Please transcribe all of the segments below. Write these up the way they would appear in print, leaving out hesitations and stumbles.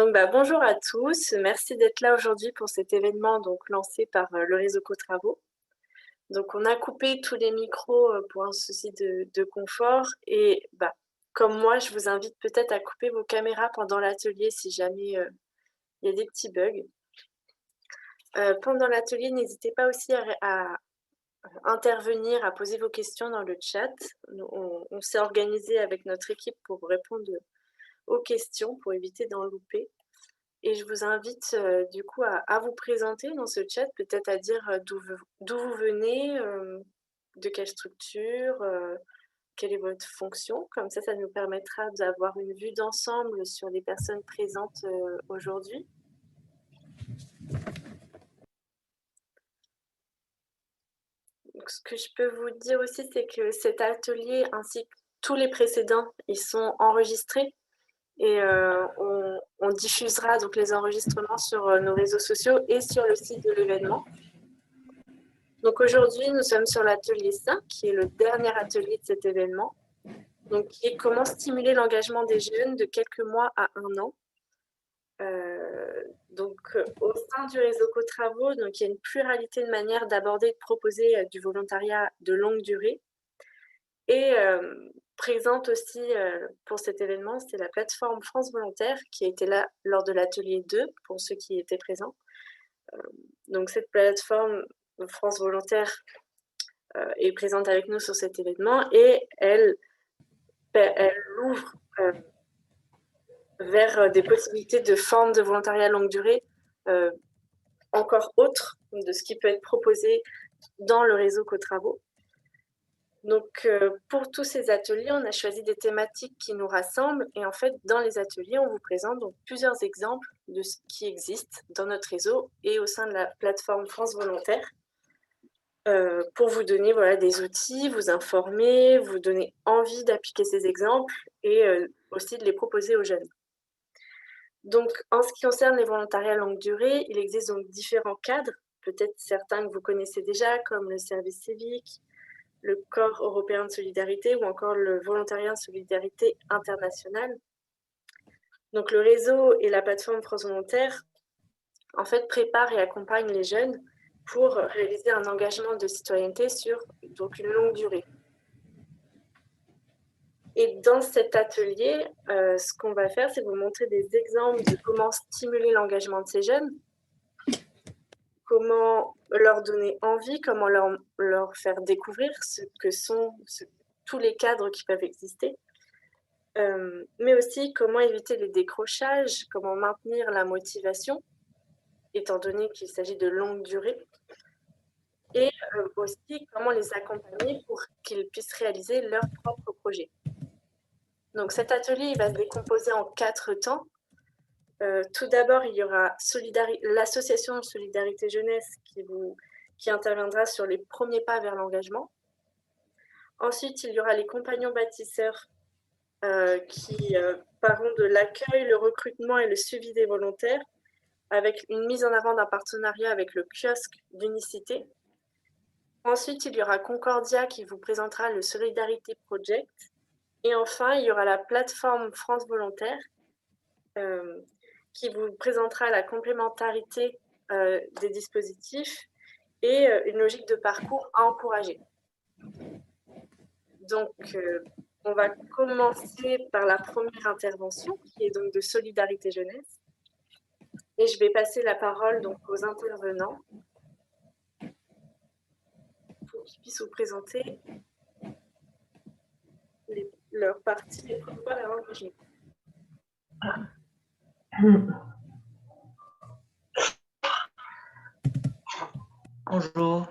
Donc, bonjour à tous. Merci d'être là aujourd'hui pour cet événement lancé par le réseau Co-Travaux. Donc, on a coupé tous les micros pour un souci de confort. Et comme moi, je vous invite peut-être à couper vos caméras pendant l'atelier si jamais il y a des petits bugs. Pendant l'atelier, n'hésitez pas aussi à intervenir, à poser vos questions dans le chat. On s'est organisé avec notre équipe pour répondre aux questions, pour éviter d'en louper. Et je vous invite du coup à vous présenter dans ce chat, peut-être à dire d'où vous venez, de quelle structure, quelle est votre fonction. Comme ça nous permettra d'avoir une vue d'ensemble sur les personnes présentes aujourd'hui. Donc, ce que je peux vous dire aussi, c'est que cet atelier ainsi que tous les précédents, ils sont enregistrés. Et on diffusera donc les enregistrements sur nos réseaux sociaux et sur le site de l'événement. Donc aujourd'hui, nous sommes sur l'atelier 5, qui est le dernier atelier de cet événement, donc qui est comment stimuler l'engagement des jeunes de quelques mois à 1 an. Au sein du réseau Co-Travaux, il y a une pluralité de manières d'aborder et de proposer du volontariat de longue durée. Et présente aussi pour cet événement, c'est la plateforme France Volontaire qui a été là lors de l'atelier 2 pour ceux qui étaient présents. Donc cette plateforme France Volontaire est présente avec nous sur cet événement et elle ouvre vers des possibilités de formes de volontariat longue durée encore autres de ce qui peut être proposé dans le réseau Co-Travaux. Donc, pour tous ces ateliers, on a choisi des thématiques qui nous rassemblent. Et en fait, dans les ateliers, on vous présente donc plusieurs exemples de ce qui existe dans notre réseau et au sein de la plateforme France Volontaire pour vous donner des outils, vous informer, vous donner envie d'appliquer ces exemples et aussi de les proposer aux jeunes. Donc, en ce qui concerne les volontariats longue durée, il existe donc différents cadres, peut-être certains que vous connaissez déjà, comme le service civique, le corps européen de solidarité ou encore le volontariat de solidarité internationale. Donc le réseau et la plateforme France Volontaire en fait préparent et accompagnent les jeunes pour réaliser un engagement de citoyenneté sur une longue durée. Et dans cet atelier, ce qu'on va faire, c'est vous montrer des exemples de comment stimuler l'engagement de ces jeunes, comment leur donner envie, comment leur faire découvrir ce que sont tous les cadres qui peuvent exister, mais aussi comment éviter les décrochages, comment maintenir la motivation, étant donné qu'il s'agit de longue durée, et aussi comment les accompagner pour qu'ils puissent réaliser leur propre projet. Donc cet atelier il va se décomposer en 4 temps. Tout d'abord, il y aura l'association Solidarité Jeunesse qui interviendra sur les premiers pas vers l'engagement. Ensuite, il y aura les compagnons bâtisseurs qui parleront de l'accueil, le recrutement et le suivi des volontaires avec une mise en avant d'un partenariat avec le kiosque d'Unicité. Ensuite, il y aura Concordia qui vous présentera le Solidarity Project. Et enfin, il y aura la plateforme France Volontaire qui vous présentera la complémentarité des dispositifs et une logique de parcours à encourager. Donc, on va commencer par la première intervention qui est donc de Solidarité Jeunesse. Et je vais passer la parole aux intervenants pour qu'ils puissent vous présenter leur partie et pourquoi la engagement. Bonjour.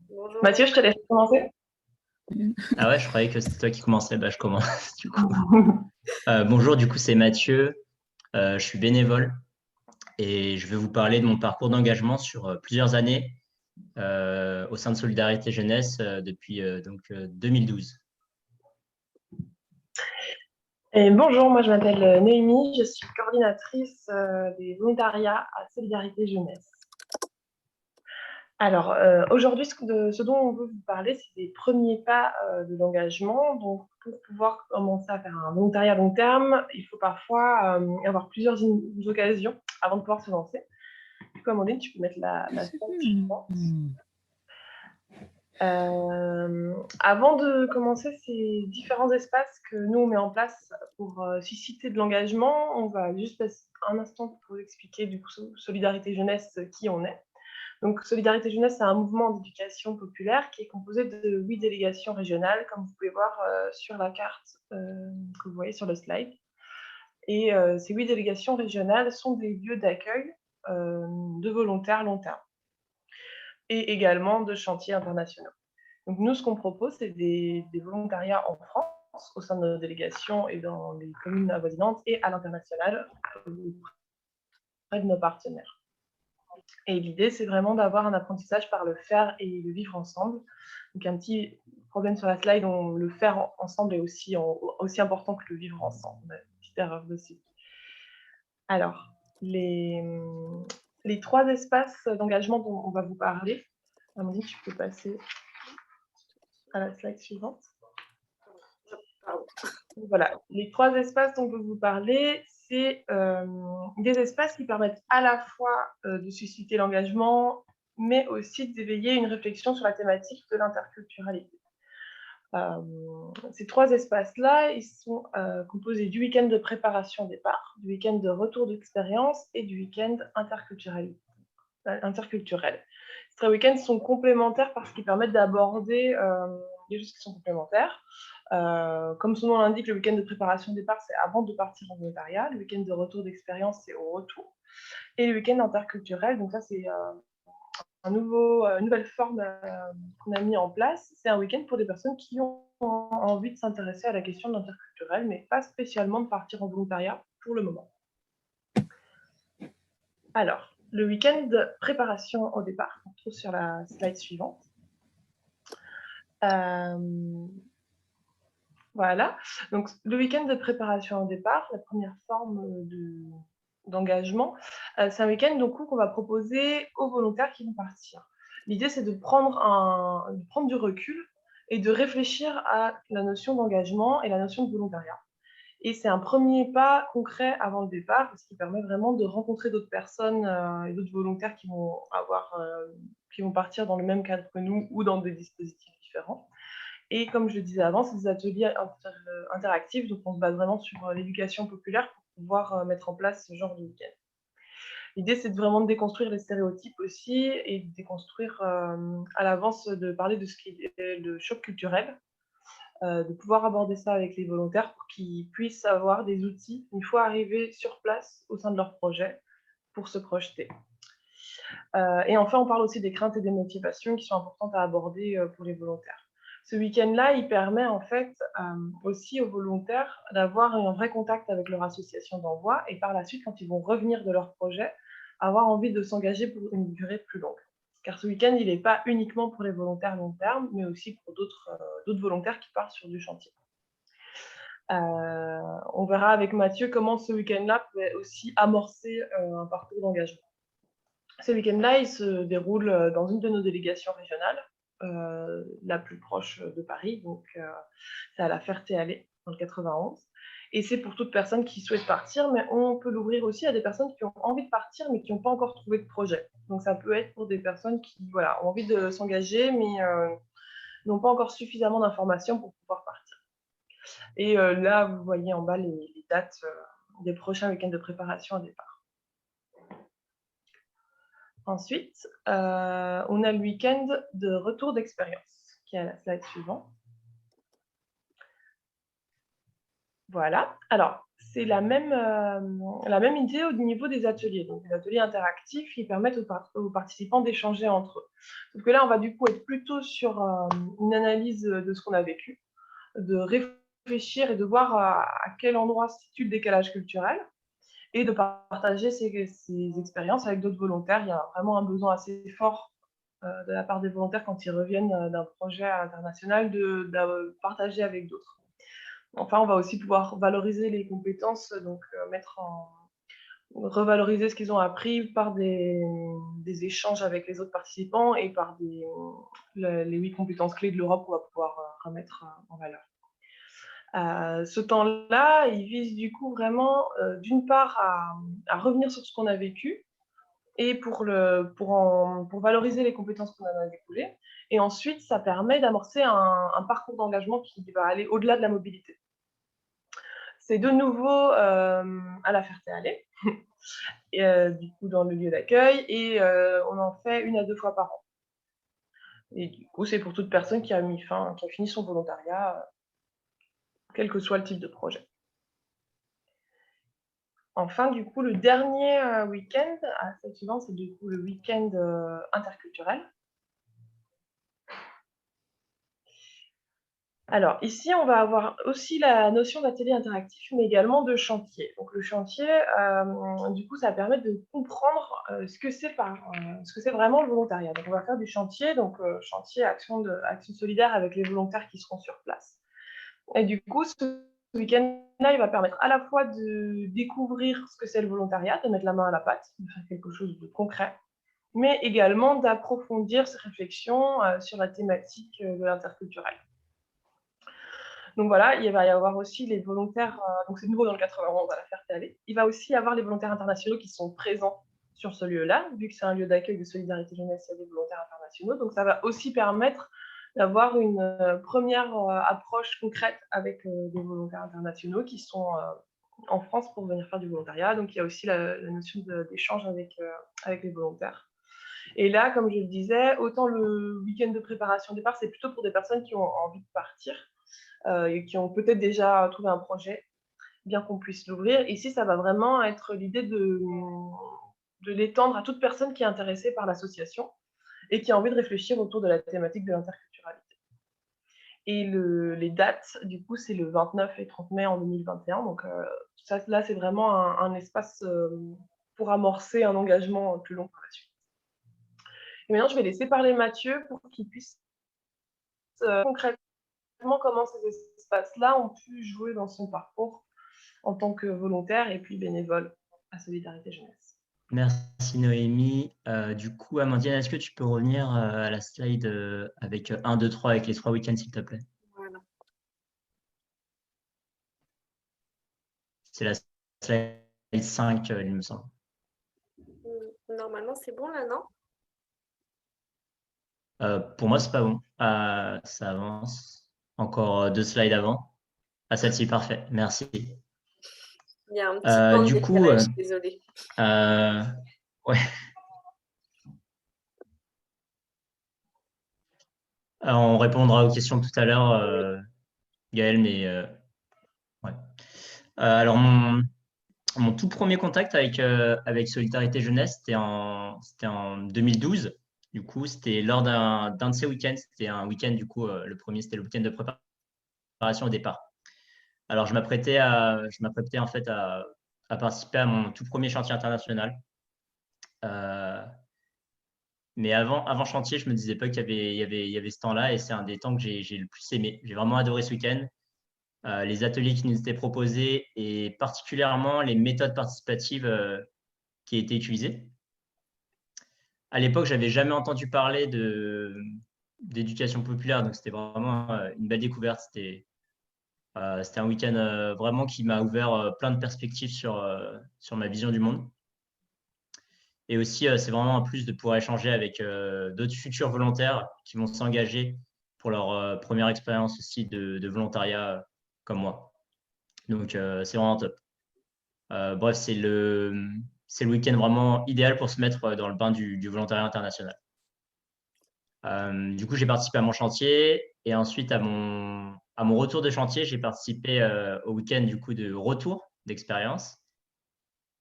Bonjour. Mathieu, je te laisse commencer. Ah ouais, je croyais que c'était toi qui commençais. Je commence du coup. Bonjour, du coup c'est Mathieu. Je suis bénévole et je vais vous parler de mon parcours d'engagement sur plusieurs années au sein de Solidarité Jeunesse depuis 2012. Et bonjour, moi je m'appelle Noémie, je suis coordinatrice des volontariats à Solidarité Jeunesse. Alors, aujourd'hui, ce dont on veut vous parler, c'est des premiers pas de l'engagement. Donc, pour pouvoir commencer à faire un volontariat à long terme, il faut parfois avoir plusieurs occasions avant de pouvoir se lancer. Comme Amandine, tu peux mettre la slide suivante. Avant de commencer ces différents espaces que nous, on met en place pour susciter de l'engagement, on va juste passer un instant pour vous expliquer du coup Solidarité Jeunesse qui on est. Donc, Solidarité Jeunesse, c'est un mouvement d'éducation populaire qui est composé de 8 délégations régionales, comme vous pouvez voir sur la carte que vous voyez sur le slide. Et ces 8 délégations régionales sont des lieux d'accueil de volontaires long terme et également de chantiers internationaux. Donc, nous, ce qu'on propose, c'est des volontariats en France, au sein de nos délégations et dans les communes avoisinantes et à l'international, auprès de nos partenaires. Et l'idée, c'est vraiment d'avoir un apprentissage par le faire et le vivre ensemble. Donc, un petit problème sur la slide, le faire ensemble est aussi important que le vivre ensemble. On a une petite erreur dessus. Alors, les 3 espaces d'engagement dont on va vous parler. Amandine, tu peux passer à la slide suivante. Voilà, les 3 espaces dont je vais vous parler, c'est des espaces qui permettent à la fois de susciter l'engagement, mais aussi d'éveiller une réflexion sur la thématique de l'interculturalité. Ces 3 espaces-là, ils sont composés du week-end de préparation au départ, du week-end de retour d'expérience et du week-end interculturel. Ces 3 week-ends sont complémentaires parce qu'ils permettent d'aborder des choses qui sont complémentaires. Comme son nom l'indique, le week-end de préparation au départ, c'est avant de partir en volontariat. Le week-end de retour d'expérience, c'est au retour. Et le week-end interculturel, donc ça, c'est une nouvelle forme qu'on a mis en place. C'est un week-end pour des personnes qui ont envie de s'intéresser à la question de l'interculturel, mais pas spécialement de partir en volontariat pour le moment. Alors, le week-end de préparation au départ, on trouve sur la slide suivante. Voilà, donc le week-end de préparation au départ, la première forme d'engagement, c'est un week-end qu'on va proposer aux volontaires qui vont partir. L'idée, c'est de prendre du recul et de réfléchir à la notion d'engagement et la notion de volontariat. Et c'est un premier pas concret avant le départ, ce qui permet vraiment de rencontrer d'autres personnes et d'autres volontaires qui vont partir dans le même cadre que nous ou dans des dispositifs différents. Et comme je le disais avant, c'est des ateliers interactifs, donc on se base vraiment sur l'éducation populaire pour pouvoir mettre en place ce genre de week-end. L'idée, c'est vraiment de déconstruire les stéréotypes aussi et de déconstruire à l'avance, de parler de ce qui est le choc culturel, de pouvoir aborder ça avec les volontaires pour qu'ils puissent avoir des outils une fois arrivés sur place au sein de leur projet pour se projeter. Et enfin, on parle aussi des craintes et des motivations qui sont importantes à aborder pour les volontaires. Ce week-end-là, il permet en fait aussi aux volontaires d'avoir un vrai contact avec leur association d'envoi et par la suite, quand ils vont revenir de leur projet, avoir envie de s'engager pour une durée plus longue. Car ce week-end, il n'est pas uniquement pour les volontaires long terme, mais aussi pour d'autres volontaires qui partent sur du chantier. On verra avec Mathieu comment ce week-end-là peut aussi amorcer un parcours d'engagement. Ce week-end-là, il se déroule dans une de nos délégations régionales, la plus proche de Paris, donc c'est à la Ferté-Alais, dans le 91. Et c'est pour toute personne qui souhaite partir, mais on peut l'ouvrir aussi à des personnes qui ont envie de partir, mais qui n'ont pas encore trouvé de projet. Donc ça peut être pour des personnes qui ont envie de s'engager, mais n'ont pas encore suffisamment d'informations pour pouvoir partir. Et là, vous voyez en bas les dates des prochains week-ends de préparation au départ. Ensuite, on a le week-end de retour d'expérience, qui est à la slide suivante. Voilà. Alors, c'est la même idée au niveau des ateliers. Donc, des ateliers interactifs qui permettent aux participants d'échanger entre eux. Sauf que là, on va du coup être plutôt sur une analyse de ce qu'on a vécu, de réfléchir et de voir à quel endroit se situe le décalage culturel, et de partager ces expériences avec d'autres volontaires. Il y a vraiment un besoin assez fort de la part des volontaires quand ils reviennent d'un projet international de partager avec d'autres. Enfin, on va aussi pouvoir valoriser les compétences, donc mettre revaloriser ce qu'ils ont appris par des échanges avec les autres participants et par les 8 compétences clés de l'Europe qu'on va pouvoir remettre en valeur. Ce temps-là, il vise du coup vraiment, d'une part, à revenir sur ce qu'on a vécu et pour valoriser les compétences qu'on en a découlées. Et ensuite, ça permet d'amorcer un parcours d'engagement qui va aller au-delà de la mobilité. C'est de nouveau à la Ferté-Alais, du coup dans le lieu d'accueil, et on en fait 1 à 2 fois par an. Et du coup, c'est pour toute personne qui a fini son volontariat, quel que soit le type de projet. Enfin, du coup, le dernier week-end, celle suivante, c'est du coup le week-end interculturel. Alors ici, on va avoir aussi la notion d'atelier interactif, mais également de chantier. Donc le chantier, du coup, ça permet de comprendre ce que c'est vraiment le volontariat. Donc on va faire du chantier, donc chantier action solidaire avec les volontaires qui seront sur place. Et du coup, ce week-end-là, il va permettre à la fois de découvrir ce que c'est le volontariat, de mettre la main à la pâte, de faire quelque chose de concret, mais également d'approfondir ses réflexions sur la thématique de l'interculturel. Donc voilà, il va y avoir aussi les volontaires, donc c'est nouveau dans le 91 à la Ferté-Alais. Il va aussi y avoir les volontaires internationaux qui sont présents sur ce lieu-là, vu que c'est un lieu d'accueil de solidarité jeunesse, il y a des volontaires internationaux. Donc ça va aussi permettre d'avoir une première approche concrète avec des volontaires internationaux qui sont en France pour venir faire du volontariat. Donc il y a aussi la notion d'échange avec les volontaires. Et là, comme je le disais, autant le week-end de préparation au départ, c'est plutôt pour des personnes qui ont envie de partir, et qui ont peut-être déjà trouvé un projet, bien qu'on puisse l'ouvrir. Ici, ça va vraiment être l'idée de l'étendre à toute personne qui est intéressée par l'association et qui a envie de réfléchir autour de la thématique de l'interculturalité. Et les dates, du coup, c'est le 29 et 30 mai en 2021. Donc ça, là, c'est vraiment un espace pour amorcer un engagement plus long par la suite. Et maintenant, je vais laisser parler Mathieu pour qu'il puisse concrètement comment ces espaces-là ont pu jouer dans son parcours en tant que volontaire et puis bénévole à Solidarité Jeunesse. Merci Noémie. Du coup, Amandine, est-ce que tu peux revenir à la slide avec 1, 2, 3, avec les 3 week-ends, s'il te plaît? Voilà. C'est la slide 5, il me semble. Normalement, c'est bon là, non? Pour moi, c'est pas bon. Ça avance. Encore 2 slides avant. Celle-ci, parfait. Merci. Il y a un petit temps de Du coup, décalage, désolée. ouais. On répondra aux questions tout à l'heure, Gaël, mais ouais. Alors, mon tout premier contact avec Solidarité Jeunesse, c'était en 2012. Du coup, c'était lors d'un de ces week-ends. C'était un week-end, du coup, le premier, c'était le week-end de préparation au départ. Alors, je m'apprêtais en fait à participer à mon tout premier chantier international. Mais avant chantier, je me disais pas qu'il y avait ce temps-là, et c'est un des temps que j'ai le plus aimé. J'ai vraiment adoré ce week-end. Les ateliers qui nous étaient proposés et particulièrement les méthodes participatives qui étaient utilisées. À l'époque, j'avais jamais entendu parler d'éducation populaire, donc c'était vraiment une belle découverte. C'était un week-end vraiment qui m'a ouvert plein de perspectives sur ma vision du monde. Et aussi, c'est vraiment un plus de pouvoir échanger avec d'autres futurs volontaires qui vont s'engager pour leur première expérience aussi de volontariat comme moi. Donc, c'est vraiment top. Bref, c'est le week-end vraiment idéal pour se mettre dans le bain du volontariat international. Du coup, j'ai participé à mon chantier, et ensuite, à mon retour de chantier, j'ai participé au week-end du coup de retour d'expérience.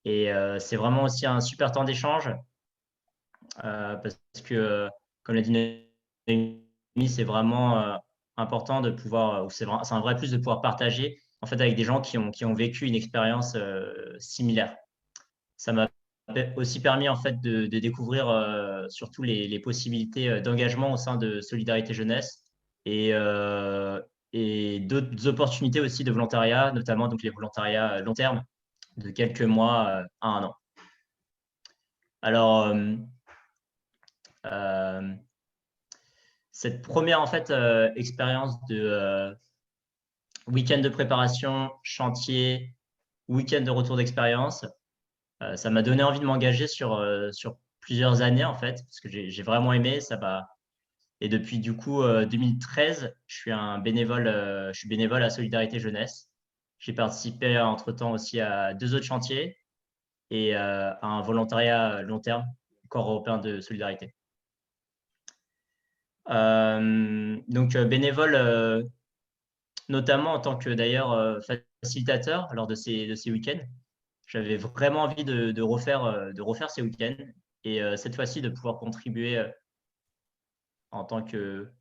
Et c'est vraiment aussi un super temps d'échange parce que, comme l'a dit Noémie, c'est vraiment important de pouvoir, c'est un vrai plus de pouvoir partager en fait avec des gens qui ont vécu une expérience similaire. Ça m'a aussi permis en fait de découvrir surtout les possibilités d'engagement au sein de Solidarité Jeunesse et d'autres opportunités aussi de volontariat, notamment donc les volontariats long terme de quelques mois à 1 an. Alors, cette première en fait expérience de week-end de préparation, chantier, week-end de retour d'expérience, ça m'a donné envie de m'engager sur plusieurs années en fait, parce que j'ai vraiment aimé. Et depuis du coup 2013, je suis bénévole à Solidarité Jeunesse. J'ai participé entre-temps aussi à 2 autres chantiers et à un volontariat long terme, Corps européen de solidarité. Donc bénévole notamment en tant que d'ailleurs facilitateur lors de ces week-ends. J'avais vraiment envie de refaire ces week-ends et cette fois-ci de pouvoir contribuer en tant que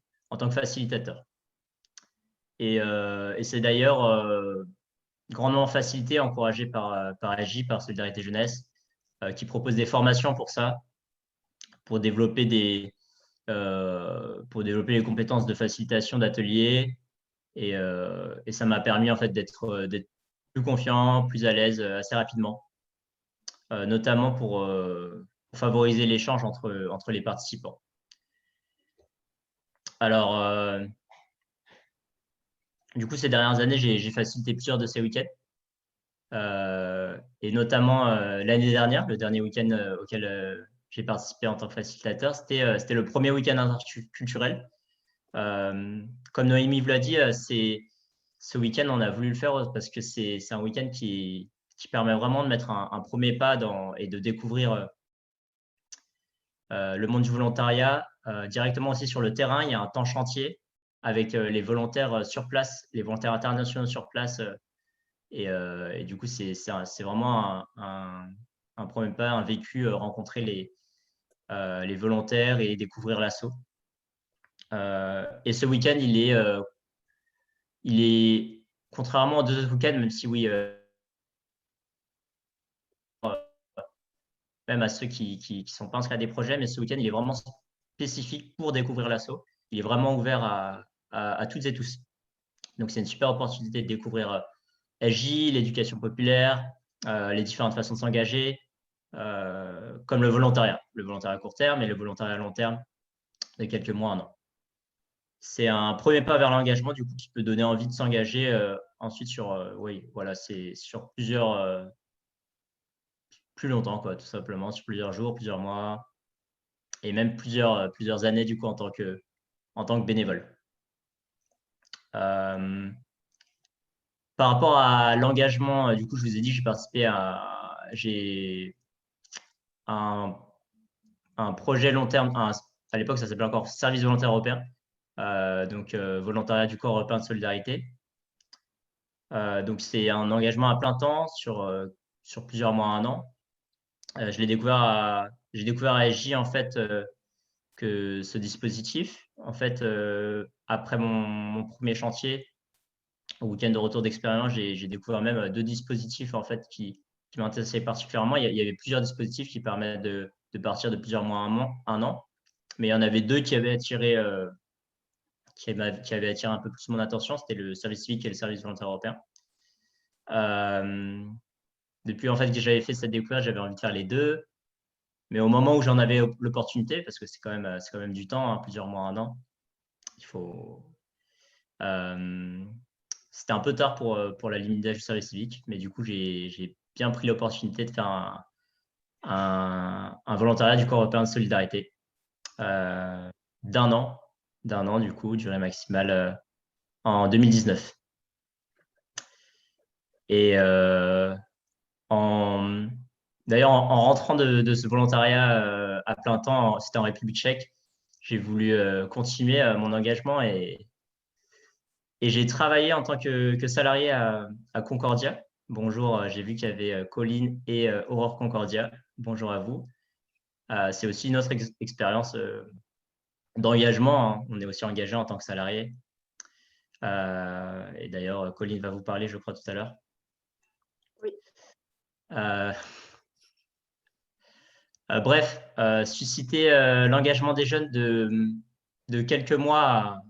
facilitateur. Et c'est d'ailleurs grandement facilité, encouragé par AJ, par Solidarité Jeunesse, qui propose des formations pour ça, pour développer les compétences de facilitation d'ateliers. Et ça m'a permis en fait d'être plus confiant, plus à l'aise assez rapidement, notamment pour favoriser l'échange entre les participants. Alors, du coup, ces dernières années, j'ai facilité plusieurs de ces week-ends. Et notamment l'année dernière, le dernier week-end auquel j'ai participé en tant que facilitateur, c'était le premier week-end interculturel. Comme Noémie vous l'a dit, ce week-end, on a voulu le faire parce que c'est un week-end qui permet vraiment de mettre un premier pas et de découvrir le monde du volontariat directement aussi sur le terrain. Il y a un temps chantier avec les volontaires sur place, les volontaires internationaux sur place. Et du coup, c'est vraiment un premier pas, un vécu, rencontrer les volontaires et découvrir l'asso. Et ce week-end, il est, contrairement aux 2 autres week-ends, même si oui, même à ceux qui sont pas inscrits à des projets, mais ce week-end, il est vraiment spécifique pour découvrir l'asso. Il est vraiment ouvert à toutes et tous. Donc, c'est une super opportunité de découvrir SJ, l'éducation populaire, les différentes façons de s'engager, comme le volontariat à court terme et le volontariat à long terme de quelques mois, un an. C'est un premier pas vers l'engagement, du coup, qui peut donner envie de s'engager ensuite c'est sur plus longtemps, quoi, tout simplement, sur plusieurs jours, plusieurs mois, et même plusieurs années, du coup, en tant que bénévole. Par rapport à l'engagement, du coup, je vous ai dit, j'ai un projet long terme, à l'époque, ça s'appelait encore Service volontaire européen, donc volontariat du Corps européen de solidarité. Donc, c'est un engagement à plein temps sur plusieurs mois, un an. J'ai découvert à SJ, en fait, que ce dispositif, en fait, après mon premier chantier, au week-end de retour d'expérience, j'ai découvert même 2 dispositifs en fait qui m'intéressaient particulièrement. Il y avait plusieurs dispositifs qui permettent de partir de plusieurs mois à un an, mais il y en avait 2 qui avaient attiré un peu plus mon attention. C'était le service civique et le service volontaire européen. Depuis en fait que j'avais fait cette découverte, j'avais envie de faire les 2, mais au moment où j'en avais l'opportunité, parce que c'est quand même du temps, hein, plusieurs mois, un an, c'était un peu tard pour la limite d'âge du service civique, mais du coup, j'ai bien pris l'opportunité de faire un volontariat du Corps européen de solidarité d'un an, du coup, durée maximale en 2019. Et d'ailleurs, en rentrant de ce volontariat à plein temps, c'était en République tchèque, j'ai voulu continuer mon engagement et j'ai travaillé en tant que salarié à Concordia. Bonjour, j'ai vu qu'il y avait Colline et Aurore Concordia. Bonjour à vous. C'est aussi une autre expérience d'engagement, hein. On est aussi engagé en tant que salarié. Et d'ailleurs, Colline va vous parler, je crois, tout à l'heure. Oui. Bref, susciter l'engagement des jeunes de quelques mois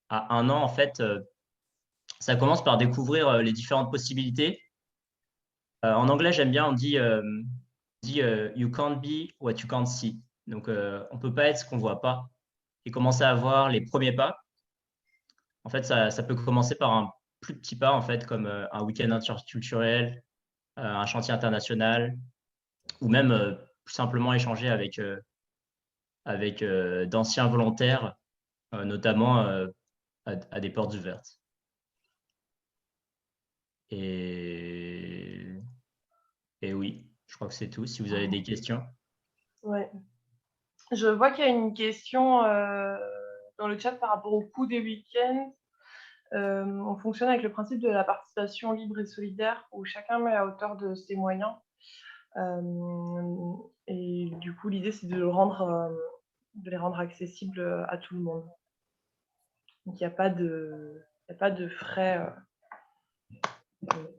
à un an, en fait, ça commence par découvrir les différentes possibilités. En anglais, j'aime bien, on dit dit You can't be what you can't see. Donc, on ne peut pas être ce qu'on ne voit pas. Et commencer à voir les premiers pas. En fait, ça peut commencer par un plus petit pas, en fait, comme un week-end interculturel, un chantier international, ou même tout simplement échanger avec d'anciens volontaires, notamment à des portes ouvertes. Et oui, je crois que c'est tout. Si vous avez des questions. Ouais. Je vois qu'il y a une question dans le chat par rapport au coût des week-ends. On fonctionne avec le principe de la participation libre et solidaire où chacun met à hauteur de ses moyens. Et du coup, l'idée, c'est de les rendre accessibles à tout le monde. Donc, il n'y a pas de frais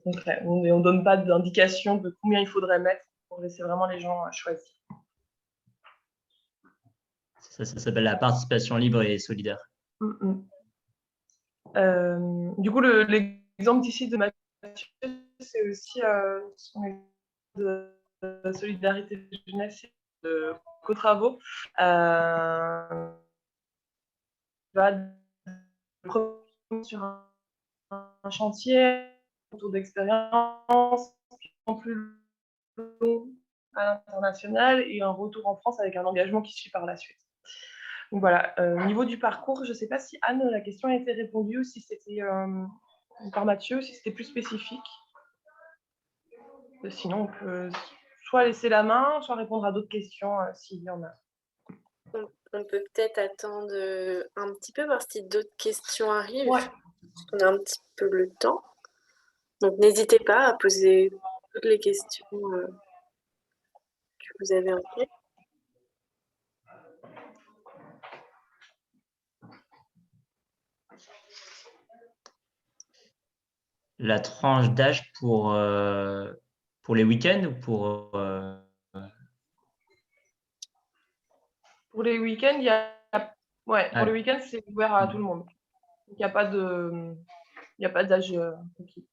concrets. On ne donne pas d'indication de combien il faudrait mettre pour laisser vraiment les gens choisir. Ça s'appelle la participation libre et solidaire. Du coup, l'exemple d'ici de Mathieu, c'est aussi de solidarité jeunesse et de co-travaux. Va sur un chantier autour d'expérience plus long à l'international et un retour en France avec un engagement qui suit par la suite. Donc voilà, au niveau du parcours, je ne sais pas si Anne, la question a été répondue ou si c'était par Mathieu, si c'était plus spécifique. Sinon, on peut soit laisser la main, soit répondre à d'autres questions s'il y en a. On peut peut-être attendre un petit peu, voir si d'autres questions arrivent. Ouais. On a un petit peu le temps. Donc, n'hésitez pas à poser toutes les questions que vous avez en tête. La tranche d'âge pour les week-ends ou pour les week-ends, pour les week-ends, c'est ouvert à tout le monde. Il n'y a pas d'âge requis.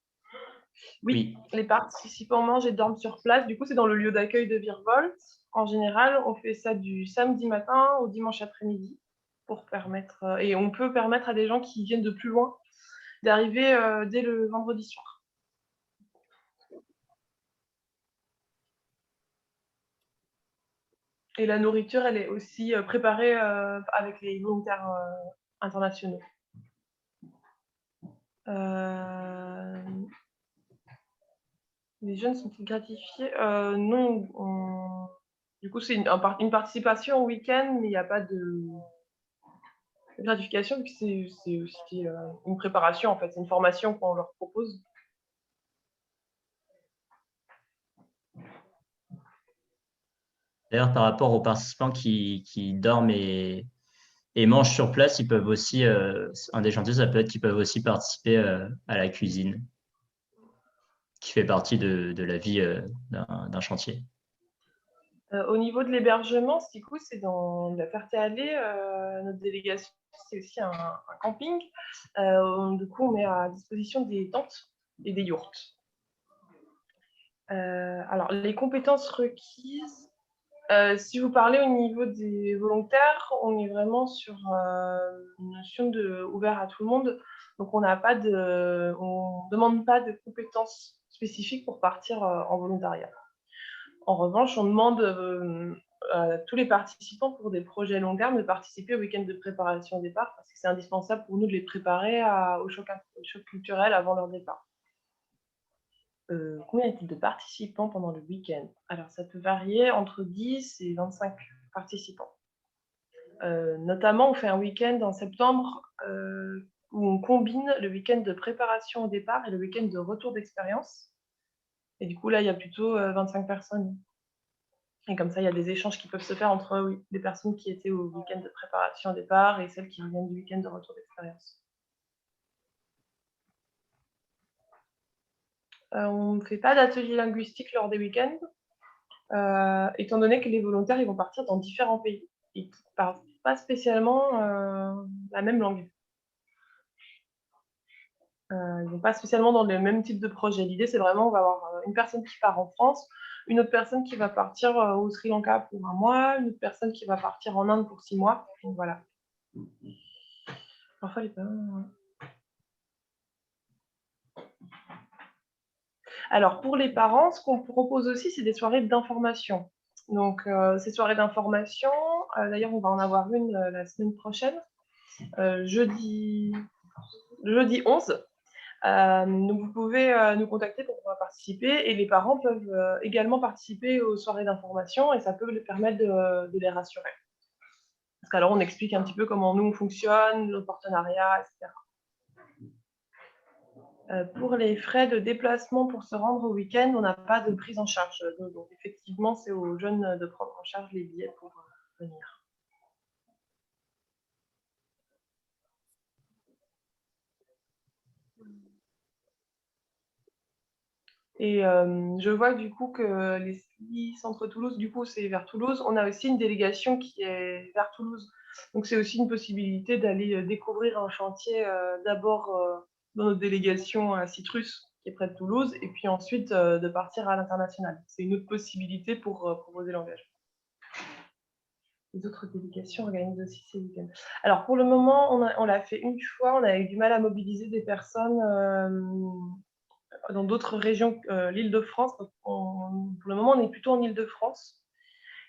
Oui, les participants mangent et dorment sur place. Du coup, c'est dans le lieu d'accueil de Virvolt. En général, on fait ça du samedi matin au dimanche après-midi pour permettre, et on peut permettre à des gens qui viennent de plus loin d'arriver dès le vendredi soir. Et la nourriture, elle est aussi préparée avec les volontaires internationaux. Les jeunes sont-ils gratifiés? Non. Du coup, c'est une participation au week-end, mais il n'y a pas de gratification, puis c'est aussi une préparation, en fait. C'est une formation qu'on leur propose. D'ailleurs, par rapport aux participants qui dorment et mangent sur place, ils peuvent aussi, un des chantiers, ça peut être qu'ils peuvent aussi participer à la cuisine, qui fait partie de la vie d'un chantier. Au niveau de l'hébergement, du coup, c'est dans la Ferté-Alais, notre délégation, c'est aussi un camping. Du coup, on met à disposition des tentes et des yourtes. Alors, les compétences requises, si vous parlez au niveau des volontaires, on est vraiment sur une notion ouvert à tout le monde. Donc, on ne demande pas de compétences spécifiques pour partir en volontariat. En revanche, on demande à tous les participants pour des projets long terme de participer au week-end de préparation au départ parce que c'est indispensable pour nous de les préparer au choc culturel avant leur départ. Combien y a-t-il de participants pendant le week-end? Alors, ça peut varier entre 10 et 25 participants. Notamment, on fait un week-end en septembre où on combine le week-end de préparation au départ et le week-end de retour d'expérience. Et du coup, là, il y a plutôt 25 personnes. Et comme ça, il y a des échanges qui peuvent se faire entre des personnes qui étaient au week-end de préparation au départ et celles qui reviennent du week-end de retour d'expérience. On ne fait pas d'atelier linguistique lors des week-ends, étant donné que les volontaires ils vont partir dans différents pays et qui ne parlent pas spécialement la même langue. Ils ne vont pas spécialement dans le même type de projet. L'idée, c'est vraiment, on va avoir une personne qui part en France, une autre personne qui va partir au Sri Lanka pour 1 mois, une autre personne qui va partir en Inde pour 6 mois. Donc voilà. Parfois, les parents... Alors, pour les parents, ce qu'on propose aussi, c'est des soirées d'information. Donc, ces soirées d'information, d'ailleurs, on va en avoir une la semaine prochaine, jeudi 11. Donc, vous pouvez nous contacter pour pouvoir participer et les parents peuvent également participer aux soirées d'information et ça peut les permettre de les rassurer. Parce qu'alors, on explique un petit peu comment nous, on fonctionne, nos partenariats, etc. Pour les frais de déplacement pour se rendre au week-end, on n'a pas de prise en charge. Donc, effectivement, c'est aux jeunes de prendre en charge les billets pour venir. Et je vois du coup que les 6 centres Toulouse, du coup, c'est vers Toulouse. On a aussi une délégation qui est vers Toulouse. Donc, c'est aussi une possibilité d'aller découvrir un chantier d'abord dans notre délégation à Citrus, qui est près de Toulouse, et puis ensuite de partir à l'international. C'est une autre possibilité pour proposer l'engagement. Les autres délégations organisent aussi ces week-ends. Alors, pour le moment, on l'a fait une fois. On a eu du mal à mobiliser des personnes dans d'autres régions, l'Île-de-France. Pour le moment, on est plutôt en Île-de-France.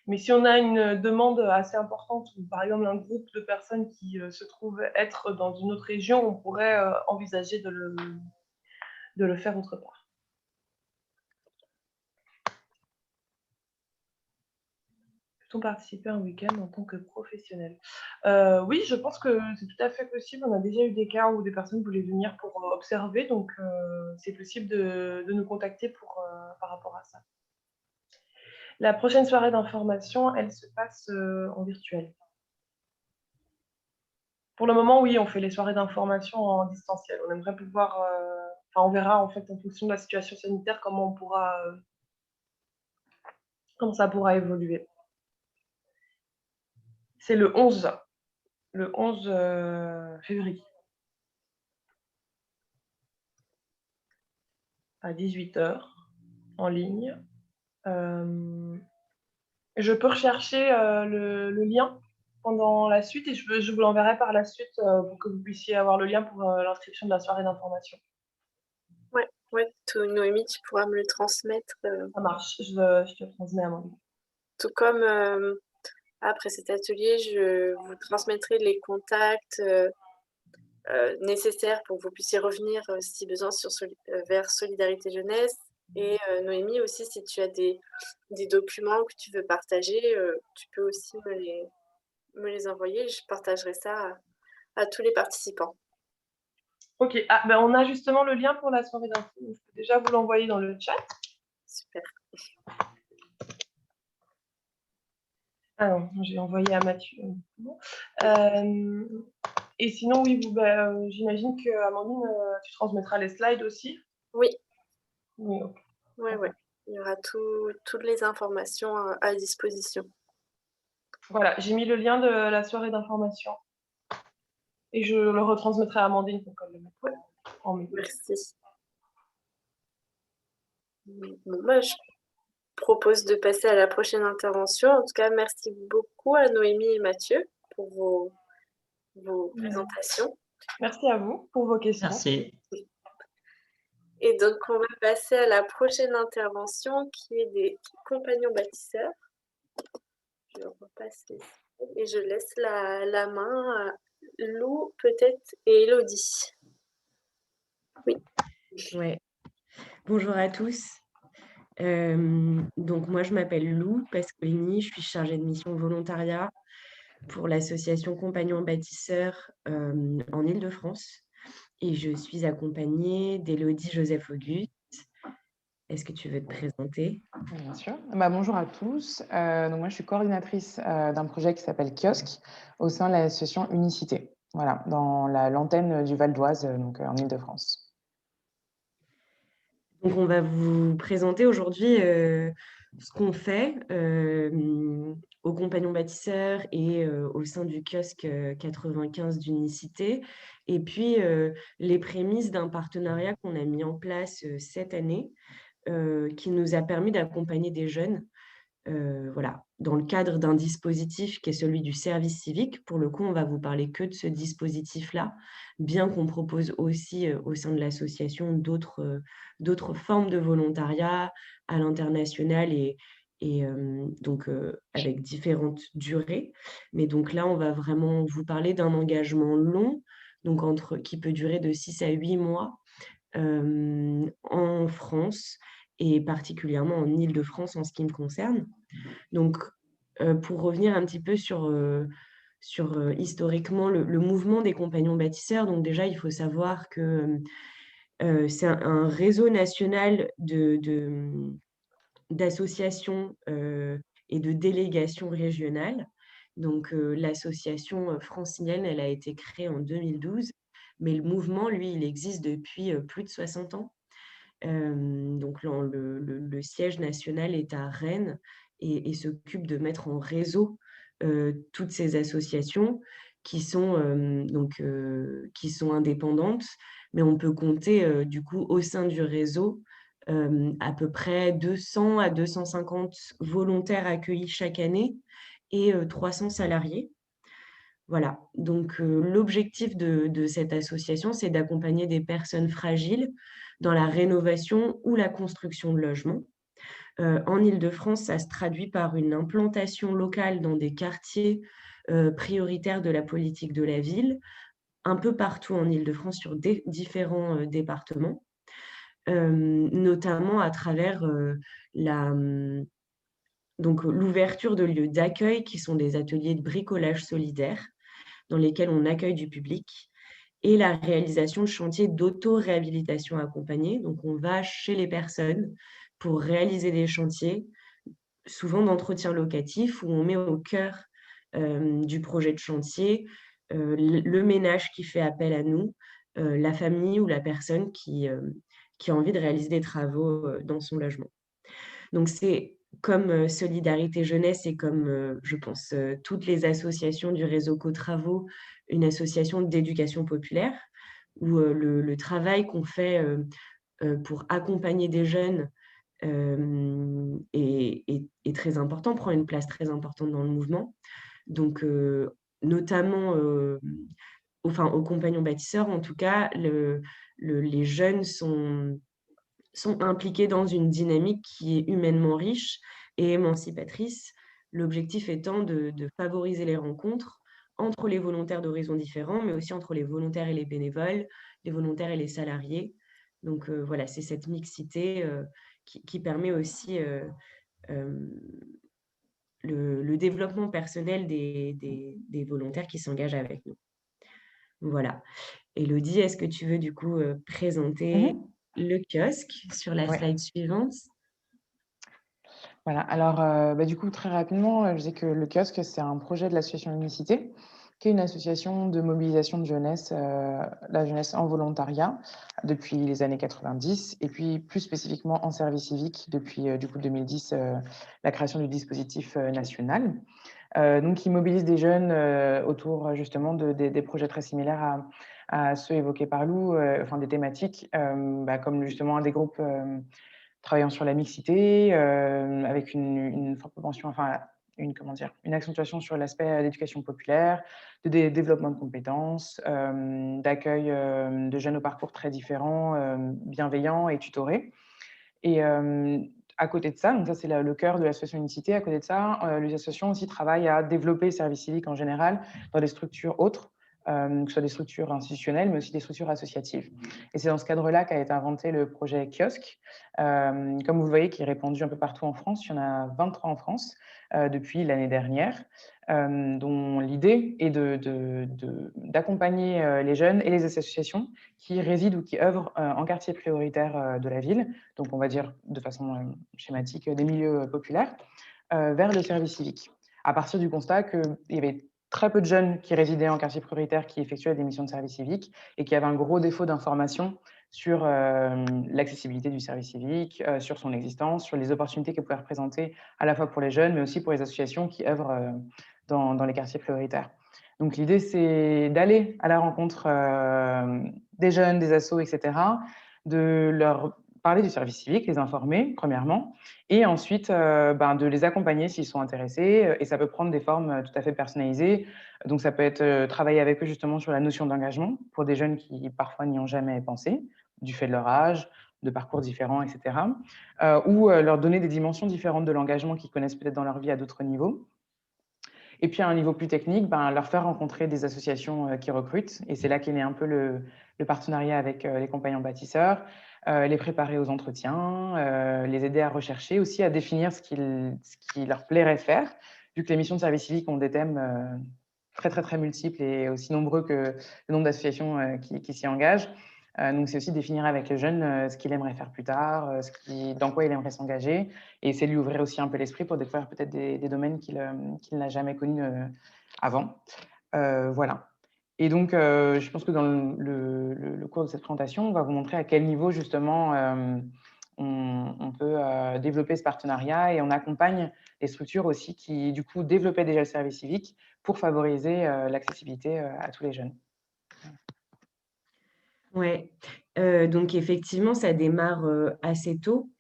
Mais si on a une demande assez importante, ou par exemple un groupe de personnes qui se trouvent être dans une autre région, on pourrait envisager de le faire autre part. Peut-on participer un week-end en tant que professionnel? Oui, je pense que c'est tout à fait possible. On a déjà eu des cas où des personnes voulaient venir pour observer, donc c'est possible de nous contacter par rapport à ça. La prochaine soirée d'information, elle se passe en virtuel. Pour le moment, oui, on fait les soirées d'information en distanciel. On aimerait pouvoir... on verra en fait en fonction de la situation sanitaire comment ça pourra évoluer. C'est le 11 février. À 18h, en ligne. Je peux rechercher le lien pendant la suite et je vous l'enverrai par la suite pour que vous puissiez avoir le lien pour l'inscription de la soirée d'information. Ouais, Noémie, tu pourras me le transmettre. Ça marche, je te transmets à Amandine. Tout comme après cet atelier, je vous transmettrai les contacts nécessaires pour que vous puissiez revenir si besoin vers Solidarité Jeunesse. Et Noémie aussi, si tu as des documents que tu veux partager, tu peux aussi me les envoyer. Je partagerai ça à tous les participants. Ok, on a justement le lien pour la soirée d'info. Je peux déjà vous l'envoyer dans le chat. Super. Ah non, j'ai envoyé à Mathieu. Et sinon, oui, j'imagine que Amandine, tu transmettras les slides aussi. Oui. Oui, ok. Ouais. Il y aura toutes les informations à disposition. Voilà, j'ai mis le lien de la soirée d'information. Et je le retransmettrai à Amandine pour qu'elle le mette en mail. Merci. Bon, je propose de passer à la prochaine intervention. En tout cas, merci beaucoup à Noémie et Mathieu pour vos présentations. Merci à vous pour vos questions. Merci. Et donc, on va passer à la prochaine intervention qui est des compagnons bâtisseurs. Je repasse les slides et je laisse la main à Lou peut-être et Elodie. Oui. Ouais. Bonjour à tous. Donc moi, je m'appelle Lou Pascolini, je suis chargée de mission volontariat pour l'association Compagnons Bâtisseurs en Île-de-France et je suis accompagnée d'Élodie Joseph-Auguste. Est-ce que tu veux te présenter? Bien sûr. Bonjour à tous. Donc moi, je suis coordinatrice d'un projet qui s'appelle Kiosque au sein de l'association Unicité, voilà, dans l'antenne du Val d'Oise, donc en Île-de-France. Donc, on va vous présenter aujourd'hui ce qu'on fait aux Compagnons Bâtisseurs et au sein du kiosque 95 d'Unicité. Et puis, les prémices d'un partenariat qu'on a mis en place cette année qui nous a permis d'accompagner des jeunes voilà, dans le cadre d'un dispositif qui est celui du service civique. Pour le coup, on va vous parler que de ce dispositif-là, bien qu'on propose aussi au sein de l'association d'autres formes de volontariat à l'international et donc avec différentes durées. Mais donc là, on va vraiment vous parler d'un engagement long, donc qui peut durer de 6 à 8 mois en France et particulièrement en Île-de-France en ce qui me concerne. Donc, pour revenir un petit peu sur historiquement le mouvement des compagnons bâtisseurs, donc déjà, il faut savoir que c'est un réseau national d'associations et de délégations régionales. Donc, l'association francilienne, elle a été créée en 2012, mais le mouvement, lui, il existe depuis plus de 60 ans. Donc le siège national est à Rennes et s'occupe de mettre en réseau toutes ces associations qui sont indépendantes, mais on peut compter du coup au sein du réseau à peu près 200 à 250 volontaires accueillis chaque année et 300 salariés. Voilà, donc l'objectif de cette association, c'est d'accompagner des personnes fragiles dans la rénovation ou la construction de logements. En Île-de-France, ça se traduit par une implantation locale dans des quartiers prioritaires de la politique de la ville, un peu partout en Île-de-France sur différents départements, notamment à travers l'ouverture de lieux d'accueil qui sont des ateliers de bricolage solidaire dans lesquels on accueille du public, et la réalisation de chantiers d'auto-réhabilitation accompagnés. Donc, on va chez les personnes pour réaliser des chantiers, souvent d'entretien locatif, où on met au cœur du projet de chantier le ménage qui fait appel à nous, la famille ou la personne qui a envie de réaliser des travaux dans son logement. Donc, c'est comme Solidarité Jeunesse et comme, je pense, toutes les associations du réseau Co-Travaux, une association d'éducation populaire, où le travail qu'on fait pour accompagner des jeunes est très important, prend une place très importante dans le mouvement. Donc, notamment aux compagnons bâtisseurs, en tout cas, les jeunes sont impliqués dans une dynamique qui est humainement riche et émancipatrice. L'objectif étant de favoriser les rencontres entre les volontaires d'horizons différents, mais aussi entre les volontaires et les bénévoles, les volontaires et les salariés. Donc voilà, c'est cette mixité qui permet aussi le développement personnel des volontaires qui s'engagent avec nous. Voilà. Élodie, est-ce que tu veux du coup présenter le kiosque sur la slide suivante? Voilà, alors du coup, très rapidement, je disais que le kiosque, c'est un projet de l'association Unicité, qui est une association de mobilisation de jeunesse, la jeunesse en volontariat depuis les années 90, et puis plus spécifiquement en service civique depuis du coup 2010, la création du dispositif national. Donc, qui mobilise des jeunes autour justement des projets très similaires à ceux évoqués par Lou, enfin des thématiques, comme justement des groupes travaillant sur la mixité, avec une forte propension, enfin une accentuation sur l'aspect d'éducation populaire, de développement de compétences, d'accueil de jeunes au parcours très différents, bienveillants et tutorés. Et à côté de ça, donc ça c'est le cœur de l'association Unicité, à côté de ça, les associations aussi travaillent à développer le service civique en général dans des structures autres, que ce soit des structures institutionnelles, mais aussi des structures associatives. Et c'est dans ce cadre-là qu'a été inventé le projet Kiosque, comme vous le voyez, qui est répandu un peu partout en France. Il y en a 23 en France depuis l'année dernière, dont l'idée est d'accompagner les jeunes et les associations qui résident ou qui œuvrent en quartier prioritaire de la ville, donc on va dire de façon schématique des milieux populaires, vers le service civique. À partir du constat qu'il y avait très peu de jeunes qui résidaient en quartier prioritaire qui effectuaient des missions de service civique et qui avaient un gros défaut d'information sur l'accessibilité du service civique, sur son existence, sur les opportunités qu'elle pouvait représenter à la fois pour les jeunes, mais aussi pour les associations qui œuvrent dans les quartiers prioritaires. Donc l'idée, c'est d'aller à la rencontre des jeunes, des assos, etc., de leur parler du service civique, les informer, premièrement, et ensuite de les accompagner s'ils sont intéressés. Et ça peut prendre des formes tout à fait personnalisées. Donc, ça peut être travailler avec eux justement sur la notion d'engagement pour des jeunes qui parfois n'y ont jamais pensé, du fait de leur âge, de parcours différents, etc. Ou leur donner des dimensions différentes de l'engagement qu'ils connaissent peut-être dans leur vie à d'autres niveaux. Et puis à un niveau plus technique, leur faire rencontrer des associations qui recrutent. Et c'est là qu'est né un peu le partenariat avec les compagnons bâtisseurs, les préparer aux entretiens, les aider à rechercher, aussi à définir ce qui leur plairait faire, vu que les missions de service civique ont des thèmes très, très, très multiples et aussi nombreux que le nombre d'associations qui s'y engagent. Donc, c'est aussi définir avec le jeune ce qu'il aimerait faire plus tard, dans quoi il aimerait s'engager, et essayer de lui ouvrir aussi un peu l'esprit pour découvrir peut-être des domaines qu'il n'a jamais connus avant. Voilà. Et donc, je pense que dans le cours de cette présentation, on va vous montrer à quel niveau, justement, on peut développer ce partenariat, et on accompagne les structures aussi qui, du coup, développaient déjà le service civique pour favoriser l'accessibilité à tous les jeunes. Ouais, donc effectivement, ça démarre assez tôt,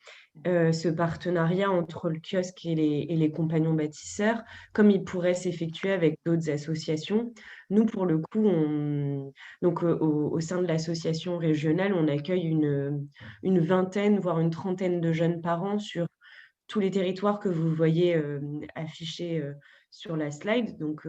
ce partenariat entre le kiosque et les compagnons bâtisseurs, comme il pourrait s'effectuer avec d'autres associations. Nous, pour le coup, au sein de l'association régionale, on accueille une vingtaine, voire une trentaine de jeunes par an sur tous les territoires que vous voyez affichés sur la slide. Donc,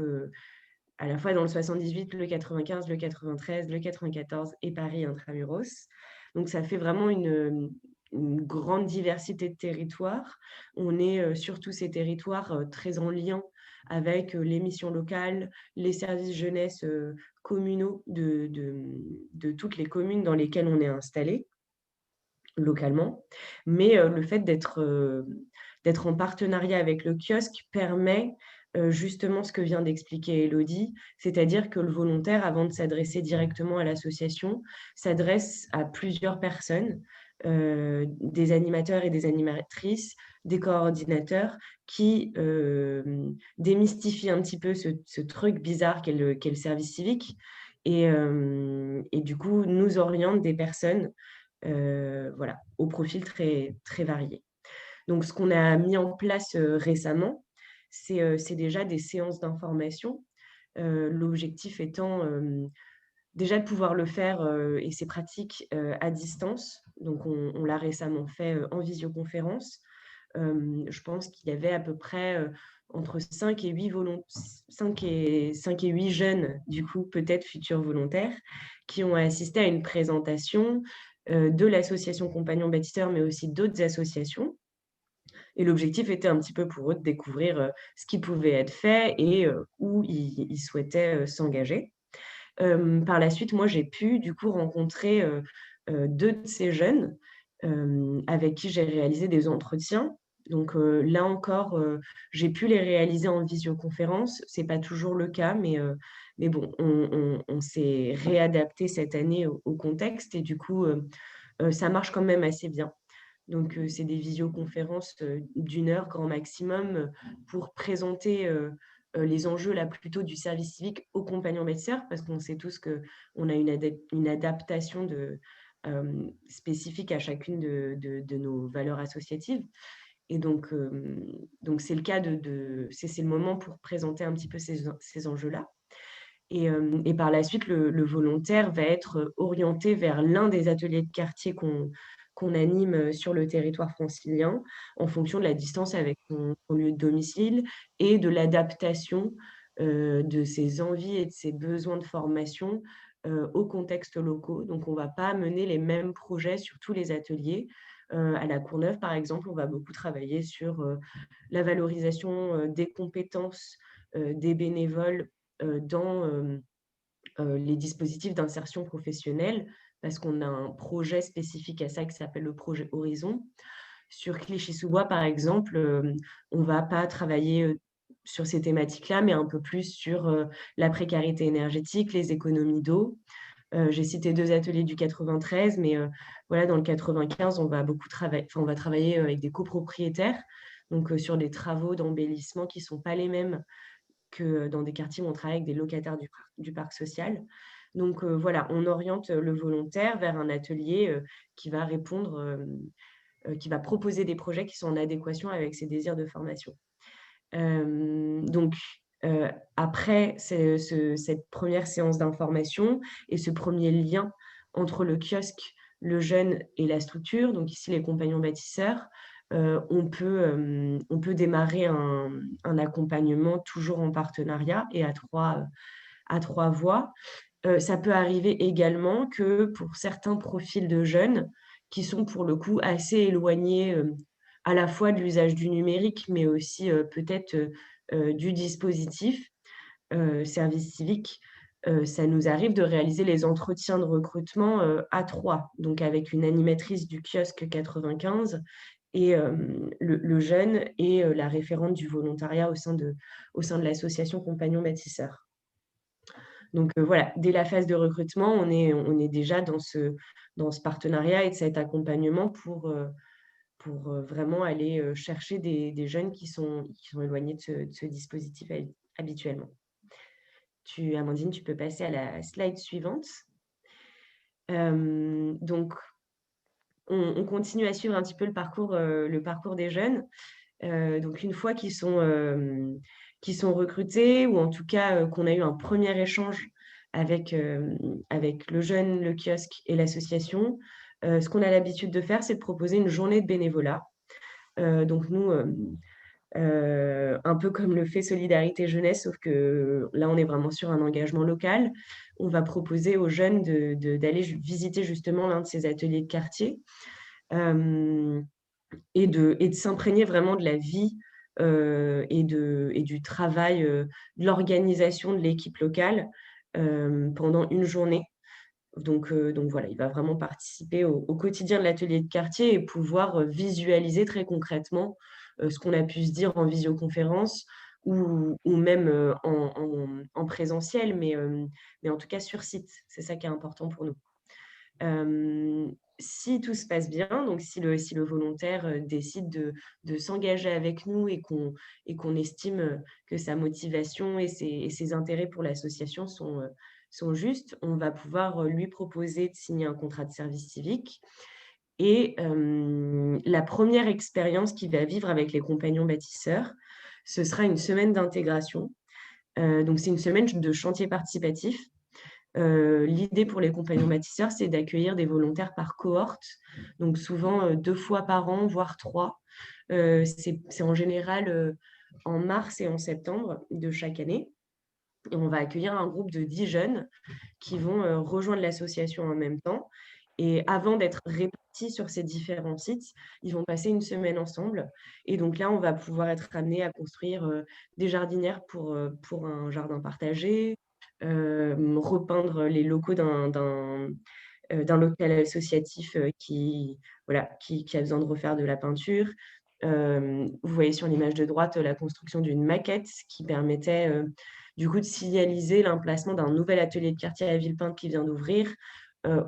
à la fois dans le 78, le 95, le 93, le 94 et Paris intramuros. Donc, ça fait vraiment une grande diversité de territoires. On est sur tous ces territoires très en lien avec les missions locales, les services jeunesse communaux de toutes les communes dans lesquelles on est installé localement. Mais le fait d'être en partenariat avec le kiosque permet justement ce que vient d'expliquer Élodie, c'est-à-dire que le volontaire, avant de s'adresser directement à l'association, s'adresse à plusieurs personnes, des animateurs et des animatrices, des coordinateurs qui démystifient un petit peu ce truc bizarre qu'est le service civique et du coup nous orientent des personnes voilà, au profil très, très varié. Donc, ce qu'on a mis en place récemment, c'est déjà des séances d'information. L'objectif étant déjà de pouvoir le faire, et c'est pratique, à distance. Donc, on l'a récemment fait en visioconférence. Je pense qu'il y avait à peu près entre 5 et 8 5 et 8 jeunes, du coup, peut-être futurs volontaires, qui ont assisté à une présentation de l'association Compagnons Bâtisseurs, mais aussi d'autres associations. Et l'objectif était un petit peu pour eux de découvrir ce qui pouvait être fait et où ils souhaitaient s'engager. Par la suite, moi, j'ai pu du coup rencontrer deux de ces jeunes avec qui j'ai réalisé des entretiens. Donc là encore, j'ai pu les réaliser en visioconférence. Ce n'est pas toujours le cas, mais bon, on s'est réadapté cette année au contexte et du coup, ça marche quand même assez bien. Donc, c'est des visioconférences d'1 heure grand maximum pour présenter les enjeux là plutôt du service civique aux compagnons bâtisseurs, parce qu'on sait tous qu'on a une adaptation spécifique à chacune de nos valeurs associatives. Et donc c'est le cas c'est le moment pour présenter un petit peu ces enjeux-là. Et par la suite, le volontaire va être orienté vers l'un des ateliers de quartier qu'on anime sur le territoire francilien en fonction de la distance avec son lieu de domicile et de l'adaptation de ses envies et de ses besoins de formation aux contextes locaux. Donc, on ne va pas mener les mêmes projets sur tous les ateliers. À la Courneuve, par exemple, on va beaucoup travailler sur la valorisation des compétences des bénévoles dans les dispositifs d'insertion professionnelle, parce qu'on a un projet spécifique à ça qui s'appelle le projet Horizon. Sur Clichy-sous-Bois, par exemple, on ne va pas travailler sur ces thématiques-là, mais un peu plus sur la précarité énergétique, les économies d'eau. J'ai cité 2 ateliers du 93, mais voilà, dans le 95, on va beaucoup travailler, on va travailler avec des copropriétaires, donc sur des travaux d'embellissement qui ne sont pas les mêmes que dans des quartiers où on travaille avec des locataires du parc social. Donc voilà, on oriente le volontaire vers un atelier qui va qui va proposer des projets qui sont en adéquation avec ses désirs de formation. Donc après cette première séance d'information et ce premier lien entre le kiosque, le jeune et la structure, donc ici les compagnons bâtisseurs, on peut démarrer un accompagnement toujours en partenariat et à trois voies. Ça peut arriver également que pour certains profils de jeunes qui sont pour le coup assez éloignés à la fois de l'usage du numérique, mais aussi peut-être du dispositif service civique, ça nous arrive de réaliser les entretiens de recrutement à trois, donc avec une animatrice du kiosque 95 et le jeune et la référente du volontariat au sein de l'association Compagnons Bâtisseurs. Donc voilà, dès la phase de recrutement, on est déjà dans ce partenariat et de cet accompagnement pour vraiment aller chercher des jeunes qui sont éloignés de ce dispositif habituellement. Amandine, tu peux passer à la slide suivante. Donc, on continue à suivre un petit peu le parcours des jeunes. Donc, une fois qu'ils sont recrutés, ou en tout cas qu'on a eu un premier échange avec le jeune, le kiosque et l'association, ce qu'on a l'habitude de faire, c'est de proposer une journée de bénévolat. Donc, nous, un peu comme le fait Solidarité Jeunesse, sauf que là, on est vraiment sur un engagement local. On va proposer aux jeunes d'aller visiter justement l'un de ces ateliers de quartier et de s'imprégner vraiment de la vie et du travail, de l'organisation de l'équipe locale pendant une journée. Donc voilà, il va vraiment participer au quotidien de l'atelier de quartier et pouvoir visualiser très concrètement ce qu'on a pu se dire en visioconférence ou même en présentiel, mais en tout cas sur site. C'est ça qui est important pour nous. Si tout se passe bien, donc si le volontaire décide de s'engager avec nous et qu'on estime que sa motivation et ses intérêts pour l'association sont justes, on va pouvoir lui proposer de signer un contrat de service civique. Et la première expérience qu'il va vivre avec les compagnons bâtisseurs, ce sera une semaine d'intégration. Donc c'est une semaine de chantier participatif. L'idée pour les compagnons bâtisseurs, c'est d'accueillir des volontaires par cohorte, donc souvent 2 fois par an, voire 3. C'est en général en mars et en septembre de chaque année. Et on va accueillir un groupe de 10 jeunes qui vont rejoindre l'association en même temps. Et avant d'être répartis sur ces différents sites, ils vont passer une semaine ensemble. Et donc là, on va pouvoir être amené à construire des jardinières pour un jardin partagé, repeindre les locaux d'un local associatif qui a besoin de refaire de la peinture. Vous voyez sur l'image de droite la construction d'une maquette qui permettait du coup de signaliser l'emplacement d'un nouvel atelier de quartier à Villepinte qui vient d'ouvrir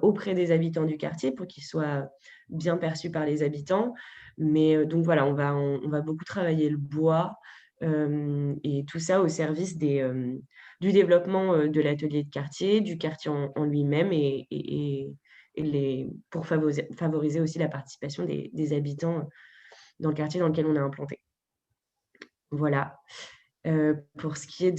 auprès des habitants du quartier pour qu'il soit bien perçu par les habitants. Mais donc voilà, on va beaucoup travailler le bois et tout ça au service du développement de l'atelier de quartier, du quartier en lui-même et pour favoriser aussi la participation des habitants dans le quartier dans lequel on est implanté. Voilà. Pour ce qui est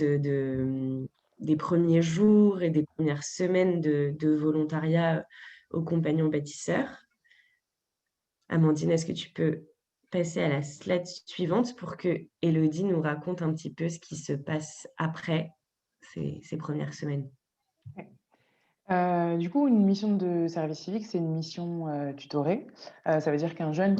des premiers jours et des premières semaines de volontariat aux compagnons bâtisseurs. Amandine, est-ce que tu peux passer à la slide suivante pour que Élodie nous raconte un petit peu ce qui se passe après ces premières semaines? Du coup, une mission de service civique, c'est une mission tutorée. Ça veut dire qu'un jeune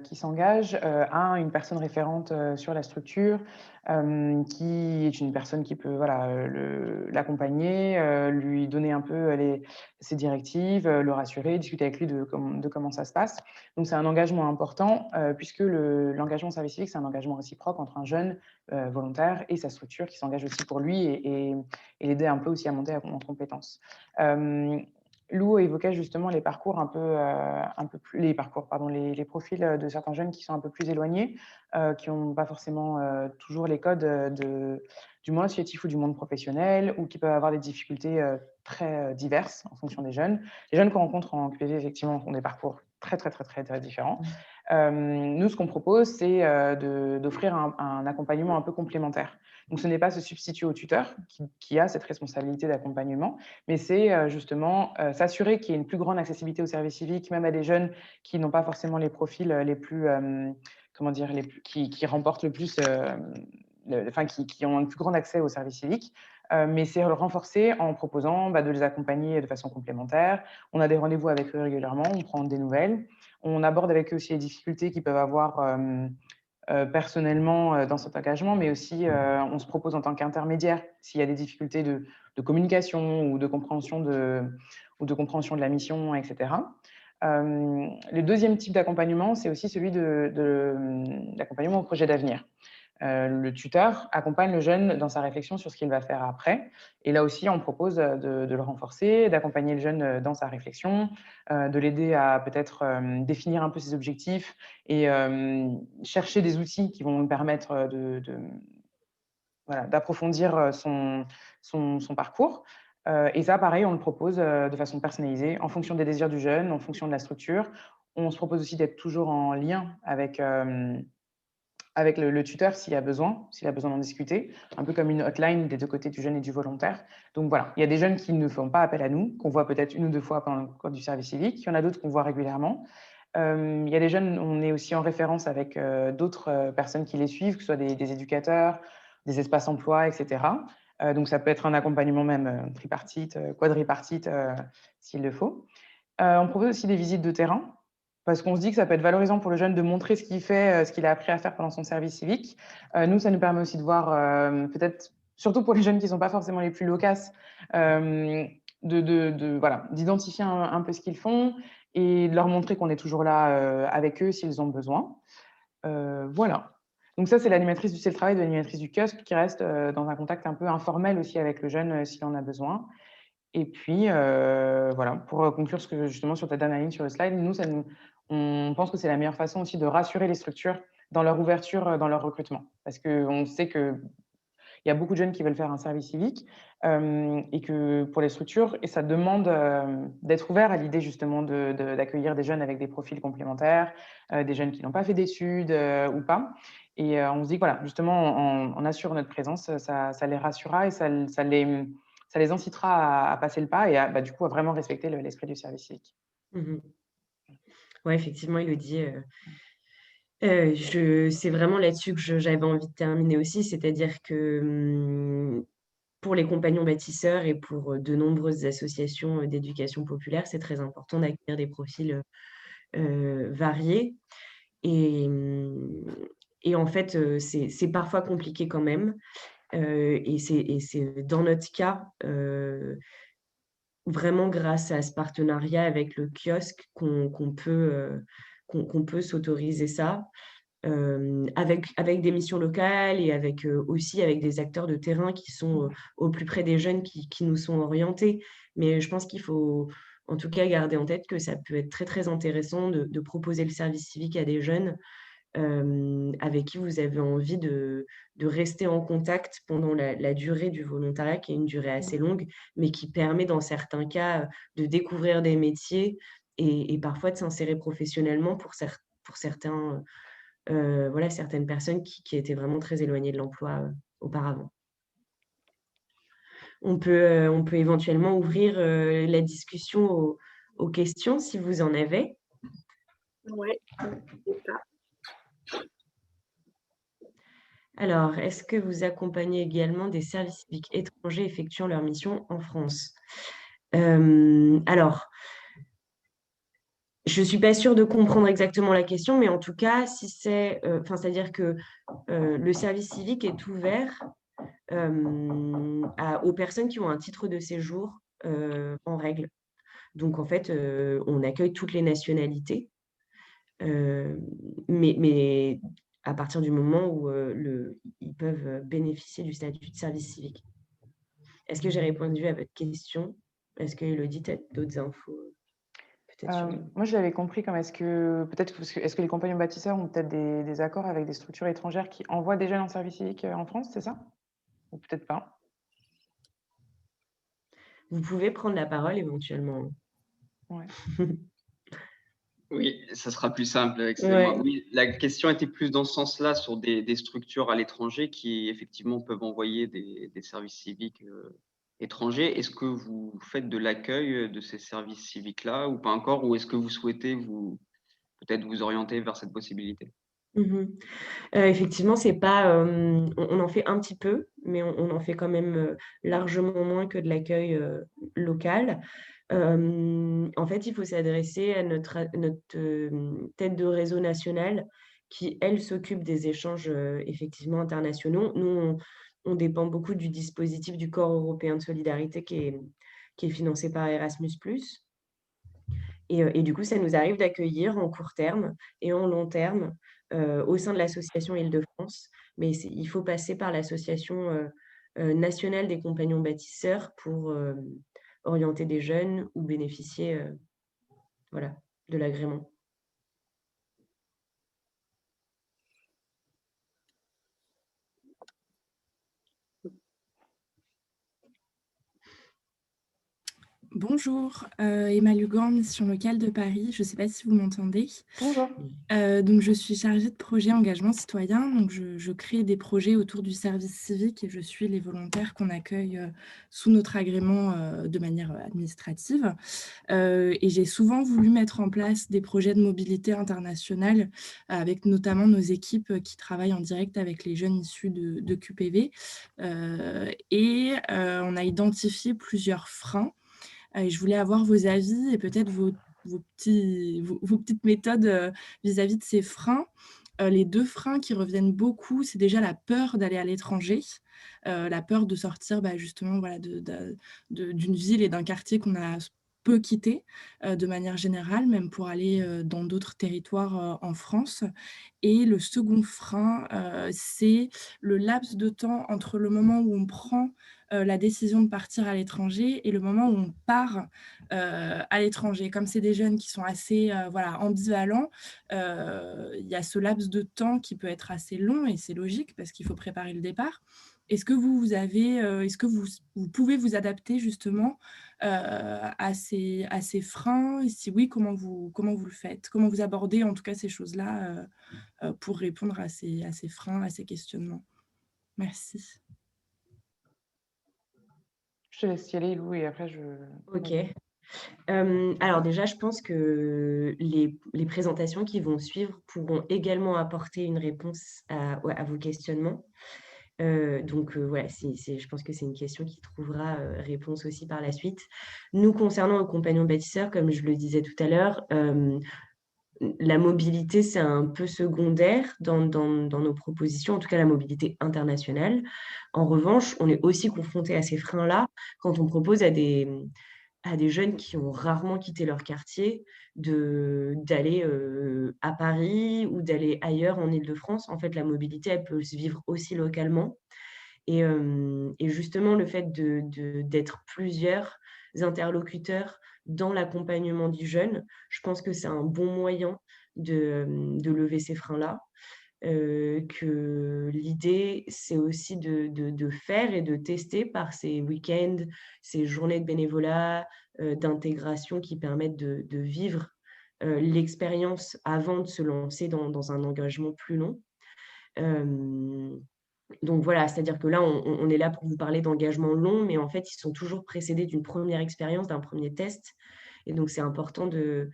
qui s'engage a une personne référente sur la structure, qui est une personne qui peut l'accompagner, lui donner un peu ses directives, le rassurer, discuter avec lui de comment ça se passe. Donc, c'est un engagement important puisque l'engagement service civique, c'est un engagement réciproque entre un jeune volontaire et sa structure qui s'engage aussi pour lui et l'aider un peu aussi à monter en compétences. Lou évoquait justement les parcours les parcours, pardon, les profils de certains jeunes qui sont un peu plus éloignés, qui n'ont pas forcément toujours les codes du monde associatif ou du monde professionnel, ou qui peuvent avoir des difficultés très diverses en fonction des jeunes. Les jeunes qu'on rencontre en QPV, effectivement, ont des parcours très, très, très, très, très différents. Nous, ce qu'on propose, c'est d'offrir un accompagnement un peu complémentaire. Donc, ce n'est pas se substituer au tuteur qui a cette responsabilité d'accompagnement, mais c'est justement s'assurer qu'il y ait une plus grande accessibilité au service civique, même à des jeunes qui n'ont pas forcément les profils les plus, comment dire, qui remportent le plus, qui ont un plus grand accès au service civique. Mais c'est le renforcer en proposant de les accompagner de façon complémentaire. On a des rendez-vous avec eux régulièrement, on prend des nouvelles. On aborde avec eux aussi les difficultés qu'ils peuvent avoir personnellement dans cet engagement, mais aussi on se propose en tant qu'intermédiaire s'il y a des difficultés de communication ou de compréhension de la mission, etc. Le deuxième type d'accompagnement, c'est aussi celui de l'accompagnement au projet d'avenir. Le tuteur accompagne le jeune dans sa réflexion sur ce qu'il va faire après. Et là aussi, on propose de le renforcer, d'accompagner le jeune dans sa réflexion, de l'aider à peut-être définir un peu ses objectifs et chercher des outils qui vont lui permettre d'approfondir son parcours. Et ça, pareil, on le propose de façon personnalisée, en fonction des désirs du jeune, en fonction de la structure. On se propose aussi d'être toujours en lien avec le tuteur s'il a besoin d'en discuter, un peu comme une hotline des deux côtés du jeune et du volontaire. Donc voilà, il y a des jeunes qui ne font pas appel à nous, qu'on voit peut-être 1 ou 2 fois pendant le cours du service civique. Il y en a d'autres qu'on voit régulièrement. Il y a des jeunes, on est aussi en référence avec d'autres personnes qui les suivent, que ce soit des éducateurs, des espaces emploi, etc. Donc ça peut être un accompagnement même tripartite, quadripartite, s'il le faut. On propose aussi des visites de terrain, parce qu'on se dit que ça peut être valorisant pour le jeune de montrer ce qu'il fait, ce qu'il a appris à faire pendant son service civique. Nous, ça nous permet aussi de voir, peut-être, surtout pour les jeunes qui ne sont pas forcément les plus loquaces, d'identifier un peu ce qu'ils font et de leur montrer qu'on est toujours là avec eux s'ils ont besoin. Voilà. Donc ça, c'est le travail de l'animatrice du kiosque qui reste dans un contact un peu informel aussi avec le jeune s'il en a besoin. Et puis, voilà, pour conclure justement sur ta dernière ligne sur le slide, on pense que c'est la meilleure façon aussi de rassurer les structures dans leur ouverture, dans leur recrutement. Parce qu'on sait qu'il y a beaucoup de jeunes qui veulent faire un service civique et que pour les structures, et ça demande d'être ouvert à l'idée justement d'accueillir des jeunes avec des profils complémentaires, des jeunes qui n'ont pas fait d'études ou pas. Et on se dit que voilà, justement, en assurant notre présence, ça les rassurera et ça les incitera à passer le pas et du coup, à vraiment respecter l'esprit du service civique. Oui, effectivement, Élodie, c'est vraiment là-dessus que j'avais envie de terminer aussi, c'est-à-dire que pour les compagnons bâtisseurs et pour de nombreuses associations d'éducation populaire, c'est très important d'accueillir des profils variés. Et en fait, c'est parfois compliqué quand même. Et c'est dans notre cas, vraiment grâce à ce partenariat avec le kiosque qu'on peut s'autoriser ça, avec des missions locales et aussi avec des acteurs de terrain qui sont au plus près des jeunes qui nous sont orientés. Mais je pense qu'il faut en tout cas garder en tête que ça peut être très, très intéressant de proposer le service civique à des jeunes avec qui vous avez envie de rester en contact pendant la durée du volontariat, qui est une durée assez longue, mais qui permet dans certains cas de découvrir des métiers et parfois de s'insérer professionnellement pour certains, certaines personnes qui étaient vraiment très éloignées de l'emploi auparavant. On peut éventuellement ouvrir la discussion aux questions si vous en avez. Oui, n'hésitez pas. Alors, est-ce que vous accompagnez également des services civiques étrangers effectuant leur mission en France? Alors, je ne suis pas sûre de comprendre exactement la question, mais en tout cas, si c'est-à-dire que le service civique est ouvert aux personnes qui ont un titre de séjour en règle. Donc, en fait, on accueille toutes les nationalités, mais à partir du moment où ils peuvent bénéficier du statut de service civique. Est-ce que j'ai répondu à votre question? Est-ce que Elodie, tu as d'autres infos peut-être sur... Moi, je l'avais compris comme est-ce que les compagnons bâtisseurs ont peut-être des accords avec des structures étrangères qui envoient des jeunes en service civique en France, c'est ça? Ou peut-être pas? Vous pouvez prendre la parole éventuellement. Ouais. Oui, ça sera plus simple, excusez-moi. Ouais. Oui, la question était plus dans ce sens-là, sur des structures à l'étranger qui, effectivement, peuvent envoyer des services civiques étrangers. Est-ce que vous faites de l'accueil de ces services civiques-là ou pas encore? Ou est-ce que vous souhaitez peut-être vous orienter vers cette possibilité? Effectivement, c'est pas, on en fait un petit peu, mais on en fait quand même largement moins que de l'accueil local. En fait, il faut s'adresser à notre tête de réseau national qui, elle, s'occupe des échanges effectivement internationaux. Nous, on dépend beaucoup du dispositif du Corps européen de solidarité qui est financé par Erasmus+. Et du coup, ça nous arrive d'accueillir en court terme et en long terme au sein de l'association Île-de-France. Mais il faut passer par l'association nationale des compagnons bâtisseurs pour orienter des jeunes ou bénéficier voilà, de l'agrément. Bonjour, Emma Lugan, mission locale de Paris. Je ne sais pas si vous m'entendez. Bonjour. Donc, je suis chargée de projet engagement citoyen. Donc, je crée des projets autour du service civique et je suis les volontaires qu'on accueille sous notre agrément de manière administrative. Et j'ai souvent voulu mettre en place des projets de mobilité internationale avec notamment nos équipes qui travaillent en direct avec les jeunes issus de QPV. Et on a identifié plusieurs freins. Et je voulais avoir vos avis et peut-être vos petites méthodes vis-à-vis de ces freins. Les 2 freins qui reviennent beaucoup, c'est déjà la peur d'aller à l'étranger, la peur de sortir justement voilà, d'une ville et d'un quartier qu'on a peu quitté de manière générale, même pour aller dans d'autres territoires en France. Et le second frein, c'est le laps de temps entre le moment où on prend la décision de partir à l'étranger et le moment où on part à l'étranger. Comme c'est des jeunes qui sont assez voilà, ambivalents, il y a ce laps de temps qui peut être assez long et c'est logique parce qu'il faut préparer le départ. Est-ce que est-ce que vous pouvez vous adapter justement à ces freins? Et si oui, comment vous le faites? Comment vous abordez en tout cas ces choses-là pour répondre à ces freins, à ces questionnements? Merci. Je te laisse y aller, Lou, et après Ok. Alors déjà, je pense que les présentations qui vont suivre pourront également apporter une réponse à vos questionnements. Donc voilà, je pense que c'est une question qui trouvera réponse aussi par la suite. Nous, concernant nos compagnons bâtisseurs, comme je le disais tout à l'heure, la mobilité, c'est un peu secondaire dans nos propositions, en tout cas la mobilité internationale. En revanche, on est aussi confronté à ces freins-là quand on propose à des jeunes qui ont rarement quitté leur quartier d'aller à Paris ou d'aller ailleurs en Île-de-France. En fait, la mobilité, elle peut se vivre aussi localement. Et justement, le fait d'être plusieurs interlocuteurs dans l'accompagnement du jeune, je pense que c'est un bon moyen de lever ces freins-là. Que l'idée, c'est aussi de faire et de tester par ces week-ends, ces journées de bénévolat, d'intégration qui permettent de vivre l'expérience avant de se lancer dans un engagement plus long. Donc voilà, c'est-à-dire que là, on est là pour vous parler d'engagement long, mais en fait, ils sont toujours précédés d'une première expérience, d'un premier test. Et donc, c'est important de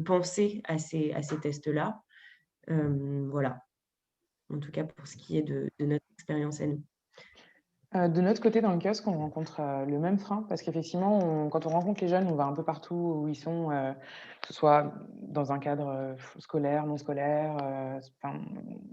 penser à ces tests-là. Voilà, en tout cas pour ce qui est de notre expérience à nous. De notre côté, dans le kiosque, on rencontre le même frein parce qu'effectivement, quand on rencontre les jeunes, on va un peu partout où ils sont, que ce soit dans un cadre scolaire, non scolaire,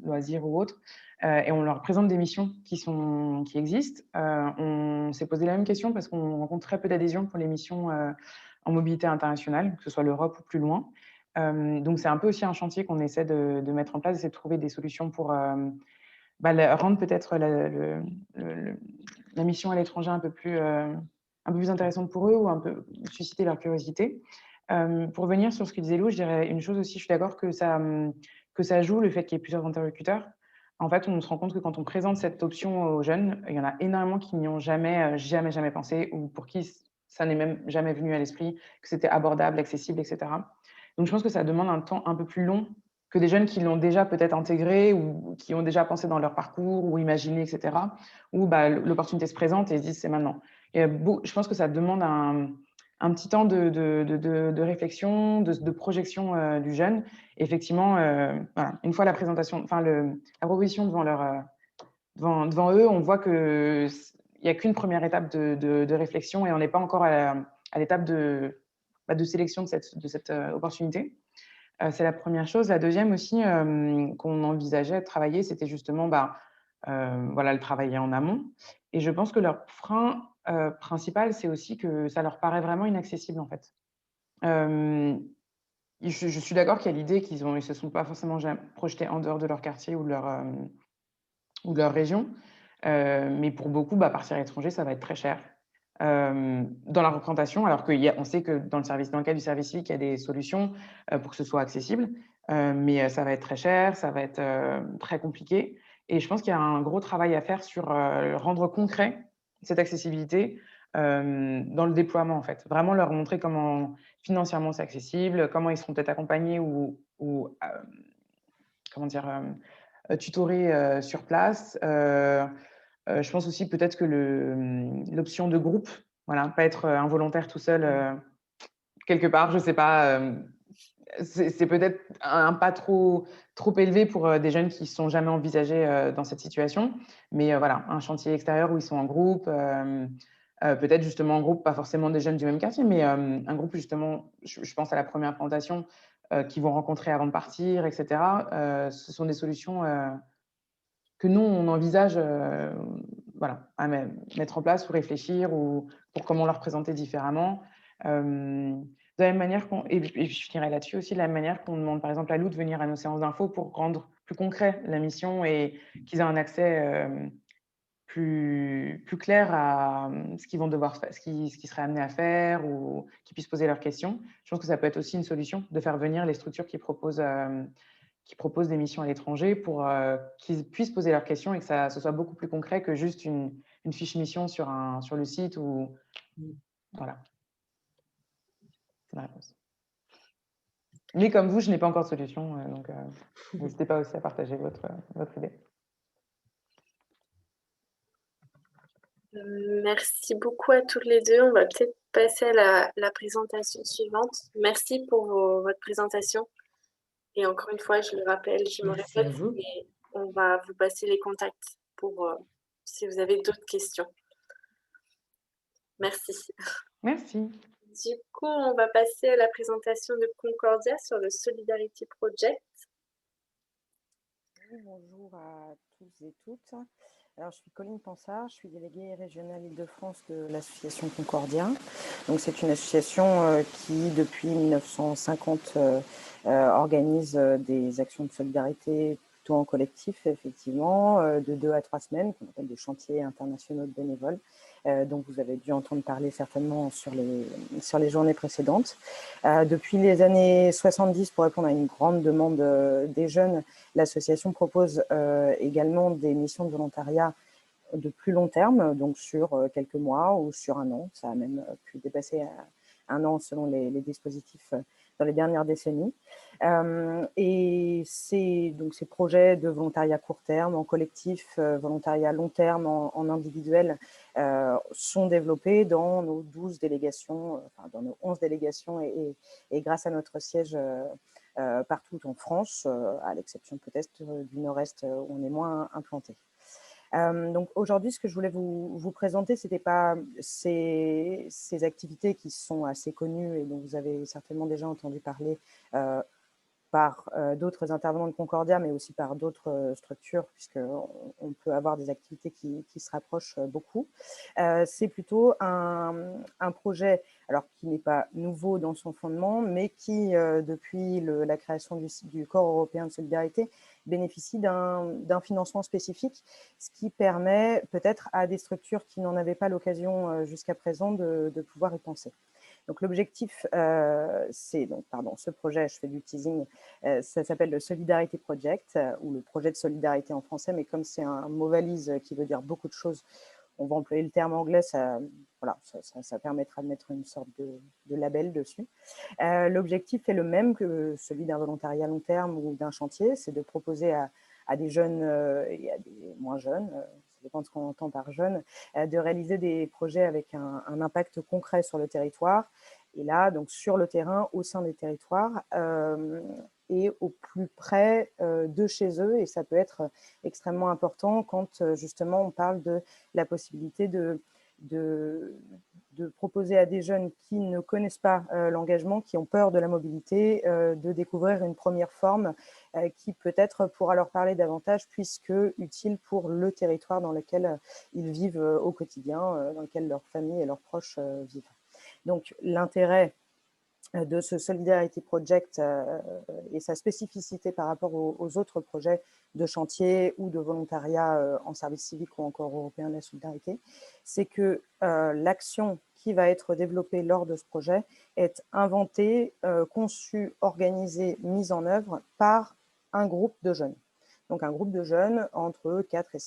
loisir ou autre, et on leur présente des missions qui existent. On s'est posé la même question parce qu'on rencontre très peu d'adhésions pour les missions en mobilité internationale, que ce soit l'Europe ou plus loin. Donc, c'est un peu aussi un chantier qu'on essaie de mettre en place, essayer de trouver des solutions pour rendre peut-être la mission à l'étranger un peu plus un peu plus intéressantes pour eux ou un peu susciter leur curiosité. Pour revenir sur ce que disait Lou, je dirais une chose aussi, je suis d'accord que ça joue le fait qu'il y ait plusieurs interlocuteurs. En fait, on se rend compte que quand on présente cette option aux jeunes, il y en a énormément qui n'y ont jamais pensé ou pour qui ça n'est même jamais venu à l'esprit, que c'était abordable, accessible, etc. Donc, je pense que ça demande un temps un peu plus long que des jeunes qui l'ont déjà peut-être intégré ou qui ont déjà pensé dans leur parcours ou imaginé, etc. Où l'opportunité se présente et ils se disent c'est maintenant. Et je pense que ça demande un petit temps de réflexion, de projection du jeune. Et effectivement, voilà, une fois la présentation, enfin la proposition devant eux, on voit que il n'y a qu'une première étape de réflexion et on n'est pas encore à l'étape de sélection de cette opportunité. C'est la première chose. La deuxième aussi qu'on envisageait de travailler, c'était justement voilà, le travailler en amont. Et je pense que leur frein principal, c'est aussi que ça leur paraît vraiment inaccessible en fait. Je suis d'accord qu'il y a l'idée qu'ils ne se sont pas forcément projetés en dehors de leur quartier ou de leur région. Mais pour beaucoup, partir à l'étranger, ça va être très cher. Dans la représentation, alors qu'on sait que dans le cas du service civique, il y a des solutions pour que ce soit accessible, mais ça va être très cher, ça va être très compliqué. Et je pense qu'il y a un gros travail à faire sur rendre concret cette accessibilité dans le déploiement, en fait. Vraiment leur montrer comment financièrement c'est accessible, comment ils seront peut-être accompagnés ou comment dire, tutorés sur place. Je pense aussi peut-être que l'option de groupe, voilà, pas être involontaire tout seul quelque part, je ne sais pas. C'est peut-être un pas trop élevé pour des jeunes qui ne se sont jamais envisagés dans cette situation. Mais voilà, un chantier extérieur où ils sont en groupe, peut-être justement en groupe, pas forcément des jeunes du même quartier, mais un groupe justement, je pense à la première présentation, qu'ils vont rencontrer avant de partir, etc. Ce sont des solutions que nous, on envisage voilà, à mettre en place ou réfléchir ou pour comment leur présenter différemment. De la même manière et je finirai là-dessus aussi, de la même manière qu'on demande par exemple à Lou de venir à nos séances d'info pour rendre plus concret la mission et qu'ils aient un accès plus clair à ce qu'ils vont devoir faire, ce qu'ils seraient amenés à faire ou qu'ils puissent poser leurs questions. Je pense que ça peut être aussi une solution de faire venir les structures qui proposent des missions à l'étranger pour qu'ils puissent poser leurs questions et que ce soit beaucoup plus concret que juste une fiche mission sur le site. Ou voilà. C'est la réponse. Mais comme vous, je n'ai pas encore de solution, donc n'hésitez pas aussi à partager votre idée. Merci beaucoup à toutes les deux. On va peut-être passer à la présentation suivante. Merci pour votre présentation. Et encore une fois, je le rappelle, je me répète, mais on va vous passer les contacts pour si vous avez d'autres questions. Merci. Merci. Du coup, on va passer à la présentation de Concordia sur le Solidarity Project. Oui, bonjour à tous et toutes. Alors, je suis Colline Pansard, je suis déléguée régionale Île-de-France de l'association Concordia. Donc, c'est une association qui, depuis 1950, organise des actions de solidarité plutôt en collectif, effectivement, de 2 à 3 semaines, qu'on appelle des chantiers internationaux de bénévoles, dont vous avez dû entendre parler certainement sur les journées précédentes. Depuis les années 70, pour répondre à une grande demande des jeunes, l'association propose également des missions de volontariat de plus long terme, donc sur quelques mois ou sur un an. Ça a même pu dépasser un an selon les dispositifs dans les dernières décennies. Et ces projets de volontariat court terme, en collectif, volontariat long terme, en individuel, sont développés dans nos 12 délégations, enfin dans nos 11 délégations et grâce à notre siège partout en France, à l'exception peut-être du Nord-Est où on est moins implanté. Donc aujourd'hui, ce que je voulais vous présenter, ce n'était pas ces activités qui sont assez connues et dont vous avez certainement déjà entendu parler par d'autres intervenants de Concordia, mais aussi par d'autres structures, puisqu'on peut avoir des activités qui se rapprochent beaucoup. C'est plutôt un projet alors, qui n'est pas nouveau dans son fondement, mais qui, depuis la création du Corps européen de solidarité, bénéficie d'un financement spécifique, ce qui permet peut-être à des structures qui n'en avaient pas l'occasion jusqu'à présent de pouvoir y penser. Donc l'objectif, ce projet, je fais du teasing, ça s'appelle le Solidarity Project, ou le projet de solidarité en français, mais comme c'est un mot valise qui veut dire beaucoup de choses, on va employer le terme anglais, ça permettra de mettre une sorte de label dessus. L'objectif est le même que celui d'un volontariat long terme ou d'un chantier, c'est de proposer à des jeunes et à des moins jeunes, ça dépend de ce qu'on entend par jeune, de réaliser des projets avec un impact concret sur le territoire, et là, donc sur le terrain, au sein des territoires, et au plus près de chez eux, et ça peut être extrêmement important quand justement on parle de la possibilité de proposer à des jeunes qui ne connaissent pas l'engagement, qui ont peur de la mobilité, de découvrir une première forme qui peut-être pourra leur parler davantage puisque utile pour le territoire dans lequel ils vivent au quotidien, dans lequel leurs familles et leurs proches vivent. Donc l'intérêt de ce Solidarity Project et sa spécificité par rapport aux autres projets de chantier ou de volontariat en service civique ou encore européen de la solidarité, c'est que l'action qui va être développée lors de ce projet est inventée, conçue, organisée, mise en œuvre par un groupe de jeunes. Donc un groupe de jeunes entre 4 et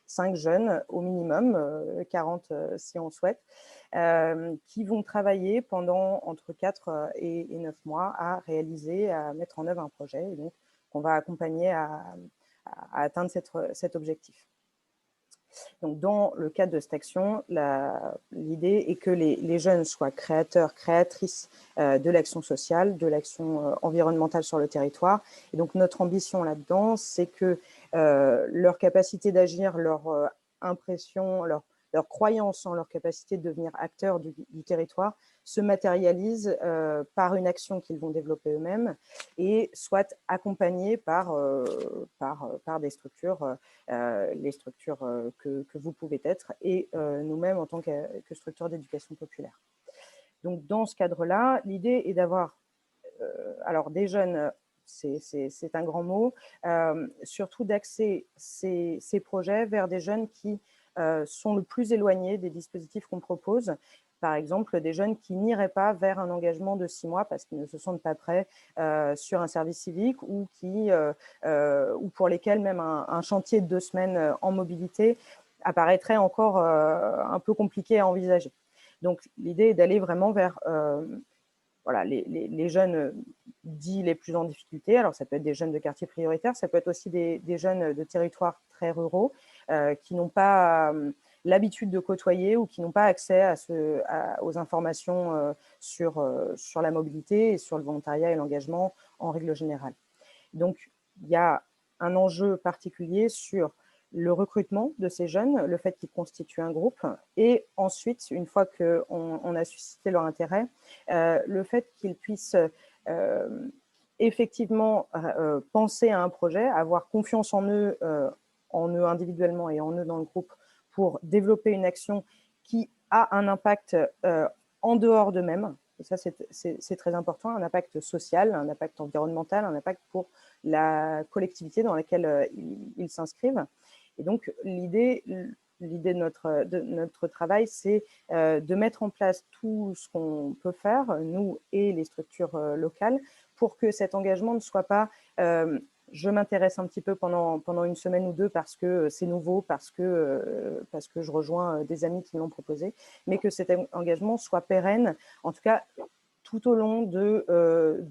5 jeunes au minimum, 40 si on souhaite, qui vont travailler pendant entre 4 et 9 mois à réaliser, à mettre en œuvre un projet, et donc qu'on va accompagner à atteindre cet objectif. Donc, dans le cadre de cette action, l'idée est que les jeunes soient créateurs, créatrices de l'action sociale, de l'action environnementale sur le territoire. Et donc, notre ambition là-dedans, c'est que leur capacité d'agir, leur impression, leur croyance en leur capacité de devenir acteurs du territoire se matérialise par une action qu'ils vont développer eux-mêmes et soit accompagnés par des structures, les structures que vous pouvez être et nous-mêmes en tant que structure d'éducation populaire. Donc, dans ce cadre-là, l'idée est d'avoir alors des jeunes, c'est un grand mot, surtout d'axer ces projets vers des jeunes qui sont le plus éloignés des dispositifs qu'on propose. Par exemple, des jeunes qui n'iraient pas vers un engagement de 6 mois parce qu'ils ne se sentent pas prêts sur un service civique ou pour lesquels même un chantier de 2 semaines en mobilité apparaîtrait encore un peu compliqué à envisager. Donc, l'idée est d'aller vraiment vers les jeunes dits les plus en difficulté. Alors, ça peut être des jeunes de quartiers prioritaires, ça peut être aussi des jeunes de territoires très ruraux qui n'ont pas l'habitude de côtoyer ou qui n'ont pas accès aux informations sur la mobilité et sur le volontariat et l'engagement en règle générale. Donc, il y a un enjeu particulier sur le recrutement de ces jeunes, le fait qu'ils constituent un groupe, et ensuite, une fois qu'on a suscité leur intérêt, le fait qu'ils puissent effectivement penser à un projet, avoir confiance en eux individuellement et en eux dans le groupe pour développer une action qui a un impact en dehors d'eux-mêmes. Et ça, c'est très important, un impact social, un impact environnemental, un impact pour la collectivité dans laquelle ils s'inscrivent. Et donc, l'idée de notre travail, c'est de mettre en place tout ce qu'on peut faire, nous et les structures locales, pour que cet engagement ne soit pas je m'intéresse un petit peu pendant une semaine ou deux parce que c'est nouveau, parce que je rejoins des amis qui me l'ont proposé, mais que cet engagement soit pérenne, en tout cas tout au long de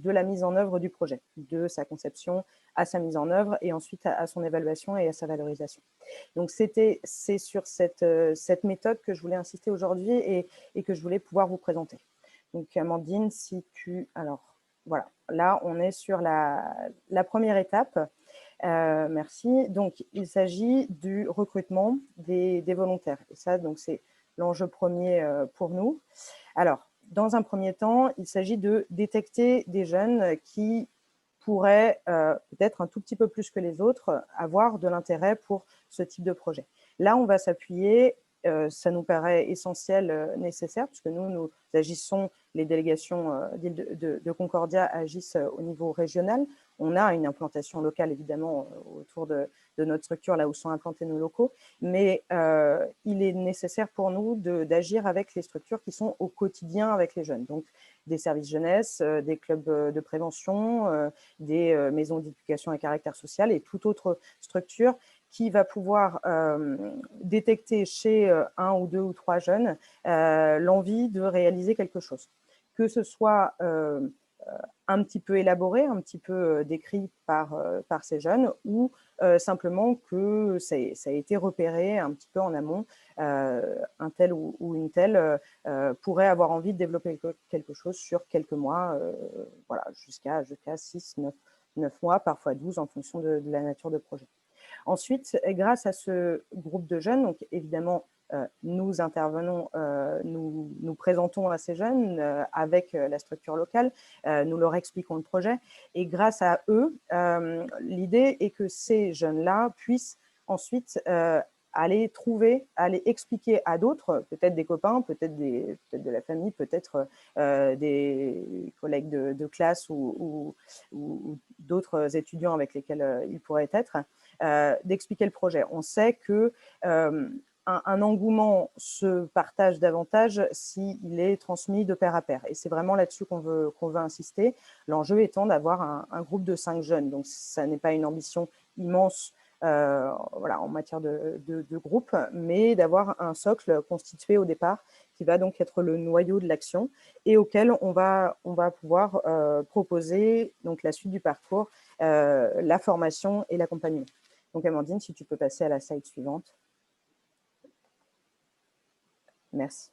la mise en œuvre du projet, de sa conception à sa mise en œuvre et ensuite à son évaluation et à sa valorisation. Donc c'est sur cette méthode que je voulais insister aujourd'hui et que je voulais pouvoir vous présenter. Donc Amandine, si tu... Alors voilà, là on est sur la première étape. Merci. Donc il s'agit du recrutement des volontaires. Et ça, donc c'est l'enjeu premier pour nous. Alors, dans un premier temps, il s'agit de détecter des jeunes qui pourraient, peut-être un tout petit peu plus que les autres, avoir de l'intérêt pour ce type de projet. Là, on va s'appuyer, ça nous paraît essentiel, nécessaire, puisque nous agissons, les délégations de Concordia agissent au niveau régional. On a une implantation locale, évidemment, autour de notre structure, là où sont implantés nos locaux, mais il est nécessaire pour nous d'agir avec les structures qui sont au quotidien avec les jeunes. Donc, des services jeunesse, des clubs de prévention, des maisons d'éducation à caractère social et toute autre structure qui va pouvoir détecter chez un ou deux ou trois jeunes l'envie de réaliser quelque chose. Que ce soit un petit peu élaboré, un petit peu décrit par ces jeunes, ou simplement que ça a été repéré un petit peu en amont, un tel ou une telle pourrait avoir envie de développer quelque chose sur quelques mois, voilà, jusqu'à 6, 9 mois, parfois 12, en fonction de la nature de projet. Ensuite, grâce à ce groupe de jeunes, donc évidemment, nous intervenons, nous présentons à ces jeunes avec la structure locale, nous leur expliquons le projet, et grâce à eux, l'idée est que ces jeunes-là puissent ensuite aller expliquer à d'autres, peut-être des copains, peut-être de la famille, peut-être des collègues de classe ou d'autres étudiants avec lesquels ils pourraient être, d'expliquer le projet. On sait que un engouement se partage davantage s'il est transmis de pair à pair. Et c'est vraiment là-dessus qu'on veut insister. L'enjeu étant d'avoir un groupe de 5 jeunes. Donc, ça n'est pas une ambition immense voilà, en matière de groupe, mais d'avoir un socle constitué au départ qui va donc être le noyau de l'action et auquel on va pouvoir proposer donc, la suite du parcours, la formation et l'accompagnement. Donc, Amandine, si tu peux passer à la slide suivante. Merci.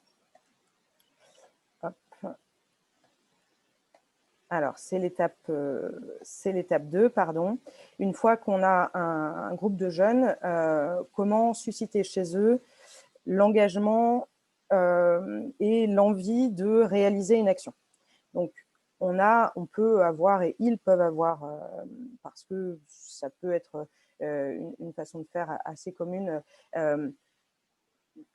Hop. Alors, c'est l'étape 2, pardon. Une fois qu'on a un groupe de jeunes, comment susciter chez eux l'engagement et l'envie de réaliser une action. Donc, on peut avoir, et ils peuvent avoir, parce que ça peut être une façon de faire assez commune,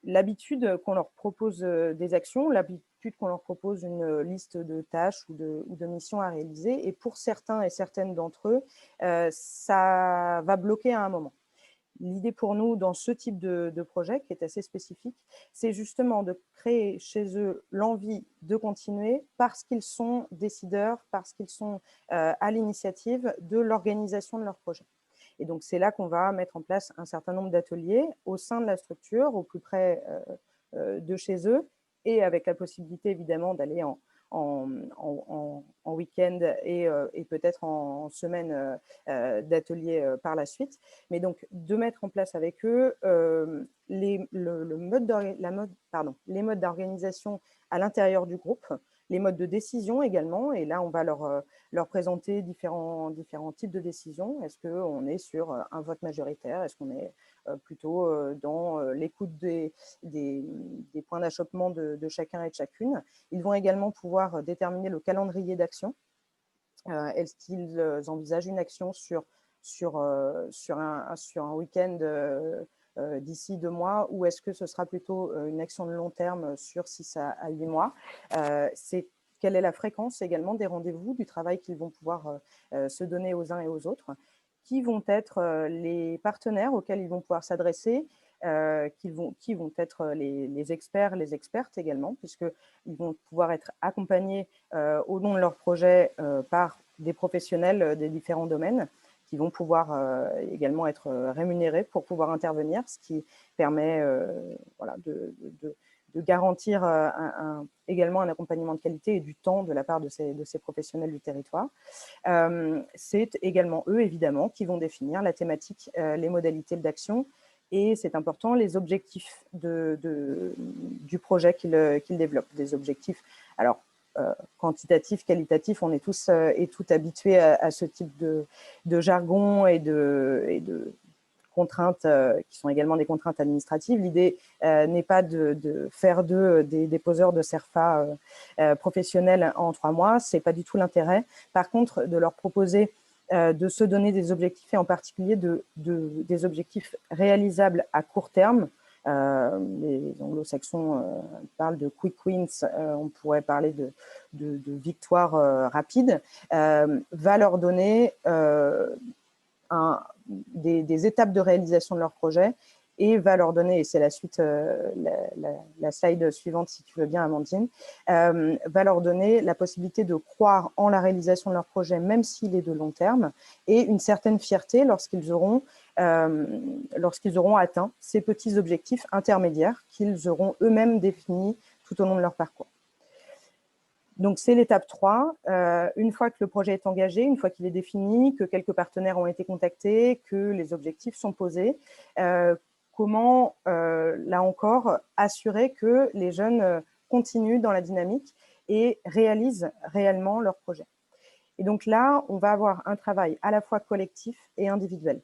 l'habitude qu'on leur propose des actions, l'habitude qu'on leur propose une liste de tâches ou de missions à réaliser. Et pour certains et certaines d'entre eux, ça va bloquer à un moment. L'idée pour nous, dans ce type de projet, qui est assez spécifique, c'est justement de créer chez eux l'envie de continuer parce qu'ils sont décideurs, parce qu'ils sont à l'initiative de l'organisation de leur projet. Et donc, c'est là qu'on va mettre en place un certain nombre d'ateliers au sein de la structure, au plus près de chez eux, et avec la possibilité, évidemment, d'aller en week-end et peut-être en semaine d'ateliers par la suite. Mais donc, de mettre en place avec eux les modes d'organisation à l'intérieur du groupe, les modes de décision également, et là, on va leur présenter différents types de décisions. Est-ce qu'on est sur un vote majoritaire? Est-ce qu'on est plutôt dans l'écoute des points d'achoppement de chacun et de chacune? Ils vont également pouvoir déterminer le calendrier d'action. Est-ce qu'ils envisagent une action sur un week-end d'ici 2 mois, ou est-ce que ce sera plutôt une action de long terme sur 6 à 8 mois? Quelle est la fréquence également des rendez-vous, du travail qu'ils vont pouvoir se donner aux uns et aux autres? Qui vont être les partenaires auxquels ils vont pouvoir s'adresser, qui vont être les experts, les expertes également, puisqu'ils vont pouvoir être accompagnés au long de leur projet par des professionnels des différents domaines qui vont pouvoir également être rémunérés pour pouvoir intervenir, ce qui permet voilà, de garantir également un accompagnement de qualité et du temps de la part de ces professionnels du territoire. C'est également eux, évidemment, qui vont définir la thématique, les modalités d'action, et c'est important, les objectifs du projet qu'ils développent. Des objectifs, alors, quantitatifs, qualitatifs, on est tous et toutes habitués à ce type de jargon et de contraintes qui sont également des contraintes administratives. L'idée n'est pas de faire d'eux des déposeurs de CERFA professionnels en 3 mois, ce n'est pas du tout l'intérêt. Par contre, de leur proposer de se donner des objectifs, et en particulier des objectifs réalisables à court terme. Les anglo-saxons parlent de quick wins, on pourrait parler de victoires rapides, va leur donner des étapes de réalisation de leur projet et va leur donner, et c'est la suite, la slide suivante si tu veux bien Amandine, va leur donner la possibilité de croire en la réalisation de leur projet même s'il est de long terme et une certaine fierté lorsqu'ils auront atteint ces petits objectifs intermédiaires qu'ils auront eux-mêmes définis tout au long de leur parcours. Donc, c'est l'étape 3. Une fois que le projet est engagé, une fois qu'il est défini, que quelques partenaires ont été contactés, que les objectifs sont posés, comment, là encore, assurer que les jeunes continuent dans la dynamique et réalisent réellement leur projet. Et donc là, on va avoir un travail à la fois collectif et individuel.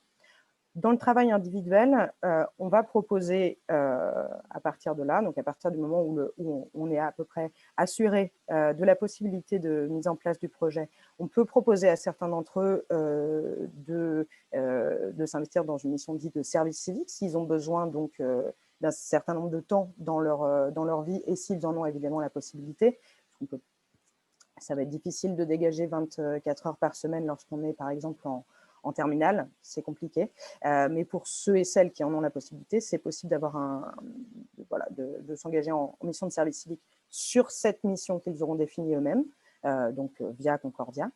Dans le travail individuel, on va proposer à partir de là, donc à partir du moment où on est à peu près assuré de la possibilité de mise en place du projet, on peut proposer à certains d'entre eux de s'investir dans une mission dite de service civique s'ils ont besoin donc d'un certain nombre de temps dans leur vie et s'ils en ont évidemment la possibilité. Ça va être difficile de dégager 24 heures par semaine lorsqu'on est par exemple en terminale, c'est compliqué, mais pour ceux et celles qui en ont la possibilité, c'est possible d'avoir de s'engager en mission de service civique sur cette mission qu'ils auront définie eux-mêmes, donc via Concordia.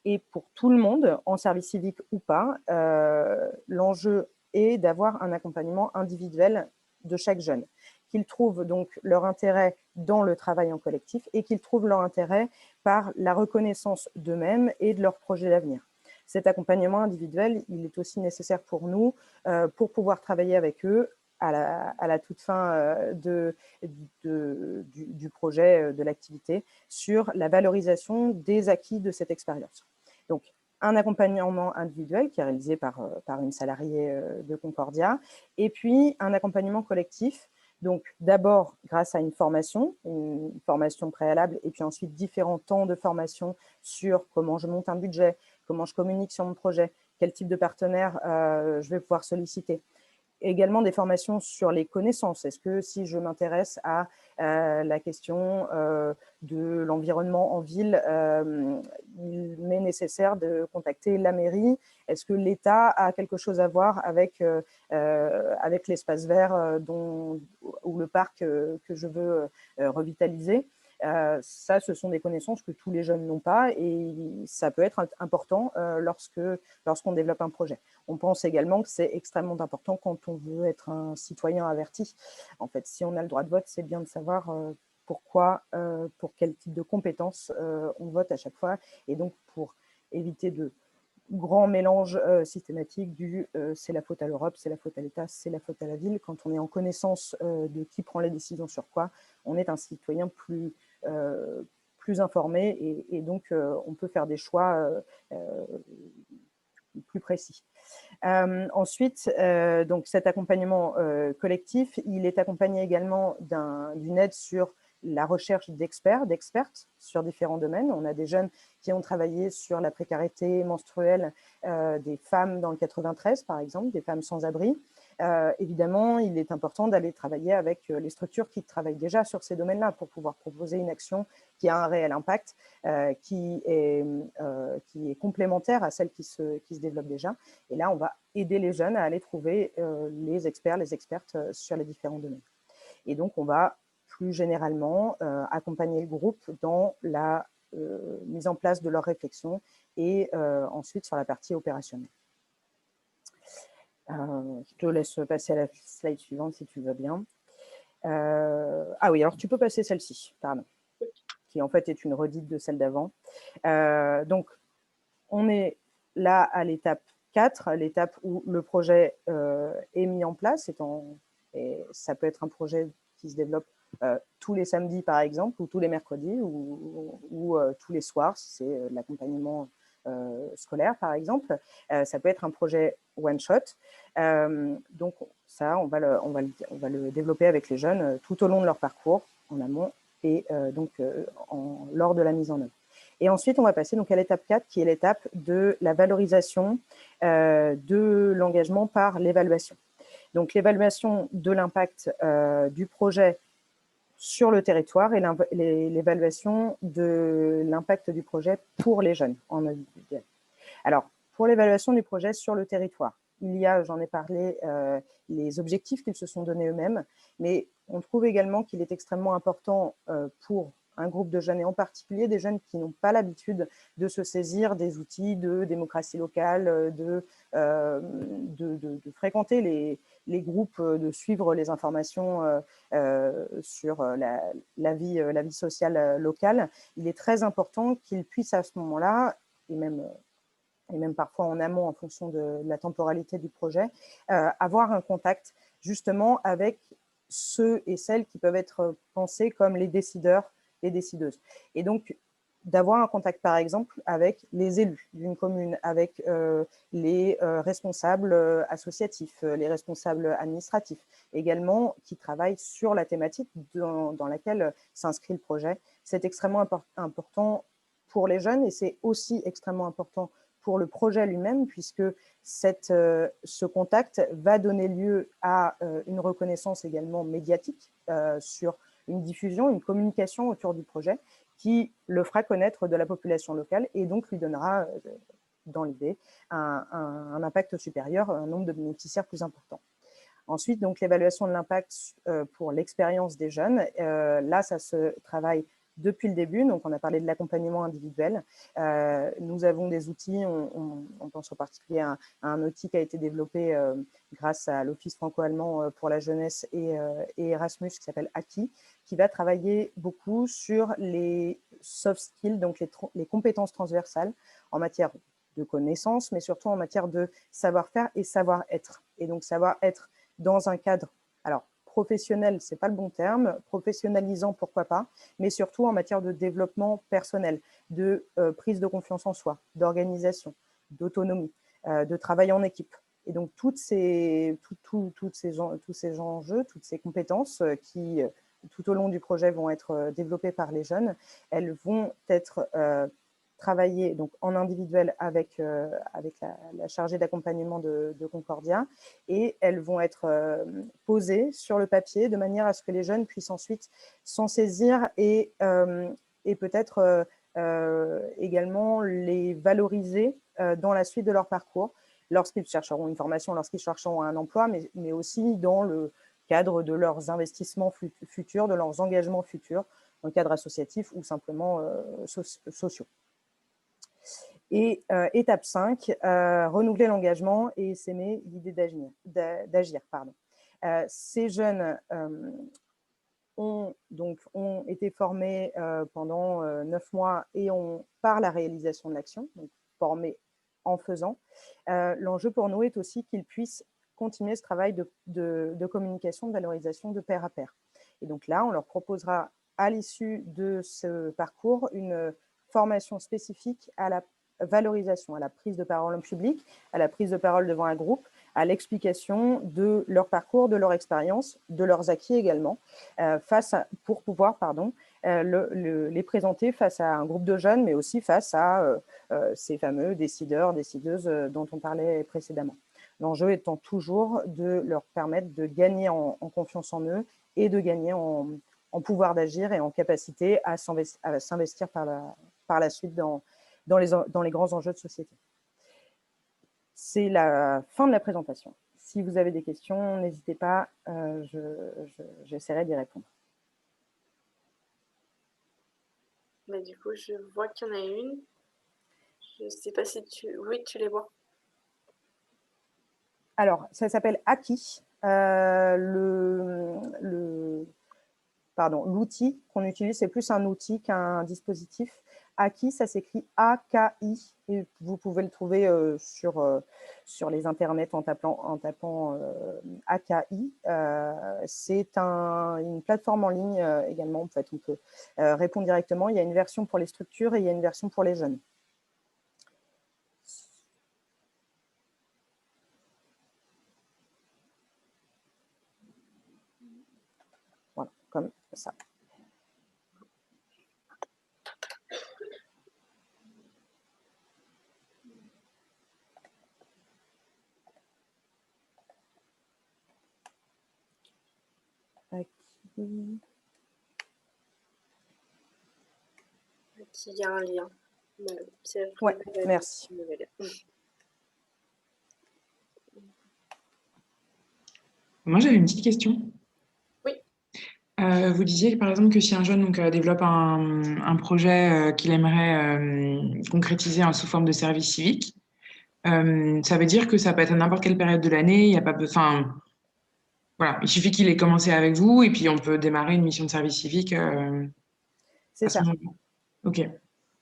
Et pour tout le monde, en service civique ou pas, l'enjeu est d'avoir un accompagnement individuel de chaque jeune, qu'ils trouvent donc leur intérêt dans le travail en collectif et qu'ils trouvent leur intérêt par la reconnaissance d'eux-mêmes et de leur projet d'avenir. Cet accompagnement individuel, il est aussi nécessaire pour nous pour pouvoir travailler avec eux à la toute fin du projet, de l'activité, sur la valorisation des acquis de cette expérience. Donc, un accompagnement individuel qui est réalisé par une salariée de Concordia, et puis un accompagnement collectif. Donc, d'abord, grâce à une formation préalable, et puis ensuite différents temps de formation sur comment je monte un budget, comment je communique sur mon projet, quel type de partenaire je vais pouvoir solliciter. Également des formations sur les connaissances. Est-ce que si je m'intéresse à la question de l'environnement en ville, il m'est nécessaire de contacter la mairie? Est-ce que l'État a quelque chose à voir avec l'espace vert ou le parc que je veux revitaliser? Ça, ce sont des connaissances que tous les jeunes n'ont pas et ça peut être important lorsqu'on développe un projet. On pense également que c'est extrêmement important quand on veut être un citoyen averti. En fait, si on a le droit de vote, c'est bien de savoir pourquoi, pour quel type de compétences on vote à chaque fois. Et donc, pour éviter de grands mélanges systématiques c'est la faute à l'Europe, c'est la faute à l'État, c'est la faute à la ville. Quand on est en connaissance de qui prend les décisions sur quoi, on est un citoyen plus informé et donc on peut faire des choix plus précis. Ensuite, donc cet accompagnement collectif, il est accompagné également d'une aide sur la recherche d'expertes sur différents domaines. On a des jeunes qui ont travaillé sur la précarité menstruelle des femmes dans le 93, par exemple, des femmes sans abri. Évidemment, il est important d'aller travailler avec les structures qui travaillent déjà sur ces domaines-là pour pouvoir proposer une action qui a un réel impact, qui est complémentaire à celle qui se développe déjà. Et là, on va aider les jeunes à aller trouver les experts, les expertes sur les différents domaines. Et donc, on va plus généralement accompagner le groupe dans la mise en place de leur réflexion et ensuite sur la partie opérationnelle. Je te laisse passer à la slide suivante si tu veux bien. Ah oui, alors tu peux passer celle-ci, pardon, qui en fait est une redite de celle d'avant. Donc, on est là à l'étape 4, l'étape où le projet est mis en place. Et ça peut être un projet qui se développe tous les samedis, par exemple, ou tous les mercredis, ou tous les soirs, si c'est l'accompagnement scolaire, par exemple. Ça peut être un projet one-shot. Donc, ça, on va le développer avec les jeunes tout au long de leur parcours, en amont et lors de la mise en œuvre. Et ensuite, on va passer donc à l'étape 4, qui est l'étape de la valorisation de l'engagement par l'évaluation. Donc, l'évaluation de l'impact du projet sur le territoire et l'évaluation de l'impact du projet pour les jeunes en individuel. Alors, pour l'évaluation du projet sur le territoire, il y a, j'en ai parlé, les objectifs qu'ils se sont donnés eux-mêmes, mais on trouve également qu'il est extrêmement important pour un groupe de jeunes, et en particulier des jeunes qui n'ont pas l'habitude de se saisir des outils de démocratie locale, de fréquenter les groupes, de suivre les informations sur la vie sociale locale. Il est très important qu'ils puissent à ce moment-là, et même parfois en amont en fonction de la temporalité du projet, avoir un contact justement avec ceux et celles qui peuvent être pensés comme les décideurs, les décideuses. Et donc, d'avoir un contact, par exemple, avec les élus d'une commune, avec les responsables associatifs, les responsables administratifs, également qui travaillent sur la thématique dans laquelle s'inscrit le projet. C'est extrêmement important pour les jeunes, et c'est aussi extrêmement important pour le projet lui-même, puisque ce contact va donner lieu à une reconnaissance également médiatique sur une diffusion, une communication autour du projet qui le fera connaître de la population locale et donc lui donnera, dans l'idée, un impact supérieur, un nombre de bénéficiaires plus important. Ensuite, donc l'évaluation de l'impact pour l'expérience des jeunes. Là, ça se travaille depuis le début. Donc, on a parlé de l'accompagnement individuel. Nous avons des outils, on pense en particulier à un outil qui a été développé grâce à l'Office franco-allemand pour la jeunesse et Erasmus, qui s'appelle Aki, qui va travailler beaucoup sur les soft skills, donc les compétences transversales en matière de connaissances, mais surtout en matière de savoir-faire et savoir-être. Et donc, savoir-être dans un cadre, alors professionnel, ce n'est pas le bon terme, professionnalisant, pourquoi pas, mais surtout en matière de développement personnel, de prise de confiance en soi, d'organisation, d'autonomie, de travail en équipe. Et donc, tous ces enjeux, toutes ces compétences qui, tout au long du projet, vont être développées par les jeunes, elles vont être travailler donc en individuel avec la chargée d'accompagnement de Concordia, et elles vont être posées sur le papier de manière à ce que les jeunes puissent ensuite s'en saisir et peut-être également les valoriser dans la suite de leur parcours lorsqu'ils chercheront une formation, lorsqu'ils chercheront un emploi, mais aussi dans le cadre de leurs investissements futurs, de leurs engagements futurs, dans le cadre associatif ou simplement sociaux. Et étape 5, renouveler l'engagement et s'aimer l'idée d'agir. Ces jeunes ont été formés pendant 9 mois et par la réalisation de l'action, donc formés en faisant. L'enjeu pour nous est aussi qu'ils puissent continuer ce travail de communication, de valorisation de pair à pair. Et donc là, on leur proposera à l'issue de ce parcours une formation spécifique à la valorisation, à la prise de parole en public, à la prise de parole devant un groupe, à l'explication de leur parcours, de leur expérience, de leurs acquis également, pour pouvoir les présenter face à un groupe de jeunes, mais aussi face à ces fameux décideurs, décideuses dont on parlait précédemment. L'enjeu étant toujours de leur permettre de gagner en confiance en eux et de gagner en pouvoir d'agir et en capacité à s'investir par la suite dans les grands enjeux de société. C'est la fin de la présentation. Si vous avez des questions, n'hésitez pas, j'essaierai d'y répondre. Du coup, je vois qu'il y en a une. Je ne sais pas si tu... Oui, tu les vois. Alors, ça s'appelle Aki. L'outil qu'on utilise, c'est plus un outil qu'un dispositif. Aki, ça s'écrit A-K-I, et vous pouvez le trouver sur les internets en tapant AKI. C'est une plateforme en ligne également. En fait, on peut répondre directement. Il y a une version pour les structures et il y a une version pour les jeunes. comme ça. Il y a un lien. Oui, merci. Moi, j'avais une petite question. Oui. Vous disiez, par exemple, que si un jeune développe un projet qu'il aimerait concrétiser sous forme de service civique, ça veut dire que ça peut être à n'importe quelle période de l'année, il n'y a pas besoin... Voilà, il suffit qu'il ait commencé avec vous et puis on peut démarrer une mission de service civique C'est à ce ça. moment-là. Ok.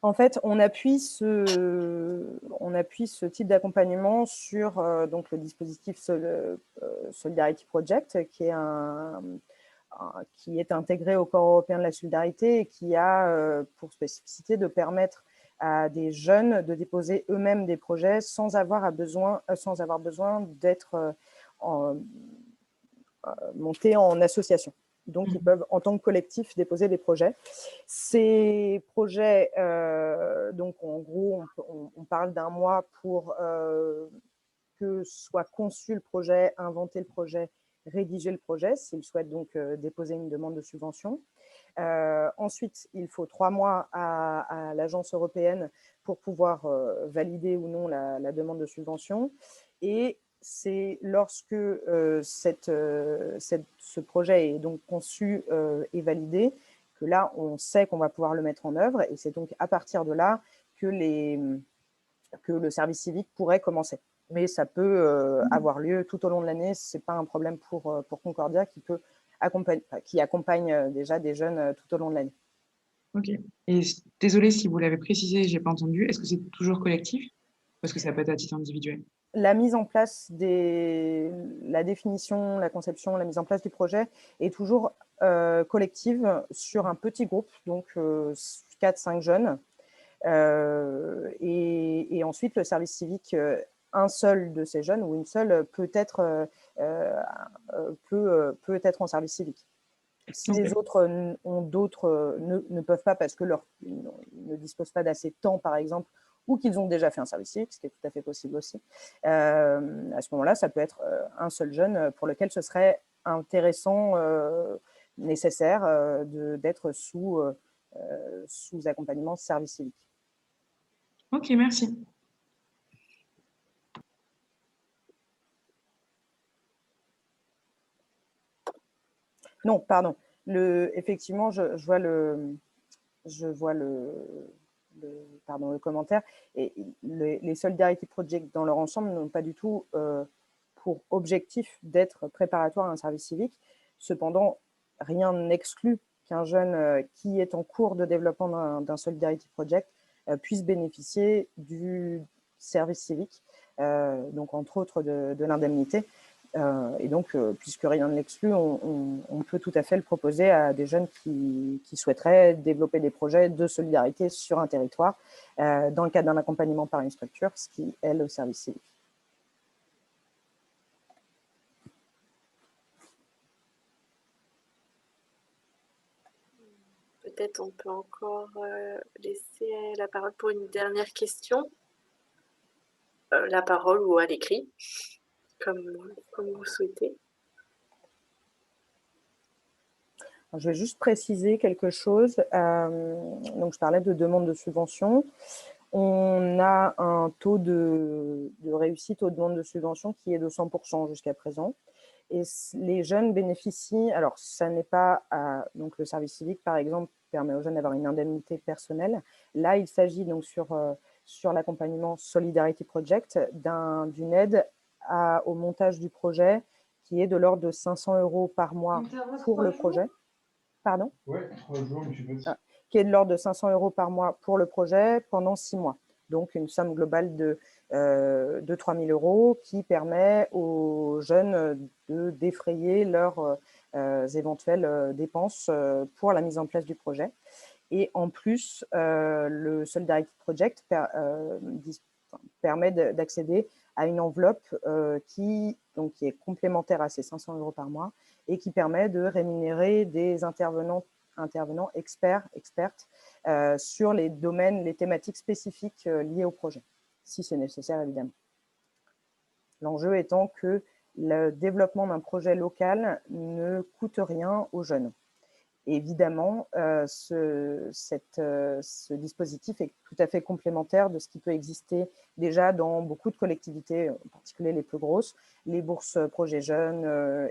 En fait, on appuie ce type d'accompagnement sur donc le dispositif Solidarity Project, qui est intégré au corps européen de la solidarité et qui a pour spécificité de permettre à des jeunes de déposer eux-mêmes des projets sans avoir besoin d'être montés en association. Donc, ils peuvent, en tant que collectif, déposer des projets. Ces projets, donc en gros, on parle d'un mois pour que soit conçu le projet, inventé le projet, rédiger le projet, s'il souhaite donc déposer une demande de subvention. Ensuite, il faut 3 mois à l'agence européenne pour pouvoir valider ou non la demande de subvention. Et c'est lorsque ce projet est donc conçu et validé que là, on sait qu'on va pouvoir le mettre en œuvre. Et c'est donc à partir de là que le service civique pourrait commencer. Mais ça peut avoir lieu tout au long de l'année. Ce n'est pas un problème pour Concordia qui accompagne déjà des jeunes tout au long de l'année. Ok. Et désolée si vous l'avez précisé, je n'ai pas entendu. Est-ce que c'est toujours collectif? Parce que ça peut être à titre individuel. La mise en place la définition, la conception, la mise en place du projet est toujours collective sur un petit groupe, donc 4-5 jeunes. Et ensuite, le service civique, un seul de ces jeunes ou une seule peut être en service civique. Si les autres ne peuvent pas parce que ne disposent pas d'assez de temps, par exemple, ou qu'ils ont déjà fait un service civique, ce qui est tout à fait possible aussi, à ce moment-là, ça peut être un seul jeune pour lequel ce serait intéressant, nécessaire d'être sous accompagnement service civique. Ok, merci. Non, pardon. Effectivement, je vois le commentaire. Et les Solidarity Project dans leur ensemble n'ont pas du tout pour objectif d'être préparatoires à un service civique. Cependant, rien n'exclut qu'un jeune qui est en cours de développement d'un Solidarity Project puisse bénéficier du service civique, donc entre autres de l'indemnité. Et donc, puisque rien ne l'exclut, on peut tout à fait le proposer à des jeunes qui souhaiteraient développer des projets de solidarité sur un territoire dans le cadre d'un accompagnement par une structure, ce qui est le service civique. Peut-être on peut encore laisser la parole pour une dernière question. La parole ou à l'écrit, comme vous souhaitez. Je vais juste préciser quelque chose. Donc, je parlais de demande de subvention. On a un taux de réussite aux demandes de subvention qui est de 100% jusqu'à présent. Et les jeunes bénéficient, alors ça n'est pas, donc le service civique par exemple permet aux jeunes d'avoir une indemnité personnelle. Là, il s'agit donc sur l'accompagnement Solidarity Project d'une aide au montage du projet qui est de l'ordre de 500 € par mois pour le projet. Pardon ? Oui, 3 jours, je suppose. Qui est de l'ordre de 500 € par mois pour le projet pendant 6 mois. Donc, une somme globale de 3 000 € qui permet aux jeunes de défrayer leurs éventuelles dépenses pour la mise en place du projet. Et en plus, le Solidarity Project permet d'accéder à une enveloppe qui est complémentaire à ces 500 € par mois et qui permet de rémunérer des intervenants experts, expertes sur les domaines, les thématiques spécifiques liées au projet, si c'est nécessaire évidemment. L'enjeu étant que le développement d'un projet local ne coûte rien aux jeunes. Évidemment, ce dispositif est tout à fait complémentaire de ce qui peut exister déjà dans beaucoup de collectivités, en particulier les plus grosses, les bourses projets jeunes,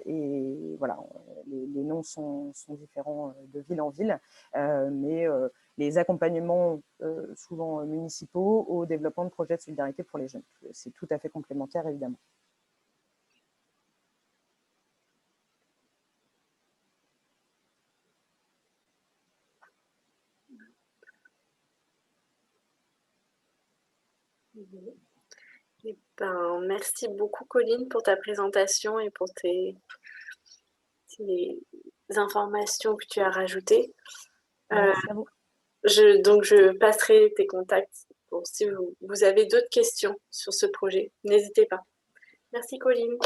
et voilà, les noms sont différents de ville en ville, mais les accompagnements souvent municipaux au développement de projets de solidarité pour les jeunes. C'est tout à fait complémentaire, évidemment. Eh ben, merci beaucoup, Colline, pour ta présentation et pour les informations que tu as rajoutées. Merci à vous. Donc, je passerai tes contacts pour si vous avez d'autres questions sur ce projet. N'hésitez pas. Merci, Colline.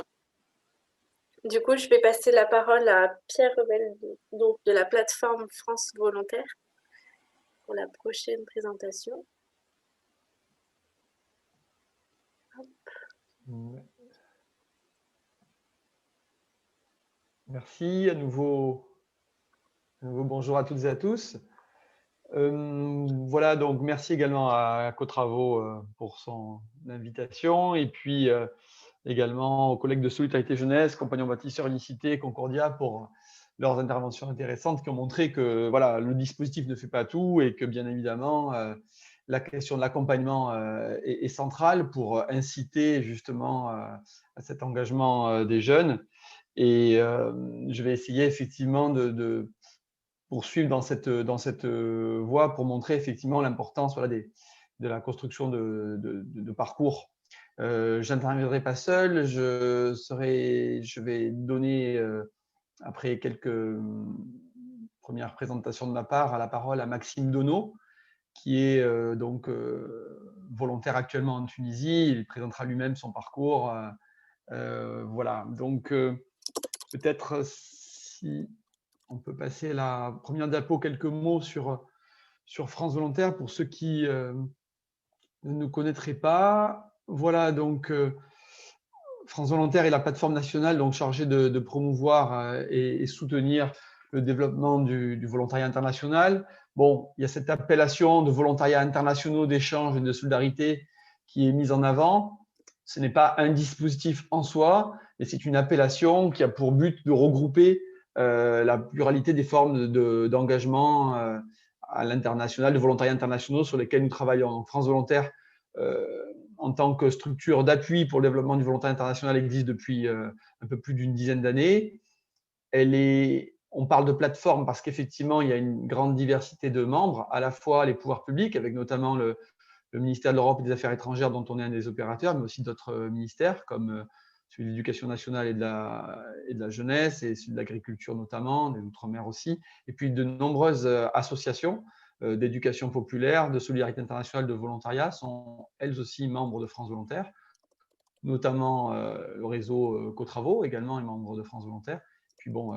Du coup, je vais passer la parole à Pierre Revel, donc de la plateforme France Volontaire, pour la prochaine présentation. Merci, à nouveau bonjour à toutes et à tous. Voilà, donc merci également à Cotravaux pour son invitation et puis également aux collègues de Solidarité Jeunesse, Compagnons Bâtisseurs Unicité, Concordia pour leurs interventions intéressantes qui ont montré que voilà, le dispositif ne fait pas tout et que bien évidemment la question de l'accompagnement est centrale pour inciter justement à cet engagement des jeunes. Et je vais essayer effectivement de poursuivre dans cette voie pour montrer effectivement l'importance voilà, de la construction de parcours. Je n'interviendrai pas seul, je vais donner, après quelques premières présentations de ma part, la parole à Maxime Donneau, qui est volontaire actuellement en Tunisie. Il présentera lui-même son parcours. Voilà, donc peut-être si on peut passer à la première diapo, quelques mots sur France Volontaire pour ceux qui ne nous connaîtraient pas. Voilà, donc France Volontaire est la plateforme nationale donc, chargée de promouvoir et soutenir le développement du volontariat international. Bon, il y a cette appellation de volontariat international d'échange et de solidarité qui est mise en avant. Ce n'est pas un dispositif en soi, mais c'est une appellation qui a pour but de regrouper la pluralité des formes d'engagement à l'international, de volontariat internationaux sur lesquels nous travaillons. Donc, France Volontaire, en tant que structure d'appui pour le développement du volontariat international, existe depuis un peu plus d'une dizaine d'années. On parle de plateforme parce qu'effectivement, il y a une grande diversité de membres, à la fois les pouvoirs publics, avec notamment le ministère de l'Europe et des Affaires étrangères, dont on est un des opérateurs, mais aussi d'autres ministères, comme celui de l'Éducation nationale et de la jeunesse, et celui de l'agriculture notamment, des Outre-mer aussi, et puis de nombreuses associations d'éducation populaire, de solidarité internationale, de volontariat, sont elles aussi membres de France Volontaire, notamment le réseau Cotravaux, également est membre de France Volontaire, puis bon,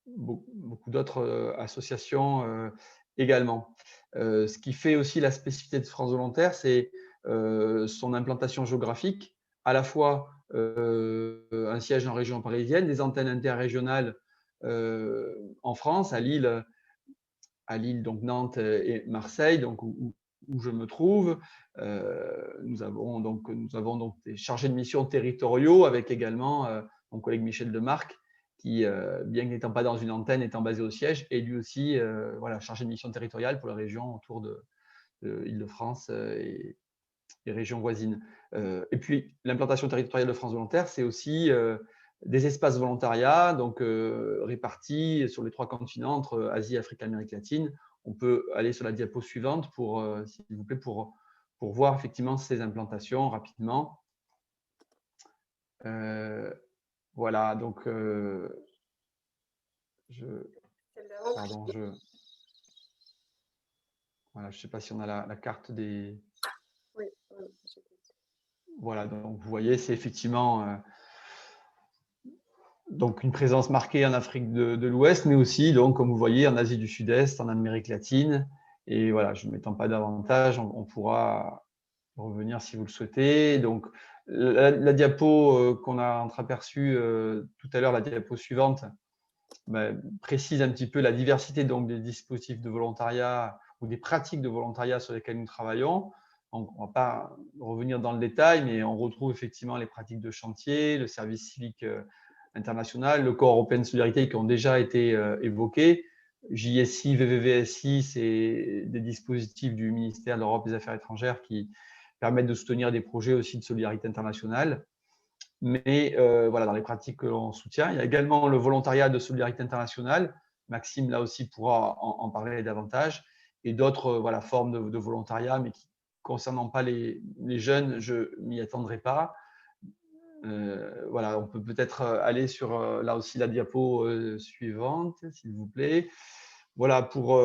beaucoup d'autres associations également. Ce qui fait aussi la spécificité de France Volontaire, c'est son implantation géographique, à la fois un siège en région parisienne, des antennes interrégionales en France, à Lille, donc Nantes et Marseille, donc où je me trouve. Nous avons donc des chargés de mission territoriaux avec également mon collègue Michel Demarque, qui, bien qu'étant pas dans une antenne, étant basé au siège, est lui aussi voilà, chargé de mission territoriale pour la région autour de Île-de-France et régions voisines. Et puis, l'implantation territoriale de France Volontaire, c'est aussi des espaces volontariat, donc répartis sur les 3 continents, entre Asie, Afrique, Amérique latine. On peut aller sur la diapo suivante pour, s'il vous plaît, pour voir effectivement ces implantations rapidement. Voilà, donc voilà, je ne sais pas si on a la carte des… Oui, voilà, donc vous voyez, c'est effectivement donc une présence marquée en Afrique de l'Ouest, mais aussi, donc, comme vous voyez, en Asie du Sud-Est, en Amérique latine. Et voilà, je ne m'étends pas davantage, on pourra revenir si vous le souhaitez. Donc, la diapo qu'on a entreaperçue tout à l'heure, la diapo suivante, précise un petit peu la diversité donc, des dispositifs de volontariat ou des pratiques de volontariat sur lesquelles nous travaillons. Donc, on ne va pas revenir dans le détail, mais on retrouve effectivement les pratiques de chantier, le service civique international, le corps européen de solidarité qui ont déjà été évoqués. JSI, VVVSI, c'est des dispositifs du ministère de l'Europe et des Affaires étrangères qui permettent de soutenir des projets aussi de solidarité internationale. Mais voilà, dans les pratiques que l'on soutient, il y a également le volontariat de solidarité internationale. Maxime, là aussi, pourra en parler davantage. Et d'autres voilà, formes de volontariat, mais qui ne concernant pas les jeunes, je ne m'y attendrai pas. Voilà, on peut peut-être aller sur là aussi la diapo suivante, s'il vous plaît. Voilà, pour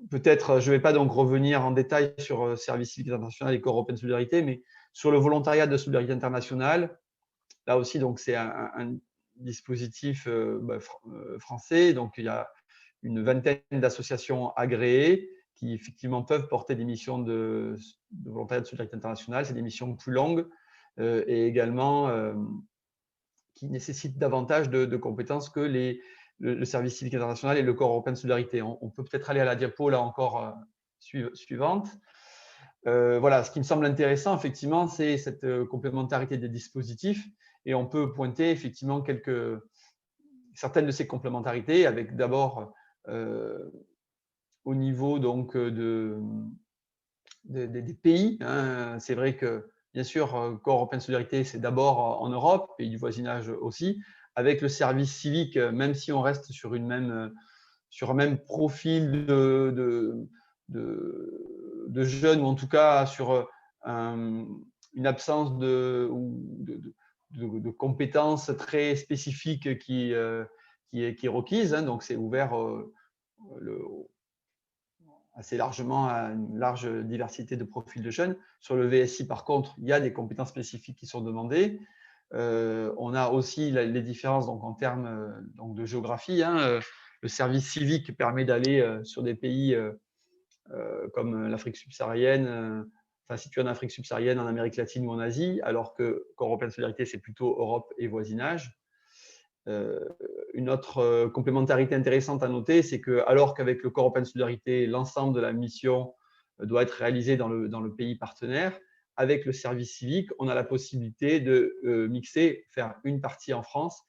peut-être, je ne vais pas donc revenir en détail sur Service civique international et Corps européen de solidarité, mais sur le volontariat de solidarité internationale, là aussi, donc c'est un dispositif français. Donc il y a une vingtaine d'associations agréées qui effectivement peuvent porter des missions de volontariat de solidarité internationale. C'est des missions plus longues et également qui nécessitent davantage de compétences que le service civique international et le corps européen de solidarité. On peut peut-être aller à la diapo là encore suivante. Voilà, ce qui me semble intéressant, effectivement, c'est cette complémentarité des dispositifs. Et on peut pointer effectivement certaines de ces complémentarités, avec d'abord au niveau donc, des pays. Hein. C'est vrai que, bien sûr, Corps européen de solidarité, c'est d'abord en Europe, pays du voisinage aussi, avec le service civique, même si on reste sur un même profil de jeunes, ou en tout cas sur une absence de compétences très spécifiques qui est requise. Hein, donc, c'est ouvert assez largement à une large diversité de profils de jeunes. Sur le VSI, par contre, il y a des compétences spécifiques qui sont demandées. On a aussi les différences donc, en termes donc, de géographie. Hein. Le service civique permet d'aller sur des pays comme l'Afrique subsaharienne, situé en Afrique subsaharienne, en Amérique latine ou en Asie, alors que Corps européen de solidarité, c'est plutôt Europe et voisinage. Une autre complémentarité intéressante à noter, c'est que alors qu'avec le Corps européen de solidarité, l'ensemble de la mission doit être réalisé dans le pays partenaire, avec le service civique, on a la possibilité de mixer, faire une partie en France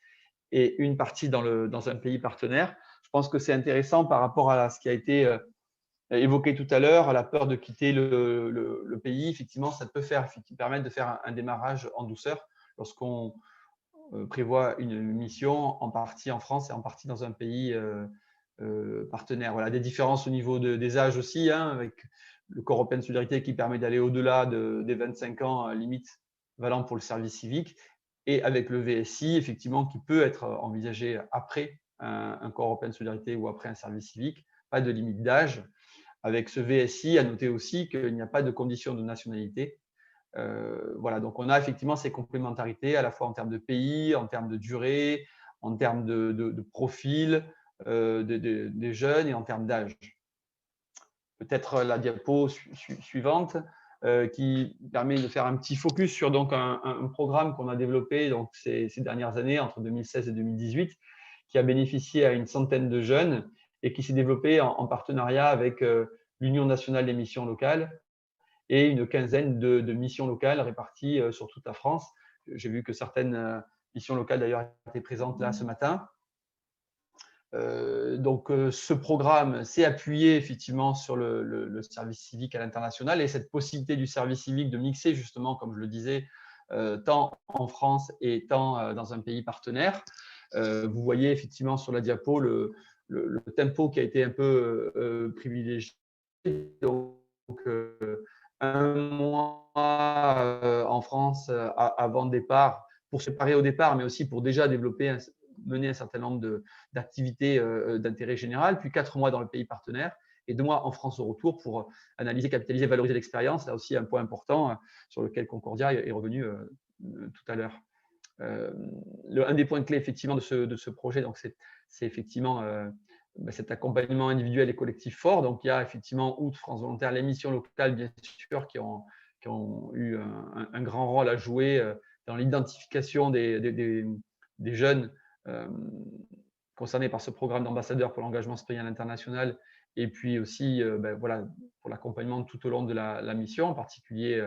et une partie dans un pays partenaire. Je pense que c'est intéressant par rapport à ce qui a été évoqué tout à l'heure, la peur de quitter le pays. Effectivement, ça peut permettre de faire un démarrage en douceur lorsqu'on prévoit une mission en partie en France et en partie dans un pays partenaire. Voilà, des différences au niveau des âges aussi, hein, avec le Corps européen de solidarité qui permet d'aller au-delà des 25 ans limite valant pour le service civique, et avec le VSI, effectivement, qui peut être envisagé après un Corps européen de solidarité ou après un service civique, pas de limite d'âge. Avec ce VSI, à noter aussi qu'il n'y a pas de condition de nationalité. Voilà, donc on a effectivement ces complémentarités à la fois en termes de pays, en termes de durée, en termes de profil des jeunes et en termes d'âge. Peut-être la diapo suivante qui permet de faire un petit focus sur donc, un programme qu'on a développé donc, ces dernières années, entre 2016 et 2018, qui a bénéficié à une centaine de jeunes et qui s'est développé en partenariat avec l'Union nationale des missions locales et une quinzaine de missions locales réparties sur toute la France. J'ai vu que certaines missions locales d'ailleurs étaient présentes là ce matin. Donc ce programme s'est appuyé effectivement sur le service civique à l'international et cette possibilité du service civique de mixer justement, comme je le disais, tant en France et tant dans un pays partenaire. Vous voyez effectivement sur la diapo le tempo qui a été un peu privilégié. Donc, un mois en France avant le départ, pour se préparer au départ, mais aussi pour déjà mener un certain nombre d'activités d'intérêt général, puis 4 mois dans le pays partenaire, et 2 mois en France au retour pour analyser, capitaliser, valoriser l'expérience. Là aussi, un point important sur lequel Concordia est revenu tout à l'heure. Un des points clés effectivement de ce projet, donc c'est effectivement cet accompagnement individuel et collectif fort. Donc il y a effectivement, outre France Volontaire, les missions locales bien sûr qui ont eu un grand rôle à jouer dans l'identification des jeunes concernés par ce programme d'ambassadeurs pour l'engagement citoyen international, et puis aussi voilà, pour l'accompagnement tout au long de la mission, en particulier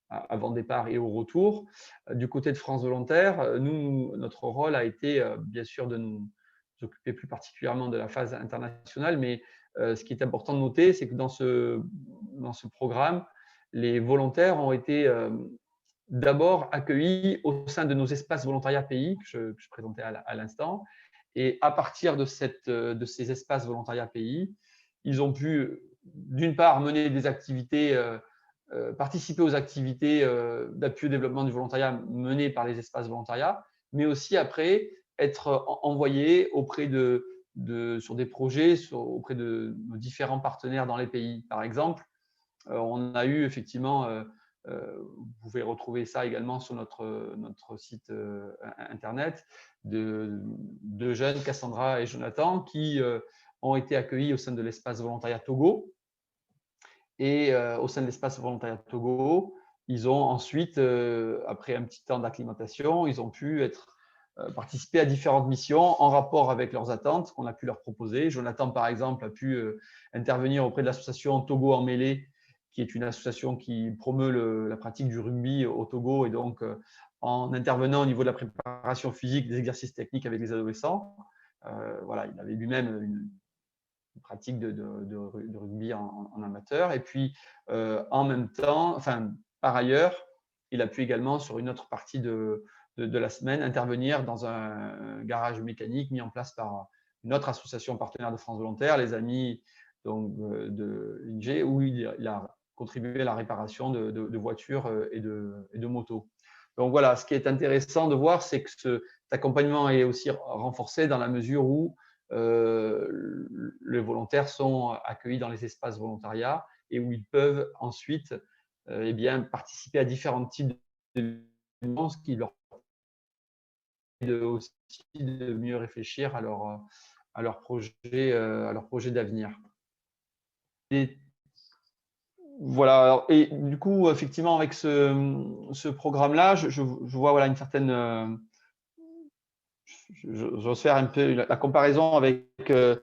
avant départ et au retour. Du côté de France Volontaire, notre rôle a été bien sûr de nous occuper plus particulièrement de la phase internationale, mais ce qui est important de noter, c'est que dans ce programme, les volontaires ont été d'abord accueillis au sein de nos espaces volontariat pays que je présentais à l'instant. Et à partir de ces espaces volontariat pays, ils ont pu, d'une part, mener des activités, participer aux activités d'appui au développement du volontariat menées par les espaces volontariat, mais aussi après être envoyés auprès sur des projets auprès de nos différents partenaires dans les pays. Par exemple, on a eu effectivement, vous pouvez retrouver ça également sur notre site internet, de jeunes, Cassandra et Jonathan, qui ont été accueillis au sein de l'espace volontariat Togo. Et au sein de l'espace volontariat Togo, ils ont ensuite, après un petit temps d'acclimatation, ils ont pu participer à différentes missions en rapport avec leurs attentes qu'on a pu leur proposer. Jonathan, par exemple, a pu intervenir auprès de l'association Togo en mêlée, qui est une association qui promeut la pratique du rugby au Togo, et donc en intervenant au niveau de la préparation physique, des exercices techniques avec les adolescents. Voilà, il avait lui-même une pratique de rugby en amateur. Et puis, en même temps, par ailleurs, il a pu également, sur une autre partie de la semaine, intervenir dans un garage mécanique mis en place par une autre association partenaire de France Volontaire, les Amis donc, de l'ING, où il a contribué à la réparation de voitures et de motos. Donc voilà, ce qui est intéressant de voir, c'est que cet accompagnement est aussi renforcé dans la mesure où les volontaires sont accueillis dans les espaces volontariat et où ils peuvent ensuite participer à différents types d'événements, ce qui leur permet aussi de mieux réfléchir à leur projet d'avenir. Voilà, et du coup, effectivement, avec ce programme-là, je vois voilà, une certaine… J'ose faire un peu la comparaison avec ce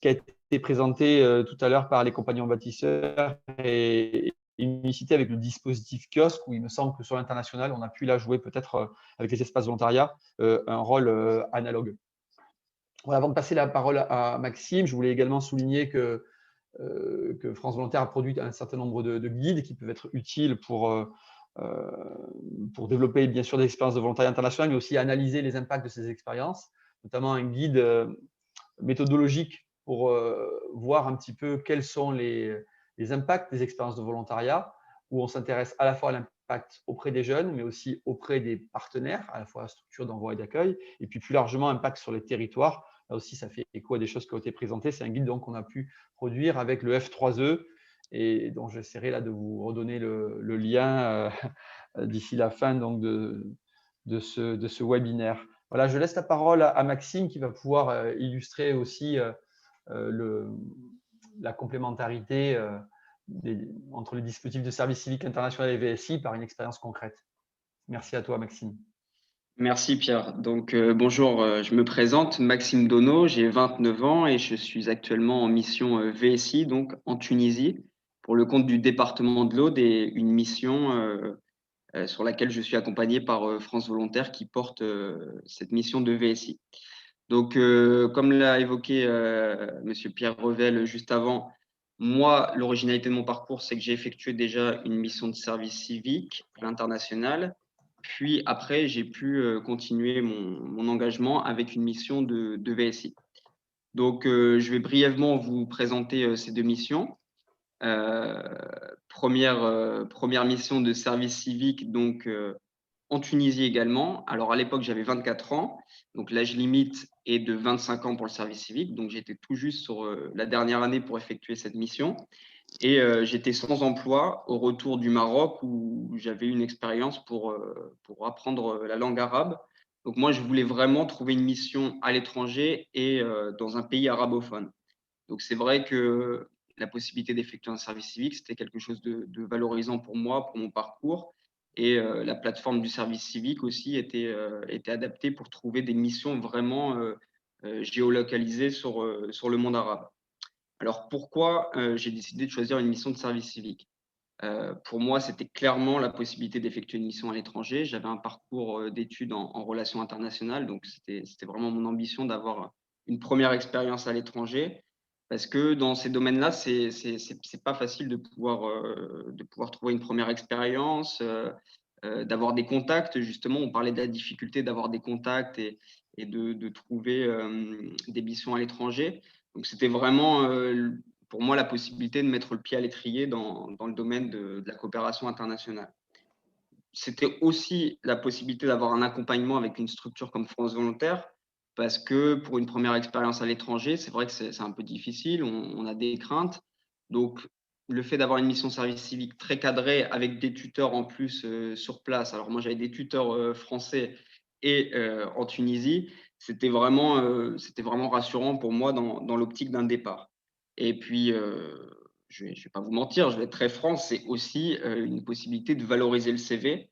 qui a été présenté tout à l'heure par les compagnons bâtisseurs et Unicité avec le dispositif kiosque, où il me semble que sur l'international, on a pu là jouer peut-être avec les espaces volontariat un rôle analogue. Voilà, avant de passer la parole à Maxime, je voulais également souligner que France Volontaire a produit un certain nombre de guides qui peuvent être utiles pour développer bien sûr des expériences de volontariat international, mais aussi analyser les impacts de ces expériences, notamment un guide méthodologique pour voir un petit peu quels sont les impacts des expériences de volontariat, où on s'intéresse à la fois à l'impact auprès des jeunes, mais aussi auprès des partenaires, à la fois la structure d'envoi et d'accueil, et puis plus largement impact sur les territoires. Là aussi, ça fait écho à des choses qui ont été présentées. C'est un guide qu'on a pu produire avec le F3E, et dont j'essaierai là de vous redonner le lien d'ici la fin donc, de ce webinaire. Voilà, je laisse la parole à Maxime qui va pouvoir illustrer aussi la complémentarité entre les dispositifs de service civique international et VSI par une expérience concrète. Merci à toi, Maxime. Merci Pierre. Donc bonjour, je me présente, Maxime Donneau, j'ai 29 ans et je suis actuellement en mission VSI, donc en Tunisie, pour le compte du département de l'Aude, et une mission sur laquelle je suis accompagné par France Volontaire qui porte cette mission de VSI. Donc comme l'a évoqué Monsieur Pierre Revel juste avant, moi, l'originalité de mon parcours, c'est que j'ai effectué déjà une mission de service civique à l'international. Puis après, j'ai pu continuer mon engagement avec une mission de VSI. Donc, je vais brièvement vous présenter ces deux missions. Première mission de service civique, donc en Tunisie également. Alors, à l'époque, j'avais 24 ans. Donc, l'âge limite est de 25 ans pour le service civique. Donc, j'étais tout juste sur la dernière année pour effectuer cette mission. Et j'étais sans emploi au retour du Maroc où j'avais une expérience pour apprendre la langue arabe. Donc, moi, je voulais vraiment trouver une mission à l'étranger et dans un pays arabophone. Donc, c'est vrai que la possibilité d'effectuer un service civique, c'était quelque chose de valorisant pour moi, pour mon parcours. Et la plateforme du service civique aussi était adaptée pour trouver des missions vraiment géolocalisées sur le monde arabe. Alors, pourquoi j'ai décidé de choisir une mission de service civique? Pour moi, c'était clairement la possibilité d'effectuer une mission à l'étranger. J'avais un parcours d'études en relations internationales, donc c'était vraiment mon ambition d'avoir une première expérience à l'étranger. Parce que dans ces domaines-là, c'est pas facile de pouvoir trouver une première expérience, d'avoir des contacts. Justement, on parlait de la difficulté d'avoir des contacts et de trouver des missions à l'étranger. Donc, c'était vraiment pour moi la possibilité de mettre le pied à l'étrier dans le domaine de la coopération internationale. C'était aussi la possibilité d'avoir un accompagnement avec une structure comme France Volontaire, parce que pour une première expérience à l'étranger, c'est vrai que c'est un peu difficile, on a des craintes. Donc, le fait d'avoir une mission service civique très cadrée avec des tuteurs en plus sur place. Alors, moi, j'avais des tuteurs français et en Tunisie. C'était vraiment rassurant pour moi dans l'optique d'un départ. Et puis, je ne vais pas vous mentir, je vais être très franc, c'est aussi une possibilité de valoriser le CV.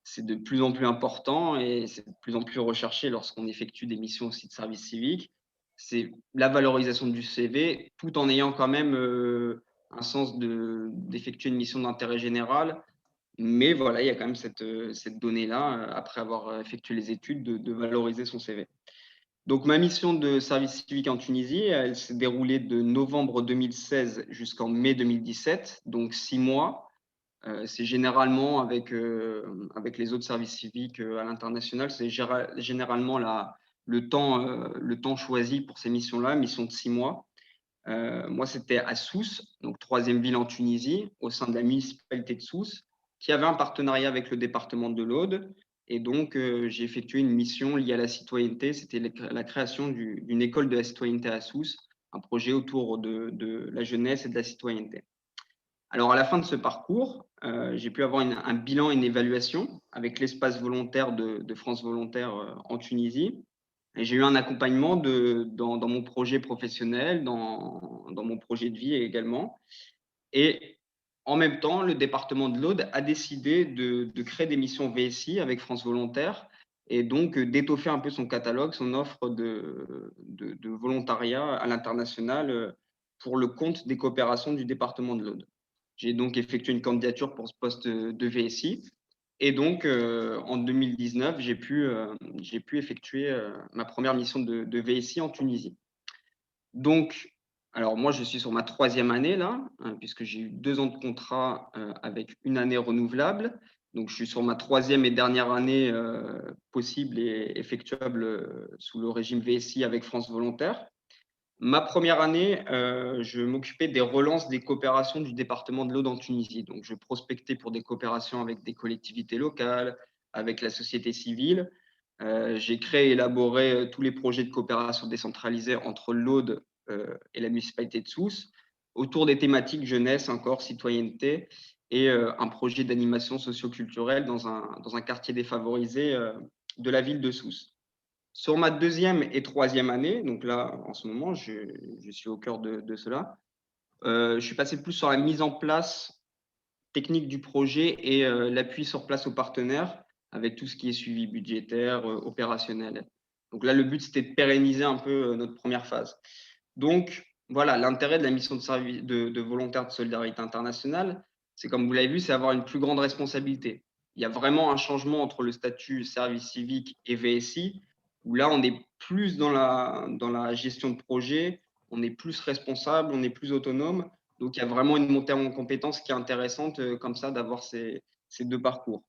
C'est de plus en plus important et c'est de plus en plus recherché lorsqu'on effectue des missions aussi de service civique. C'est la valorisation du CV tout en ayant quand même un sens d'effectuer une mission d'intérêt général. Mais voilà, il y a quand même cette donnée-là, après avoir effectué les études, de valoriser son CV. Donc, ma mission de service civique en Tunisie, elle s'est déroulée de novembre 2016 jusqu'en mai 2017, donc 6 mois. C'est généralement avec les autres services civiques à l'international, c'est généralement le temps choisi pour ces missions-là, mission de 6 mois. Moi, c'était à Sousse, donc troisième ville en Tunisie, au sein de la municipalité de Sousse, qui avait un partenariat avec le département de l'Aude. Et donc, j'ai effectué une mission liée à la citoyenneté. C'était la création d'une école de la citoyenneté à Sousse, un projet autour de la jeunesse et de la citoyenneté. Alors, à la fin de ce parcours, j'ai pu avoir un bilan et une évaluation avec l'espace volontaire de France Volontaire en Tunisie. Et j'ai eu un accompagnement dans mon projet professionnel, dans mon projet de vie également. Et en même temps, le département de l'Aude a décidé de créer des missions VSI avec France Volontaire et donc d'étoffer un peu son catalogue, son offre de volontariat à l'international pour le compte des coopérations du département de l'Aude. J'ai donc effectué une candidature pour ce poste de VSI. Et donc, en 2019, j'ai pu effectuer ma première mission de VSI en Tunisie. Donc, alors moi, je suis sur ma troisième année là, puisque j'ai eu 2 ans de contrat avec une année renouvelable. Donc, je suis sur ma troisième et dernière année possible et effectuable sous le régime VSI avec France Volontaire. Ma première année, je m'occupais des relances des coopérations du département de l'Aude en Tunisie. Donc, je prospectais pour des coopérations avec des collectivités locales, avec la société civile. J'ai créé et élaboré tous les projets de coopération décentralisée entre l'Aude et la municipalité de Sousse, autour des thématiques jeunesse, encore citoyenneté, et un projet d'animation socioculturelle dans un quartier défavorisé de la ville de Sousse. Sur ma deuxième et troisième année, donc là, en ce moment, je suis au cœur de cela, je suis passé plus sur la mise en place technique du projet et l'appui sur place aux partenaires avec tout ce qui est suivi budgétaire, opérationnel. Donc là, le but, c'était de pérenniser un peu notre première phase. Donc, voilà, l'intérêt de la mission de service de volontaire de solidarité internationale, c'est comme vous l'avez vu, c'est avoir une plus grande responsabilité. Il y a vraiment un changement entre le statut service civique et VSI, où là, on est plus dans la gestion de projet, on est plus responsable, on est plus autonome. Donc, il y a vraiment une montée en compétences qui est intéressante comme ça d'avoir ces 2 parcours.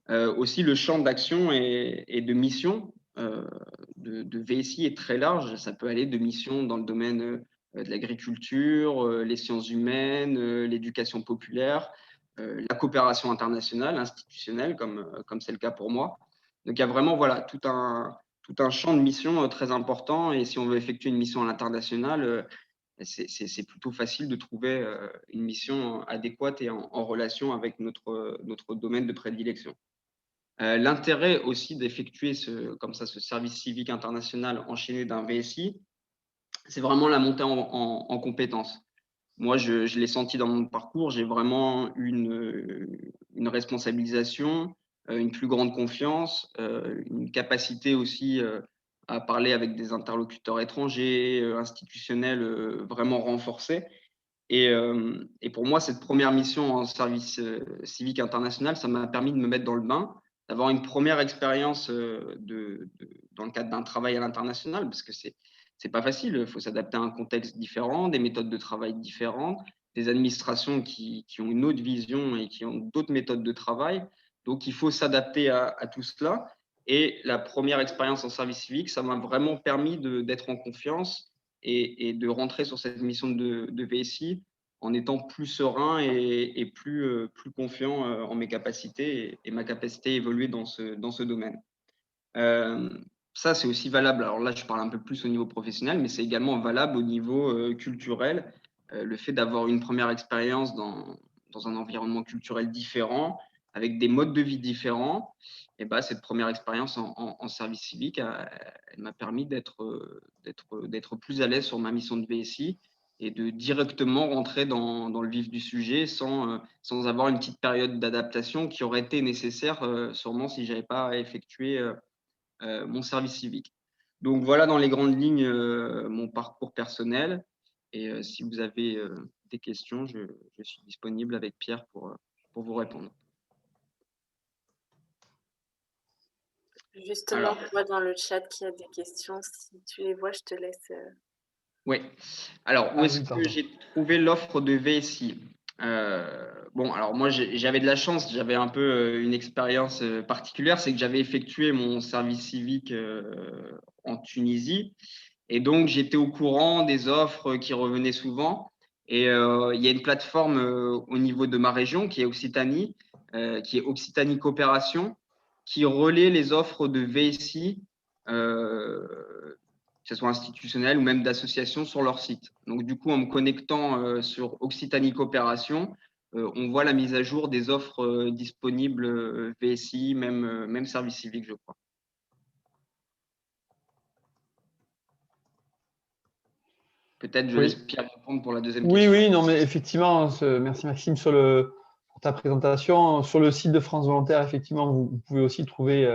Aussi, le champ d'action et de mission de VSI est très large. Ça peut aller de missions dans le domaine de l'agriculture, les sciences humaines, l'éducation populaire. la coopération internationale, institutionnelle, comme c'est le cas pour moi. Donc, il y a vraiment voilà, tout un champ de missions très important. Et si on veut effectuer une mission à l'international, c'est plutôt facile de trouver une mission adéquate et en relation avec notre domaine de prédilection. L'intérêt aussi d'effectuer comme ça, ce service civique international enchaîné d'un VSI, c'est vraiment la montée en compétences. Moi, je l'ai senti dans mon parcours, j'ai vraiment une responsabilisation, une plus grande confiance, une capacité aussi à parler avec des interlocuteurs étrangers, institutionnels, vraiment renforcée. Et pour moi, cette première mission en service civique international, ça m'a permis de me mettre dans le bain, d'avoir une première expérience dans le cadre d'un travail à l'international, parce que c'est pas facile, il faut s'adapter à un contexte différent, des méthodes de travail différentes, des administrations qui ont une autre vision et qui ont d'autres méthodes de travail. Donc, il faut s'adapter à tout cela. Et la première expérience en service civique, ça m'a vraiment permis d'être en confiance et de rentrer sur cette mission de VSI en étant plus serein et plus confiant en mes capacités et ma capacité à évoluer dans ce domaine. Ça, c'est aussi valable. Alors là, je parle un peu plus au niveau professionnel, mais c'est également valable au niveau culturel. Le fait d'avoir une première expérience dans un environnement culturel différent, avec des modes de vie différents, et ben, cette première expérience en service civique, elle m'a permis d'être plus à l'aise sur ma mission de VSI et de directement rentrer dans le vif du sujet sans avoir une petite période d'adaptation qui aurait été nécessaire sûrement si je n'avais pas effectué mon service civique. Donc voilà dans les grandes lignes mon parcours personnel. Et si vous avez des questions, je suis disponible avec Pierre pour vous répondre. Justement, je vois dans le chat qu'il y a des questions. Si tu les vois, je te laisse. Oui. Alors, où est-ce que j'ai trouvé l'offre de VSI? Bon, alors moi, j'avais de la chance, j'avais un peu une expérience particulière, c'est que j'avais effectué mon service civique en Tunisie. Et donc, j'étais au courant des offres qui revenaient souvent. Et il y a une plateforme au niveau de ma région qui est Occitanie, qui est Occitanie Coopération, qui relaie les offres de VSI, que ce soit institutionnel ou même d'associations sur leur site. Donc, du coup, en me connectant sur Occitanie Coopération, on voit la mise à jour des offres disponibles VSI, même service civique, je crois. Peut-être je laisse Pierre répondre pour la deuxième question. Oui, non, mais effectivement, merci Maxime pour ta présentation. Sur le site de France Volontaire, effectivement, vous pouvez aussi trouver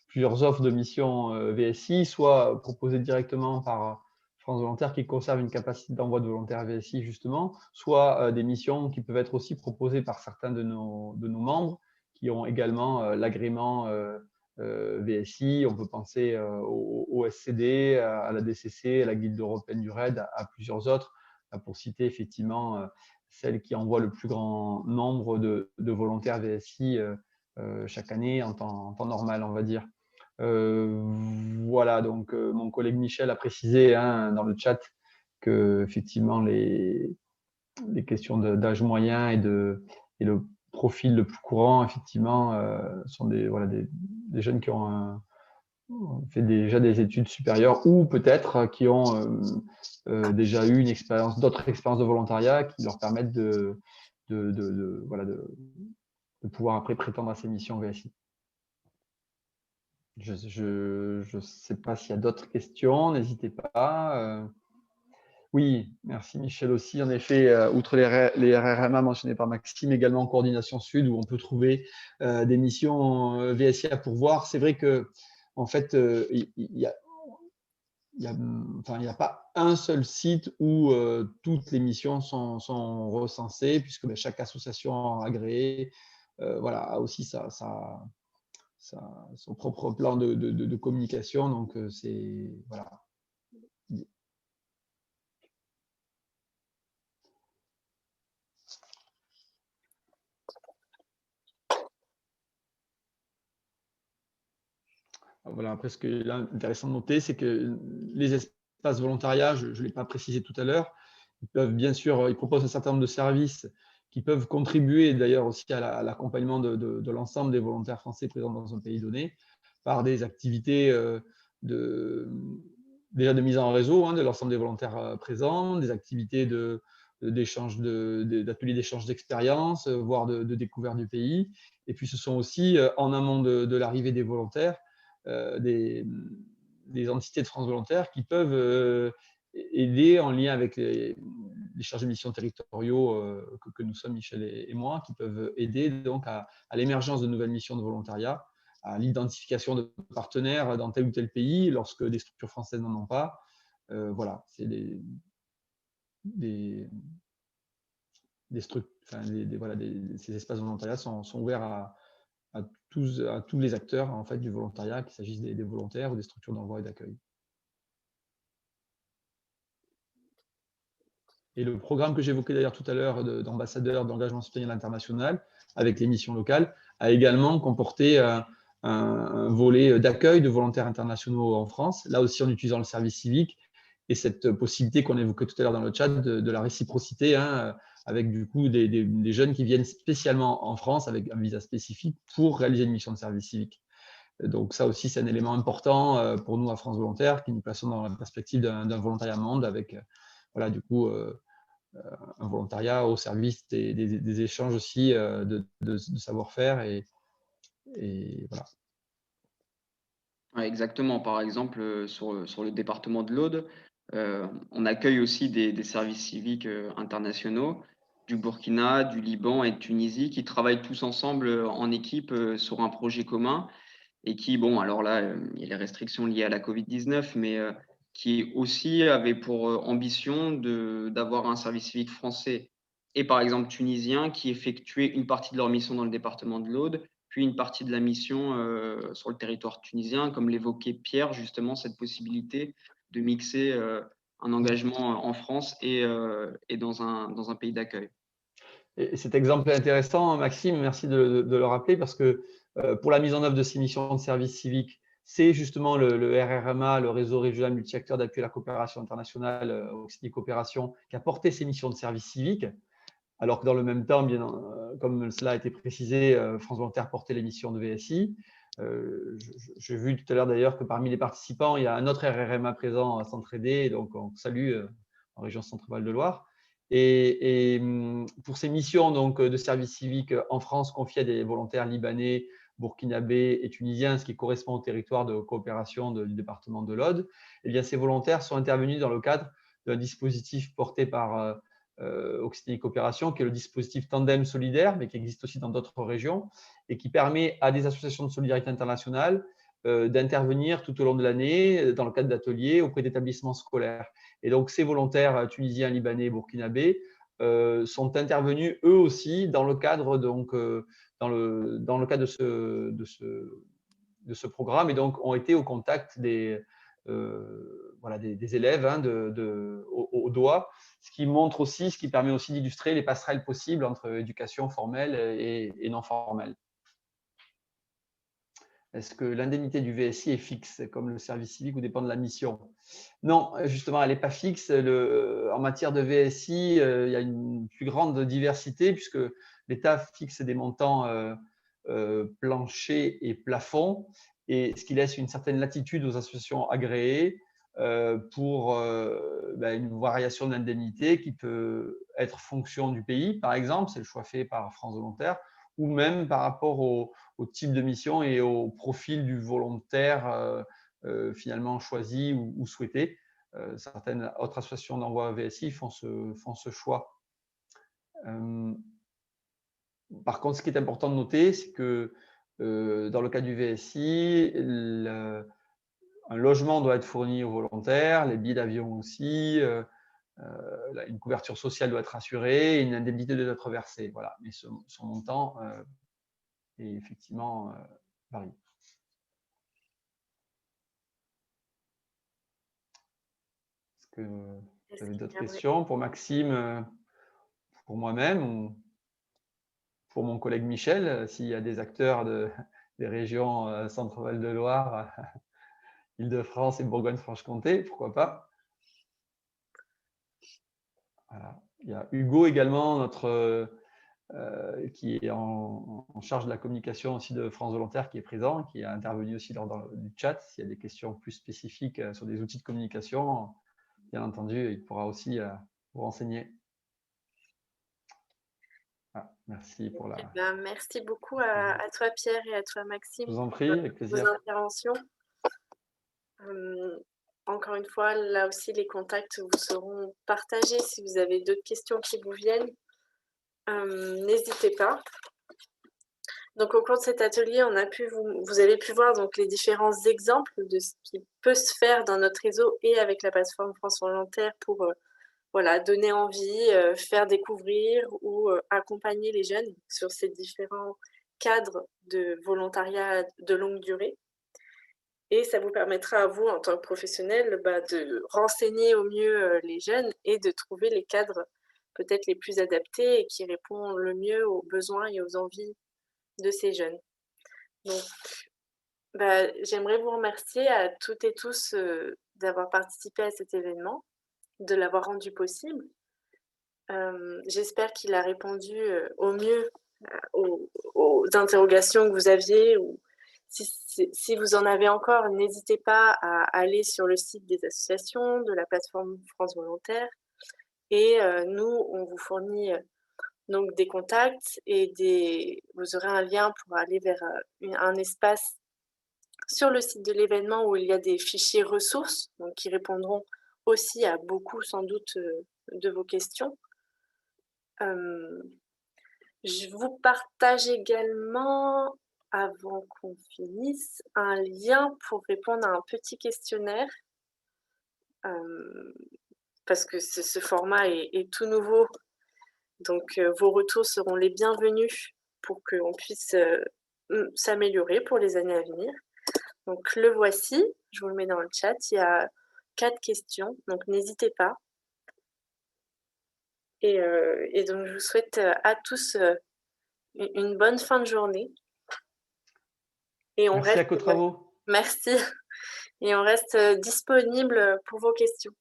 plusieurs offres de missions VSI, soit proposées directement par France Volontaire qui conserve une capacité d'envoi de volontaires VSI, justement, soit des missions qui peuvent être aussi proposées par certains de nos membres qui ont également l'agrément VSI. On peut penser au SCD, à la DCC, à la Guilde européenne du RAID, à plusieurs autres, pour citer effectivement celle qui envoie le plus grand nombre de volontaires VSI chaque année en temps normal, on va dire. Voilà, donc mon collègue Michel a précisé dans le chat que effectivement les questions d'âge moyen et le profil le plus courant, effectivement, sont des jeunes qui ont fait déjà des études supérieures ou peut-être qui ont déjà eu d'autres expériences de volontariat qui leur permettent de pouvoir après prétendre à ces missions VSI. Je ne sais pas s'il y a d'autres questions, n'hésitez pas. Oui, merci Michel aussi. En effet, outre les RRMA mentionnés par Maxime, également Coordination Sud, où on peut trouver des missions VSI à pourvoir. C'est vrai que, en fait, il n'y a pas un seul site où toutes les missions sont recensées, puisque chaque association agréée a aussi son propre plan de communication. Donc, c'est voilà. Voilà, après, ce qui est intéressant de noter, c'est que les espaces volontariat, je ne l'ai pas précisé tout à l'heure, ils proposent un certain nombre de services qui peuvent contribuer d'ailleurs aussi à l'accompagnement de l'ensemble des volontaires français présents dans un pays donné par des activités déjà de mise en réseau de l'ensemble des volontaires présents, des activités d'ateliers d'échange d'expériences, voire de découverte du pays. Et puis ce sont aussi, en amont de l'arrivée des volontaires, des entités de France Volontaire qui peuvent aider en lien avec les chargés de mission territoriaux que nous sommes, Michel et moi, qui peuvent aider donc à l'émergence de nouvelles missions de volontariat, à l'identification de partenaires dans tel ou tel pays lorsque des structures françaises n'en ont pas. Voilà, c'est ces espaces de volontariat sont ouverts à tous les acteurs en fait, du volontariat, qu'il s'agisse des volontaires ou des structures d'envoi et d'accueil. Et le programme que j'évoquais d'ailleurs tout à l'heure d'ambassadeurs d'engagement citoyen international avec les missions locales a également comporté un volet d'accueil de volontaires internationaux en France, là aussi en utilisant le service civique et cette possibilité qu'on évoquait tout à l'heure dans le chat de la réciprocité, avec du coup des jeunes qui viennent spécialement en France avec un visa spécifique pour réaliser une mission de service civique. Donc ça aussi, c'est un élément important pour nous à France Volontaire, qui nous plaçons dans la perspective d'un volontariat monde avec voilà, du coup, un volontariat au service des échanges aussi de savoir-faire et voilà. Ouais, exactement. Par exemple, sur le département de l'Aude, on accueille aussi des services civiques internationaux du Burkina, du Liban et de Tunisie qui travaillent tous ensemble en équipe sur un projet commun et qui, bon, alors là, il y a les restrictions liées à la Covid-19, mais qui aussi avait pour ambition d'avoir un service civique français et par exemple tunisien qui effectuait une partie de leur mission dans le département de l'Aude, puis une partie de la mission sur le territoire tunisien, comme l'évoquait Pierre, justement, cette possibilité de mixer un engagement en France et dans un pays d'accueil. Et cet exemple est intéressant, Maxime, merci de le rappeler, parce que pour la mise en œuvre de ces missions de service civique, c'est justement le RRMA, le réseau régional multi-acteurs d'appui à la coopération internationale, Occitanie Coopération, qui a porté ces missions de service civique, alors que dans le même temps, comme cela a été précisé, France Volontaire portait les missions de VSI. J'ai vu tout à l'heure d'ailleurs que parmi les participants, il y a un autre RRMA présent à Centre-Aidé, donc on salue en région Centre-Val de Loire. Et pour ces missions donc, de service civique en France confiées à des volontaires libanais, burkinabés et tunisiens, ce qui correspond au territoire de coopération du département de l'Aude, eh bien, ces volontaires sont intervenus dans le cadre d'un dispositif porté par Occitanie Coopération, qui est le dispositif Tandem Solidaire, mais qui existe aussi dans d'autres régions, et qui permet à des associations de solidarité internationale d'intervenir tout au long de l'année dans le cadre d'ateliers auprès d'établissements scolaires. Et donc, ces volontaires tunisiens, libanais, burkinabés sont intervenus eux aussi dans le cadre, donc, dans le cadre de ce programme et donc ont été au contact des élèves au doigt, ce qui permet aussi d'illustrer les passerelles possibles entre éducation formelle et non formelle. Est-ce que l'indemnité du VSI est fixe, comme le service civique, ou dépend de la mission? Non, justement, elle n'est pas fixe. En matière de VSI, il y a une plus grande diversité, puisque l'État fixe des montants planchers et plafonds, et ce qui laisse une certaine latitude aux associations agréées pour une variation d'indemnité qui peut être fonction du pays, par exemple, c'est le choix fait par France Volontaire, ou même par rapport au type de mission et au profil du volontaire finalement choisi ou souhaité. Certaines autres associations d'envoi VSI font ce choix. Par contre, ce qui est important de noter, c'est que dans le cas du VSI, un logement doit être fourni aux volontaires, les billets d'avion aussi, une couverture sociale doit être assurée, et une indemnité doit être versée. Voilà. Mais son montant est effectivement varie. Est-ce que vous avez d'autres questions pour Maxime, pour moi-même ou pour mon collègue Michel, s'il y a des acteurs des régions Centre-Val de Loire, Île-de-France et Bourgogne-Franche-Comté, pourquoi pas? Voilà. Il y a Hugo également, notre qui est en charge de la communication aussi de France Volontaire, qui est présent, qui est intervenu aussi lors du chat. S'il y a des questions plus spécifiques sur des outils de communication, bien entendu, il pourra aussi vous renseigner. Ah, merci pour la... Merci beaucoup à toi, Pierre, et à toi, Maxime. Je vous en prie, avec plaisir. Vos interventions. Encore une fois, là aussi, les contacts vous seront partagés. Si vous avez d'autres questions qui vous viennent, n'hésitez pas. Donc, au cours de cet atelier, vous avez pu voir donc, les différents exemples de ce qui peut se faire dans notre réseau et avec la plateforme France Volontaire pour voilà, donner envie, faire découvrir ou accompagner les jeunes sur ces différents cadres de volontariat de longue durée. Et ça vous permettra à vous, en tant que professionnel, de renseigner au mieux les jeunes et de trouver les cadres peut-être les plus adaptés et qui répondent le mieux aux besoins et aux envies de ces jeunes. Donc, j'aimerais vous remercier à toutes et tous d'avoir participé à cet événement, de l'avoir rendu possible. J'espère qu'il a répondu au mieux aux interrogations que vous aviez. Ou si vous en avez encore, n'hésitez pas à aller sur le site des associations, de la plateforme France Volontaire. Et nous, on vous fournit donc des contacts et vous aurez un lien pour aller vers un espace sur le site de l'événement où il y a des fichiers ressources donc qui répondront aussi à beaucoup sans doute de vos questions. Je vous partage également, avant qu'on finisse, un lien pour répondre à un petit questionnaire parce que ce format est tout nouveau. Donc, vos retours seront les bienvenus pour qu'on puisse s'améliorer pour les années à venir. Donc, le voici, je vous le mets dans le chat. Il y a 4 questions, donc n'hésitez pas. Et donc, je vous souhaite à tous une bonne fin de journée. Et Merci à vos travaux. Merci. Et on reste disponible pour vos questions.